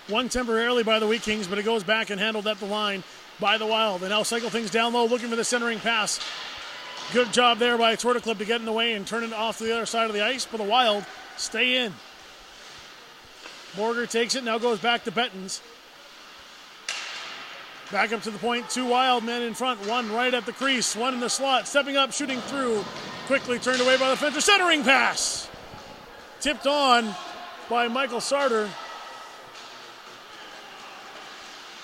Won temporarily by the Wheat Kings, but it goes back and handled at the line by the Wild. They now cycle things down low, looking for the centering pass. Good job there by Torticlip to get in the way and turn it off to the other side of the ice, but the Wild stay in. Borger takes it, now goes back to Bettens. Back up to the point, 2 Wild men in front, 1 right at the crease, 1 in the slot, stepping up, shooting through, quickly turned away by the defender, centering pass! Tipped on by Michael Sarter.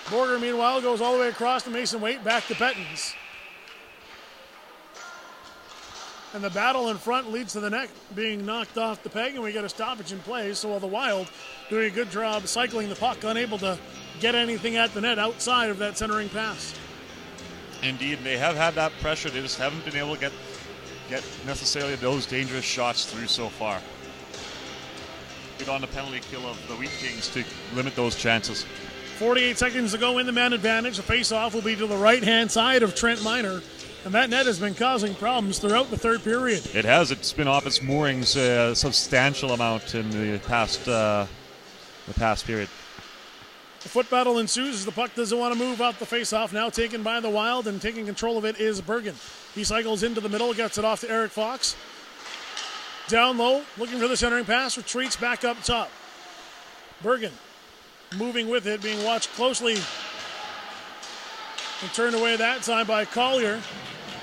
Borger, meanwhile, goes all the way across to Mason Waite, back to Bettens. And the battle in front leads to the net being knocked off the peg, and we get a stoppage in play. So while the Wild doing a good job cycling the puck, unable to get anything at the net outside of that centering pass. Indeed, they have had that pressure. They just haven't been able to get necessarily those dangerous shots through so far. Good on the penalty kill of the Wheat Kings to limit those chances. 48 seconds to go in the man advantage. The face-off will be to the right-hand side of Trent Minor. And that net has been causing problems throughout the third period. It has. It's been off its moorings a substantial amount in the past period. The foot battle ensues as the puck doesn't want to move out the face-off. Now taken by the Wild, and taking control of it is Bergen. He cycles into the middle, gets it off to Eric Fox. Down low, looking for the centering pass, retreats back up top. Bergen moving with it, being watched closely. And turned away that time by Collier.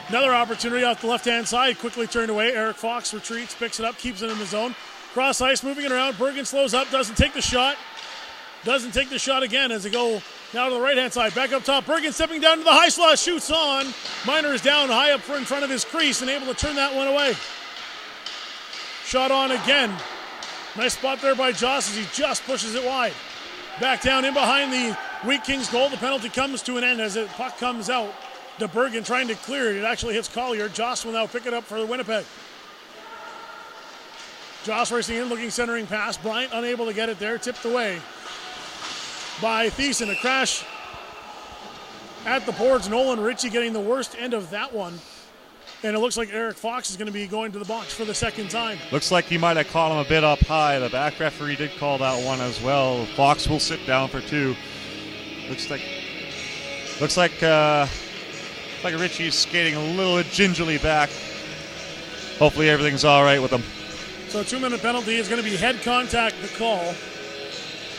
Another opportunity off the left-hand side, quickly turned away. Eric Fox retreats, picks it up, keeps it in the zone. Cross ice, moving it around. Bergen slows up, doesn't take the shot. Doesn't take the shot again as they go now to the right-hand side. Back up top, Bergen stepping down to the high slot, shoots on. Minor is down high up in front of his crease and able to turn that one away. Shot on again. Nice spot there by Joss as he just pushes it wide. Back down in behind the Wheat Kings goal. The penalty comes to an end as the puck comes out. De Bergen trying to clear it. It actually hits Collier. Joss will now pick it up for Winnipeg. Joss racing in, looking centering pass. Bryant unable to get it there. Tipped away by Thiessen. A crash at the boards. Nolan Ritchie getting the worst end of that one. And it looks like Eric Fox is going to be going to the box for the second time. Looks like he might have caught him a bit up high. The back referee did call that one as well. Fox will sit down for 2. Looks like Ritchie's skating a little bit gingerly back. Hopefully everything's all right with him. So a 2-minute penalty is going to be head contact, the call.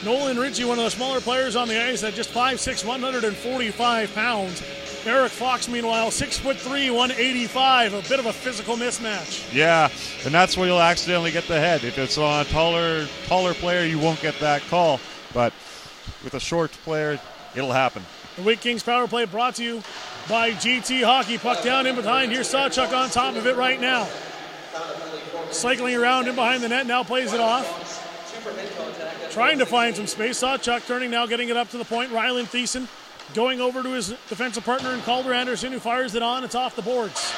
Nolan Ritchie, one of the smaller players on the ice at just 5'6", 145 pounds. Eric Fox, meanwhile, 6'3", 185, a bit of a physical mismatch. Yeah, and that's where you'll accidentally get the head. If it's on a taller player, you won't get that call. But with a short player, it'll happen. The Wheat Kings power play brought to you by GT Hockey. Puck down in behind. Here's Sawchuk on top of it right now. Cycling around in behind the net, now plays it off. Trying to find some space. Sawchuk turning now, getting it up to the point. Ryland Thiessen going over to his defensive partner in Calder Anderson, who fires it on. It's off the boards.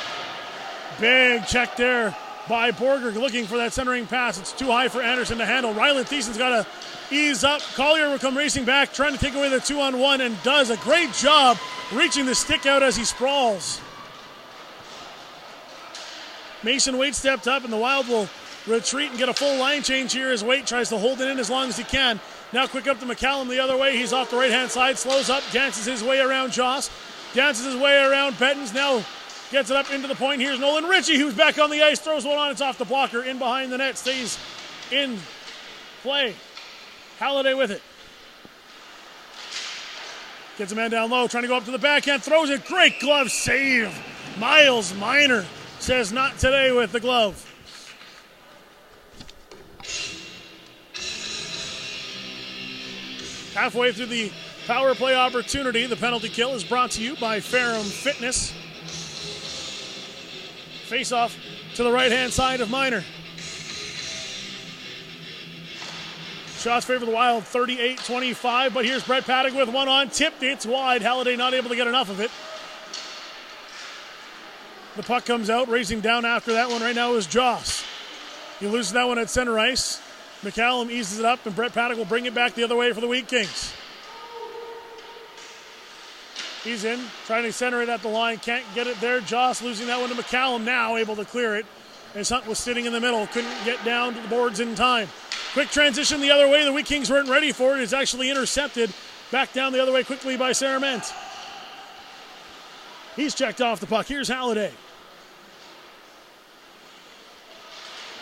Big check there by Borger, looking for that centering pass. It's too high for Anderson to handle. Ryland Thiessen's got to ease up. Collier will come racing back, trying to take away the 2-on-1, and does a great job reaching the stick out as he sprawls. Mason Waite stepped up, and the Wild will retreat and get a full line change here as Waite tries to hold it in as long as he can. Now quick up to McCallum the other way. He's off the right-hand side, slows up, dances his way around Joss, dances his way around Bettens, now gets it up into the point. Here's Nolan Ritchie, who's back on the ice, throws one on. It's off the blocker, in behind the net, stays in play. Halliday with it. Gets a man down low, trying to go up to the backhand, throws it. Great glove save. Miles Minor says not today with the glove. Halfway through the power play opportunity, the penalty kill is brought to you by Ferrum Fitness. Face off to the right-hand side of Minor. Shots favor the Wild, 38-25, but here's Brett Paddock with one on, tipped, it's wide. Halliday not able to get enough of it. The puck comes out, racing down after that one right now is Joss. He loses that one at center ice. McCallum eases it up, and Brett Paddock will bring it back the other way for the Wheat Kings. He's in, trying to center it at the line, can't get it there. Joss losing that one to McCallum, now able to clear it, as Hunt was sitting in the middle, couldn't get down to the boards in time. Quick transition the other way, the Wheat Kings weren't ready for it. It's actually intercepted, back down the other way quickly by Sarament. He's checked off the puck, here's Halliday.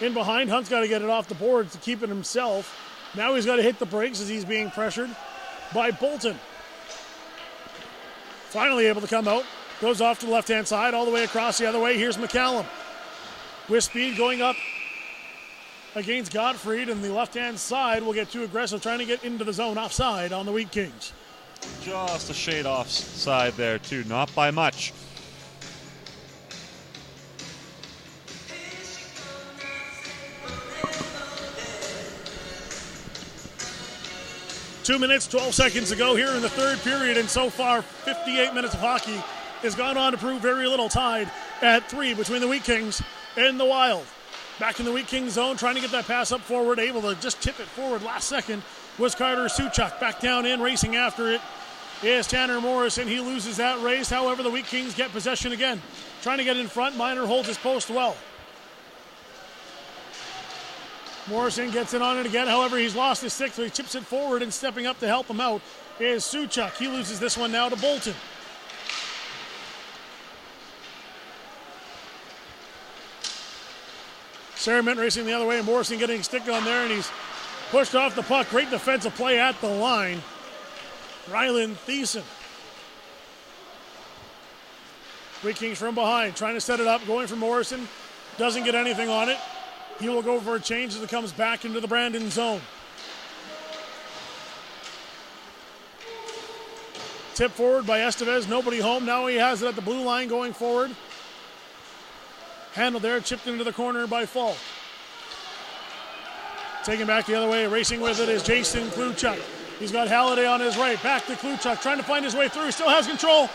In behind, Hunt's got to get it off the boards to keep it himself. Now he's got to hit the brakes as he's being pressured by Bolton. Finally able to come out. Goes off to the left-hand side, all the way across the other way. Here's McCallum. With speed going up against Gottfried, and the left-hand side will get too aggressive, trying to get into the zone offside on the Wheat Kings. Just a shade offside there, too. Not by much. 2 minutes, 12 seconds to go here in the third period, and so far 58 minutes of hockey has gone on to prove very little, tied at 3 between the Wheat Kings and the Wild. Back in the Wheat Kings zone, trying to get that pass up forward, able to just tip it forward last second was Carter Suchuk. Back down in, racing after it is Tanner Morrison. He loses that race. However, the Wheat Kings get possession again. Trying to get in front, Minor holds his post well. Morrison gets it on it again. However, he's lost his stick, so he chips it forward, and stepping up to help him out is Suchuk. He loses this one now to Bolton. Sarament racing the other way, and Morrison getting a stick on there, and he's pushed off the puck. Great defensive play at the line. Ryland Thiessen. Wheat Kings from behind, trying to set it up, going for Morrison. Doesn't get anything on it. He will go for a change as it comes back into the Brandon zone. Tip forward by Estevez, nobody home. Now he has it at the blue line going forward. Handled there, chipped into the corner by Falk. Taking back the other way, racing with it is Jason Kluchuk. He's got Halliday on his right, back to Kluchuk, trying to find his way through, still has control.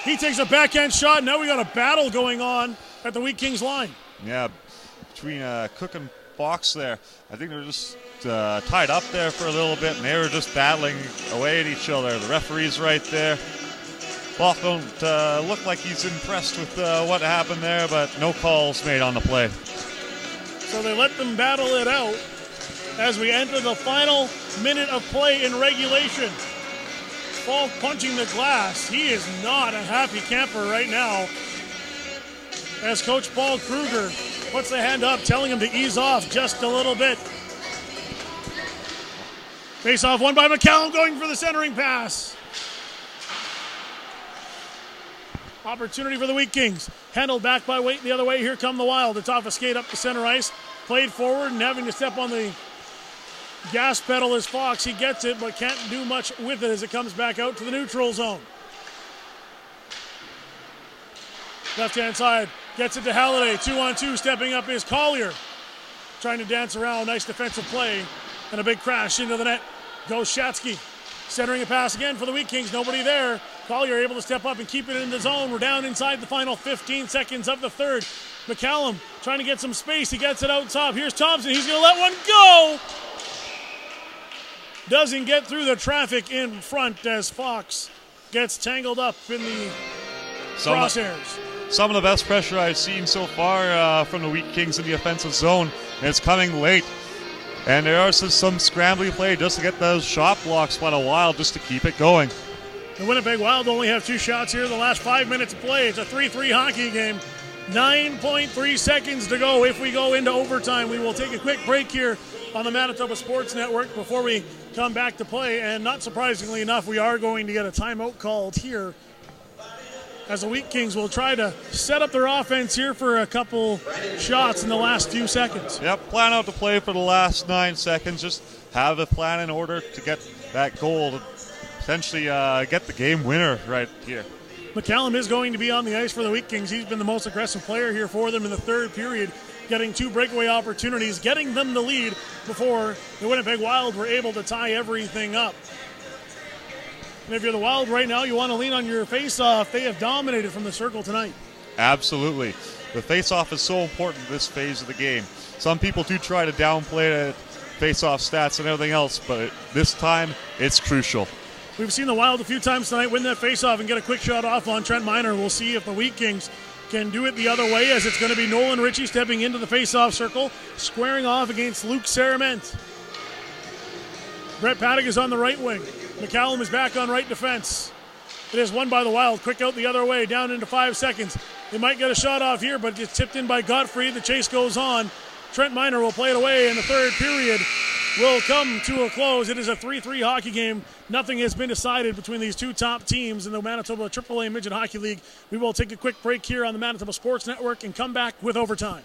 He takes a backhand shot, now we got a battle going on at the Wheat Kings line. Yeah, between Cook and Fox there. I think they're just tied up there for a little bit, and they were just battling away at each other. The referee's right there. Falk don't look like he's impressed with what happened there, but no calls made on the play. So they let them battle it out as we enter the final minute of play in regulation. Falk punching the glass. He is not a happy camper right now, as Coach Paul Kruger puts the hand up, telling him to ease off just a little bit. Face off won by McCallum, going for the centering pass. Opportunity for the Wheat Kings. Handled back by Waite the other way. Here come the Wild. It's off a skate up the center ice. Played forward and having to step on the gas pedal is Fox. He gets it, but can't do much with it as it comes back out to the neutral zone. Left-hand side, gets it to Halliday. 2-on-2, stepping up is Collier. Trying to dance around, nice defensive play. And a big crash into the net. Goes Shatsky. Centering a pass again for the Wheat Kings, nobody there. Collier able to step up and keep it in the zone. We're down inside the final 15 seconds of the third. McCallum trying to get some space, he gets it out top. Here's Thompson, he's gonna let one go! Doesn't get through the traffic in front as Fox gets tangled up in the crosshairs. Some of the best pressure I've seen so far from the Wheat Kings in the offensive zone, and it's coming late. And there are some scrambling play just to get those shot blocks by the Wild just to keep it going. The Winnipeg Wild only have 2 shots here in the last 5 minutes of play. It's a 3-3 hockey game. 9.3 seconds to go. If we go into overtime, we will take a quick break here on the Manitoba Sports Network before we come back to play. And not surprisingly enough, we are going to get a timeout called here, as the Wheat Kings will try to set up their offense here for a couple shots in the last few seconds. Yep, plan out to play for the last 9 seconds. Just have a plan in order to get that goal, to essentially get the game winner right here. McCallum is going to be on the ice for the Wheat Kings. He's been the most aggressive player here for them in the third period, getting 2 breakaway opportunities, getting them the lead before the Winnipeg Wild were able to tie everything up. And if you're the Wild right now, you want to lean on your face-off. They have dominated from the circle tonight. Absolutely. The face-off is so important in this phase of the game. Some people do try to downplay the face-off stats and everything else, but this time it's crucial. We've seen the Wild a few times tonight win that face-off and get a quick shot off on Trent Miner. We'll see if the Wheat Kings can do it the other way, as it's going to be Nolan Ritchie stepping into the face-off circle, squaring off against Luke Sarament. Brett Paddock is on the right wing. McCallum is back on right defense. It is won by the Wild. Quick out the other way, down into 5 seconds. They might get a shot off here, but it's tipped in by Godfrey. The chase goes on. Trent Miner will play it away, and the third period will come to a close. It is a 3-3 hockey game. Nothing has been decided between these 2 top teams in the Manitoba AAA Midget Hockey League. We will take a quick break here on the Manitoba Sports Network and come back with overtime.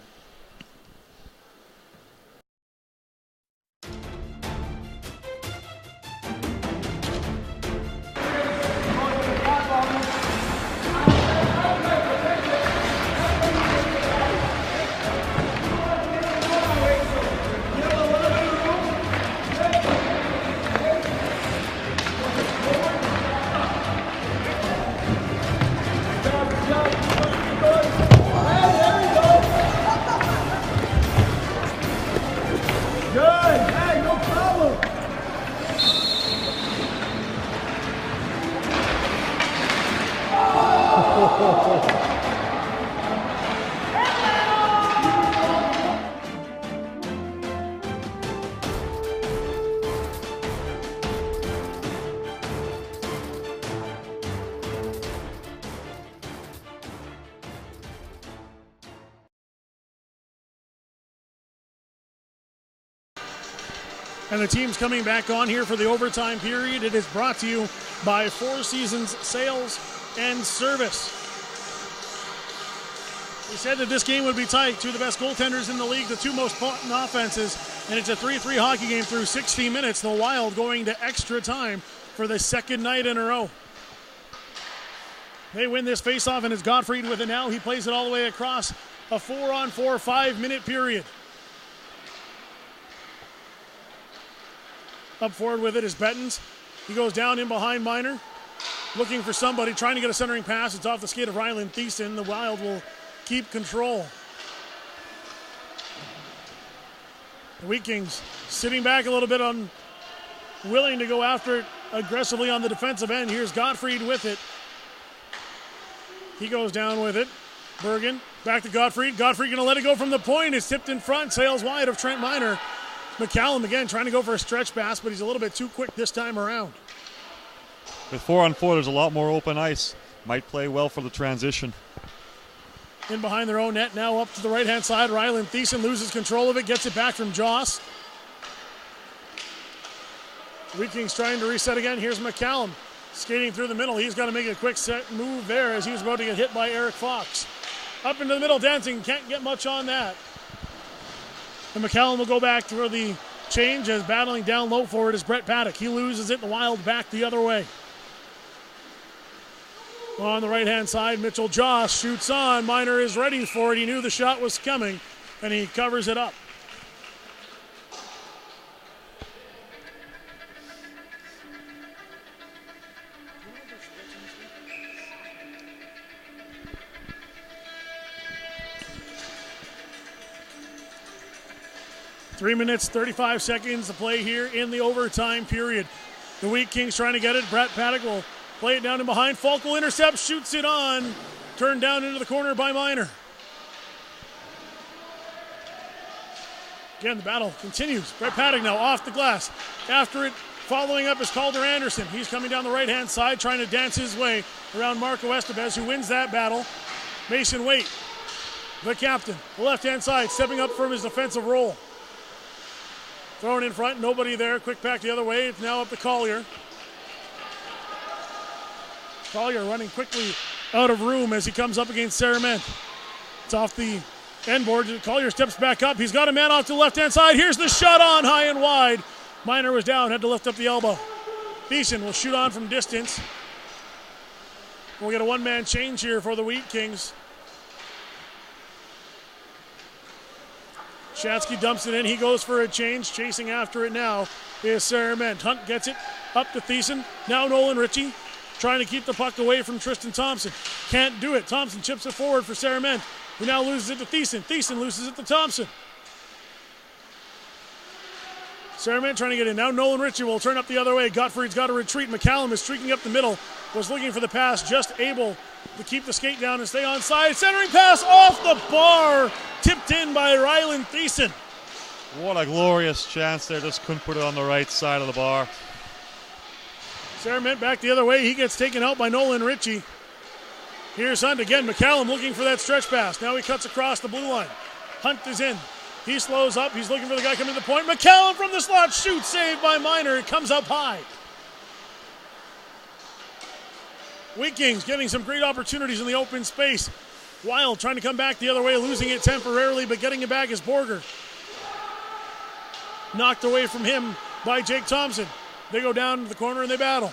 And the team's coming back on here for the overtime period. It is brought to you by 4 Seasons Sales and Service. We said that this game would be tight. 2 of the best goaltenders in the league, the 2 most potent offenses, and it's a 3-3 hockey game through 60 minutes. The Wild going to extra time for the second night in a row. They win this faceoff, and it's Gottfried with it now. He plays it all the way across a 4-on-4 5-minute period. Up forward with it is Bettens. He goes down in behind Miner, looking for somebody, trying to get a centering pass. It's off the skate of Ryland Thiessen. The Wild will keep control. The Wheat Kings sitting back a little bit, willing to go after it aggressively on the defensive end. Here's Gottfried with it. He goes down with it. Bergen back to Gottfried. Gottfried going to let it go from the point. It's tipped in front, sails wide of Trent Miner. McCallum again trying to go for a stretch pass, but he's a little bit too quick this time around. With 4-on-4, there's a lot more open ice. Might play well for the transition. In behind their own net, now up to the right-hand side. Ryland Thiessen loses control of it, gets it back from Joss. Wheat Kings trying to reset again. Here's McCallum skating through the middle. He's got to make a quick set move there as he was about to get hit by Eric Fox. Up into the middle, dancing, can't get much on that. And McCallum will go back for the change as battling down low forward is Brett Paddock. He loses it, the Wild back the other way. On the right-hand side, Mitchell Joss shoots on. Miner is ready for it. He knew the shot was coming, and he covers it up. Three minutes, 35 seconds to play here in the overtime period. The Wheat Kings trying to get it. Brett Paddock will play it down and behind. Falk will intercept, shoots it on. Turned down into the corner by Miner. Again, the battle continues. Brett Paddock now off the glass. After it, following up is Calder Anderson. He's coming down the right-hand side, trying to dance his way around Marco Estevez, who wins that battle. Mason Waite, the captain, the left-hand side, stepping up from his defensive role. Thrown in front, nobody there. Quick pack the other way. It's now up to Collier. Collier running quickly out of room as he comes up against Sarament. It's off the end board. Collier steps back up. He's got a man off to the left-hand side. Here's the shot on high and wide. Miner was down, had to lift up the elbow. Beeson will shoot on from distance. We'll get a one-man change here for the Wheat Kings. Shatsky dumps it in. He goes for a change. Chasing after it now is Sarament. Hunt gets it up to Thiessen. Now Nolan Ritchie trying to keep the puck away from Tristan Thompson. Can't do it. Thompson chips it forward for Sarament, who now loses it to Thiessen. Thiessen loses it to Thompson. Sarament trying to get in. Now Nolan Ritchie will turn up the other way. Gottfried's got to retreat. McCallum is streaking up the middle. Was looking for the pass. Just able to keep the skate down and stay on side. Centering pass off the bar. Tipped in by Rylan Thiessen. What a glorious chance there. Just couldn't put it on the right side of the bar. Sarament back the other way. He gets taken out by Nolan Ritchie. Here's Hunt again. McCallum looking for that stretch pass. Now he cuts across the blue line. Hunt is in. He slows up. He's looking for the guy coming to the point. McCallum from the slot. Shoot, saved by Miner. It comes up high. Wheat Kings getting some great opportunities in the open space. Wild trying to come back the other way, losing it temporarily, but getting it back is Borger. Knocked away from him by Jake Thompson. They go down to the corner and they battle.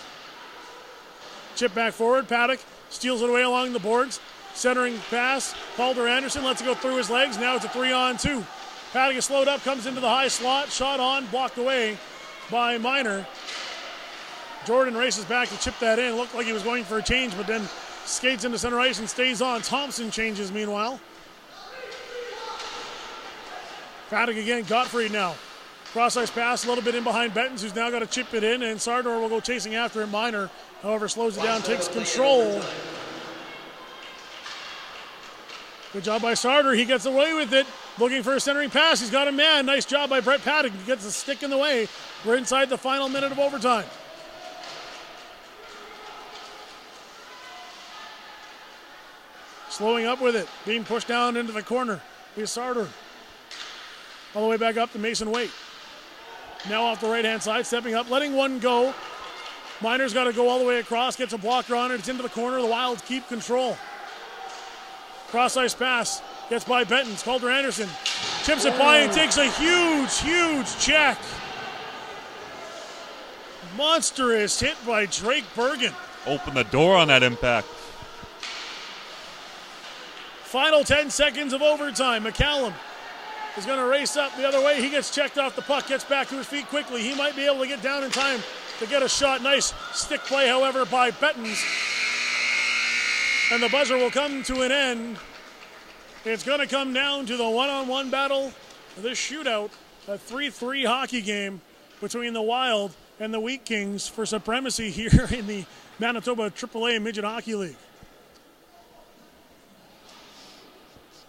Chip back forward. Paddock steals it away along the boards. Centering pass. Calder Anderson lets it go through his legs. Now it's a 3-on-2. Paddock is slowed up, comes into the high slot. Shot on, blocked away by Miner. Jordan races back to chip that in. Looked like he was going for a change, but then skates into center ice and stays on. Thompson changes meanwhile. Paddock again, Gottfried now. Cross-ice pass a little bit in behind Bettens, who's now got to chip it in, and Sardor will go chasing after him. Miner, however, slows it down, takes control. Good job by Sardor. He gets away with it. Looking for a centering pass. He's got a man. Nice job by Brett Paddock. He gets the stick in the way. We're inside the final minute of overtime. Slowing up with it. Being pushed down into the corner is Sardor. All the way back up to Mason Waite. Now off the right-hand side, stepping up, letting one go. Miner's got to go all the way across, gets a blocker on it. It's into the corner. The Wilds keep control. Cross-ice pass gets by Bettens. Calder Anderson chips it by and takes a huge, huge check. Monstrous hit by Drake Bergen. Open the door on that impact. Final 10 seconds of overtime. McCallum is going to race up the other way. He gets checked off the puck, gets back to his feet quickly. He might be able to get down in time to get a shot. Nice stick play, however, by Bettens. And the buzzer will come to an end. It's going to come down to the one-on-one battle, this shootout, a 3-3 hockey game between the Wild and the Wheat Kings for supremacy here in the Manitoba AAA Midget Hockey League.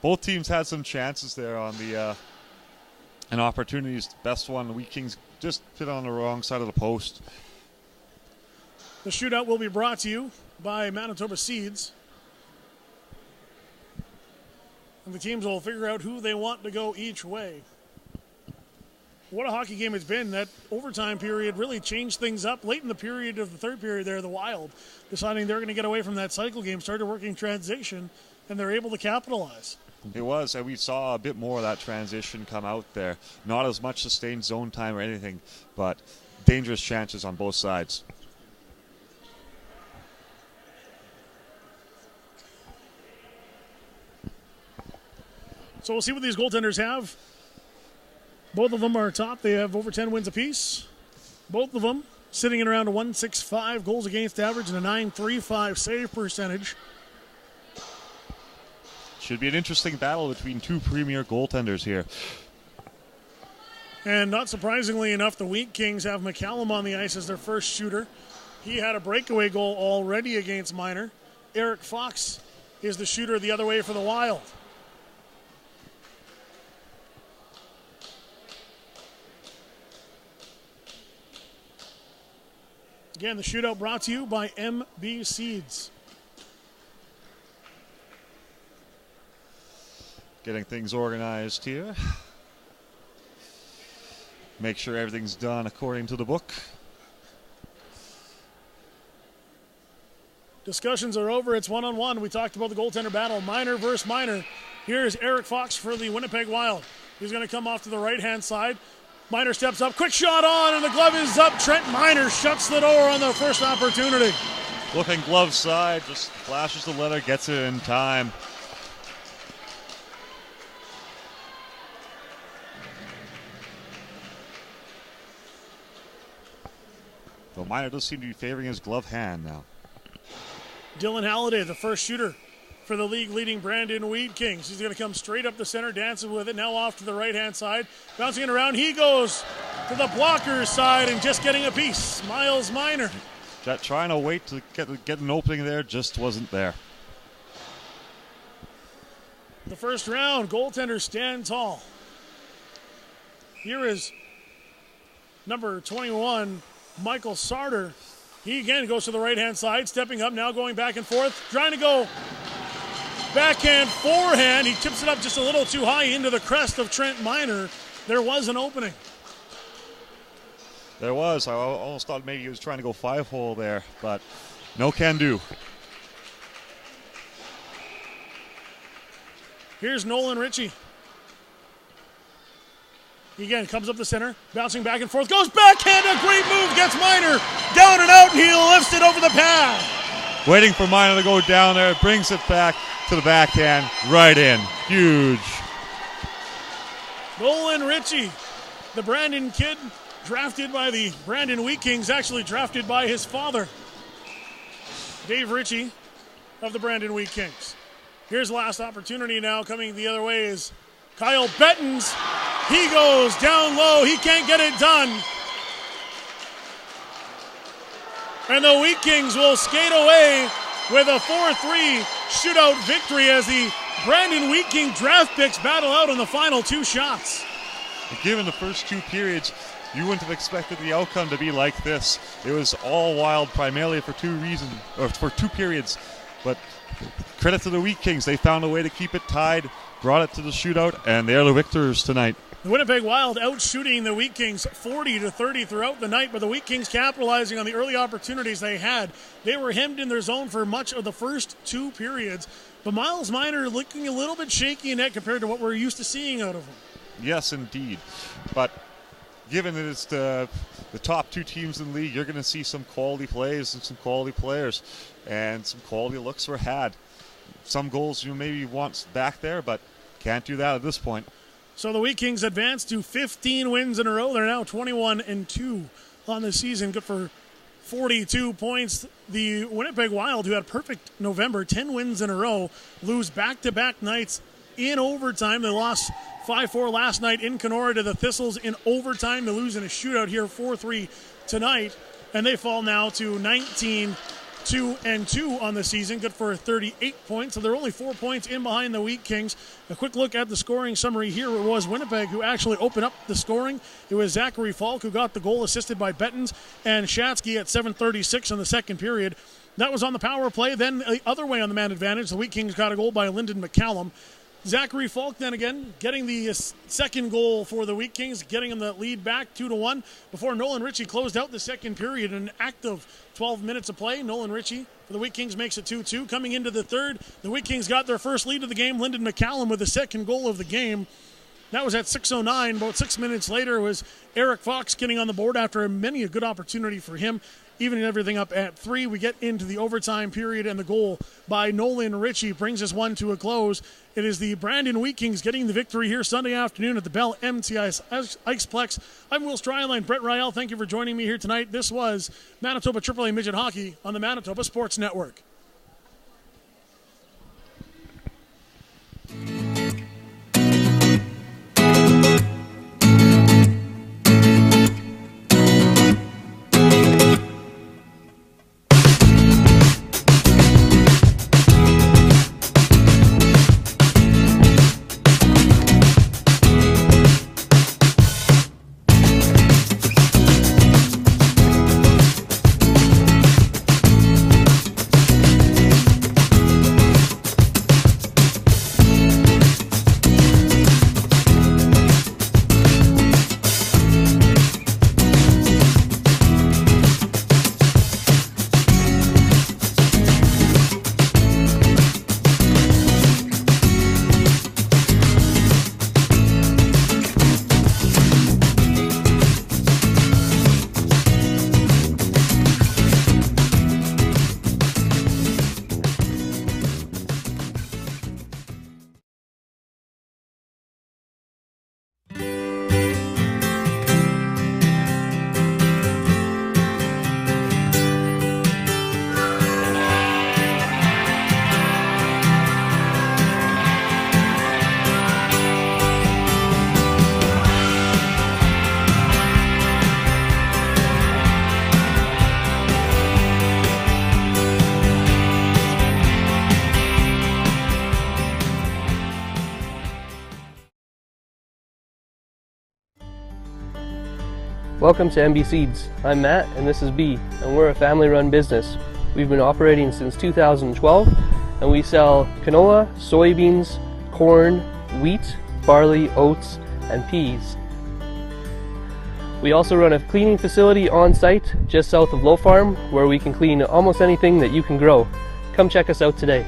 Both teams had some chances there on the and opportunities. The best one, the Wheat Kings just hit on the wrong side of the post. The shootout will be brought to you by Manitoba Seeds. And the teams will figure out who they want to go each way. What a hockey game it's been. That overtime period really changed things up. Late in the period of the third period there, the Wild deciding they're going to get away from that cycle game, started working transition, and they're able to capitalize. It was, and we saw a bit more of that transition come out there. Not as much sustained zone time or anything, but dangerous chances on both sides. So we'll see what these goaltenders have. Both of them are top. They have over 10 wins apiece. Both of them sitting in around a 1.65 goals against average and a 9.35 save percentage. Should be an interesting battle between two premier goaltenders here. And not surprisingly enough, the Wheat Kings have McCallum on the ice as their first shooter. He had a breakaway goal already against Minor. Eric Fox is the shooter the other way for the Wild. Again, the shootout brought to you by MB Seeds. Getting things organized here. Make sure everything's done according to the book. Discussions are over. It's one-on-one. We talked about the goaltender battle, Minor versus Minor. Here's Eric Fox for the Winnipeg Wild. He's going to come off to the right-hand side. Minor steps up, quick shot on, and the glove is up. Trent Minor shuts the door on the first opportunity. Looking glove side, just flashes the letter, gets it in time. Though Minor does seem to be favoring his glove hand now. Dylan Halliday, the first shooter for the league-leading Brandon Wheat Kings. He's going to come straight up the center, dancing with it. Now off to the right-hand side. Bouncing it around. He goes to the blocker's side and just getting a piece. Miles Minor. Trying to wait to get an opening there, just wasn't there. The first round, goaltenders stand tall. Here is number 21, Michael Sarter. He again goes to the right-hand side, stepping up, now going back and forth, trying to go backhand, forehand. He tips it up just a little too high into the crest of Trent Minor. There was an opening. There was. I almost thought maybe he was trying to go 5-hole there, but no can do. Here's Nolan Ritchie. He again comes up the center, bouncing back and forth, goes backhand, a great move, gets Minor down and out, and he lifts it over the pad. Waiting for Minor to go down there, brings it back to the backhand, right in. Huge. Nolan Ritchie, the Brandon kid, drafted by the Brandon Wheat Kings, actually drafted by his father, Dave Ritchie of the Brandon Wheat Kings. Here's last opportunity now, coming the other way is Kyle Bettens. He goes down low. He can't get it done. And the Wheat Kings will skate away with a 4-3 shootout victory as the Brandon Wheat King draft picks battle out in the final two shots. Given the first two periods, you wouldn't have expected the outcome to be like this. It was all Wild primarily for two periods. But credit to the Wheat Kings. They found a way to keep it tied, brought it to the shootout, and they're the victors tonight. The Winnipeg Wild out-shooting the Wheat Kings 40-30 throughout the night, but the Wheat Kings capitalizing on the early opportunities they had. They were hemmed in their zone for much of the first two periods, but Miles Minor looking a little bit shaky in net compared to what we're used to seeing out of him. Yes, indeed. But given that it's the top two teams in the league, you're going to see some quality plays and some quality players, and some quality looks were had. Some goals you maybe want back there, but can't do that at this point. So the Wheat Kings advance to 15 wins in a row. They're now 21-2 on the season. Good for 42 points. The Winnipeg Wild, who had a perfect November, 10 wins in a row, lose back-to-back nights in overtime. They lost 5-4 last night in Kenora to the Thistles in overtime. They lose in a shootout here 4-3 tonight. And they fall now to 19-2 on the season, good for 38 points. So they're only 4 points in behind the Wheat Kings. A quick look at the scoring summary here. It was Winnipeg who actually opened up the scoring. It was Zachary Falk who got the goal, assisted by Bettens and Shatsky at 7:36 in the second period. That was on the power play. Then the other way on the man advantage, the Wheat Kings got a goal by Lyndon McCallum. Zachary Falk then again getting the second goal for the Wheat Kings, getting them the lead back 2-1 before Nolan Ritchie closed out the second period in an active 12 minutes of play. Nolan Ritchie for the Wheat Kings makes it 2-2. Coming into the third, the Wheat Kings got their first lead of the game. Lyndon McCallum with the second goal of the game. That was at 6:09. About 6 minutes later was Eric Fox getting on the board after a good opportunity for him. evening everything up at 3. We get into the overtime period, and the goal by Nolan Ritchie brings this one to a close. It is the Brandon Wheat Kings getting the victory here Sunday afternoon at the Bell MTS Ice Plex. I'm Will Stryline, Brett Ryell. Thank you for joining me here tonight. This was Manitoba AAA Midget Hockey on the Manitoba Sports Network. Welcome to MB Seeds. I'm Matt and this is B, and we're a family-run business. We've been operating since 2012 and we sell canola, soybeans, corn, wheat, barley, oats, and peas. We also run a cleaning facility on site just south of Low Farm where we can clean almost anything that you can grow. Come check us out today.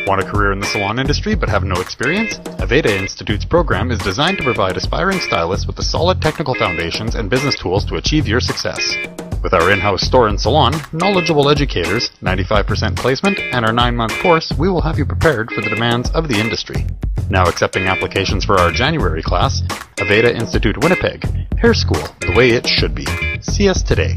Want a career in the salon industry but have no experience? Aveda Institute's program is designed to provide aspiring stylists with the solid technical foundations and business tools to achieve your success. With our in-house store and salon, knowledgeable educators, 95% placement, and our 9-month course, we will have you prepared for the demands of the industry. Now accepting applications for our January class, Aveda Institute Winnipeg, Hair School, the way it should be. See us today.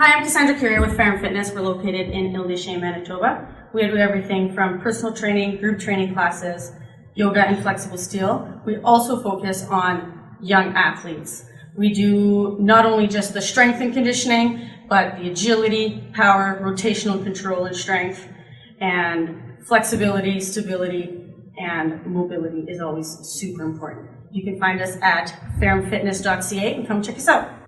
Hi, I'm Cassandra Curia with Fair & Fitness. We're located in Ilde, Manitoba. We do everything from personal training, group training classes, yoga and flexible steel. We also focus on young athletes. We do not only just the strength and conditioning, but the agility, power, rotational control and strength, and flexibility, stability, and mobility is always super important. You can find us at fairandfitness.ca and come check us out.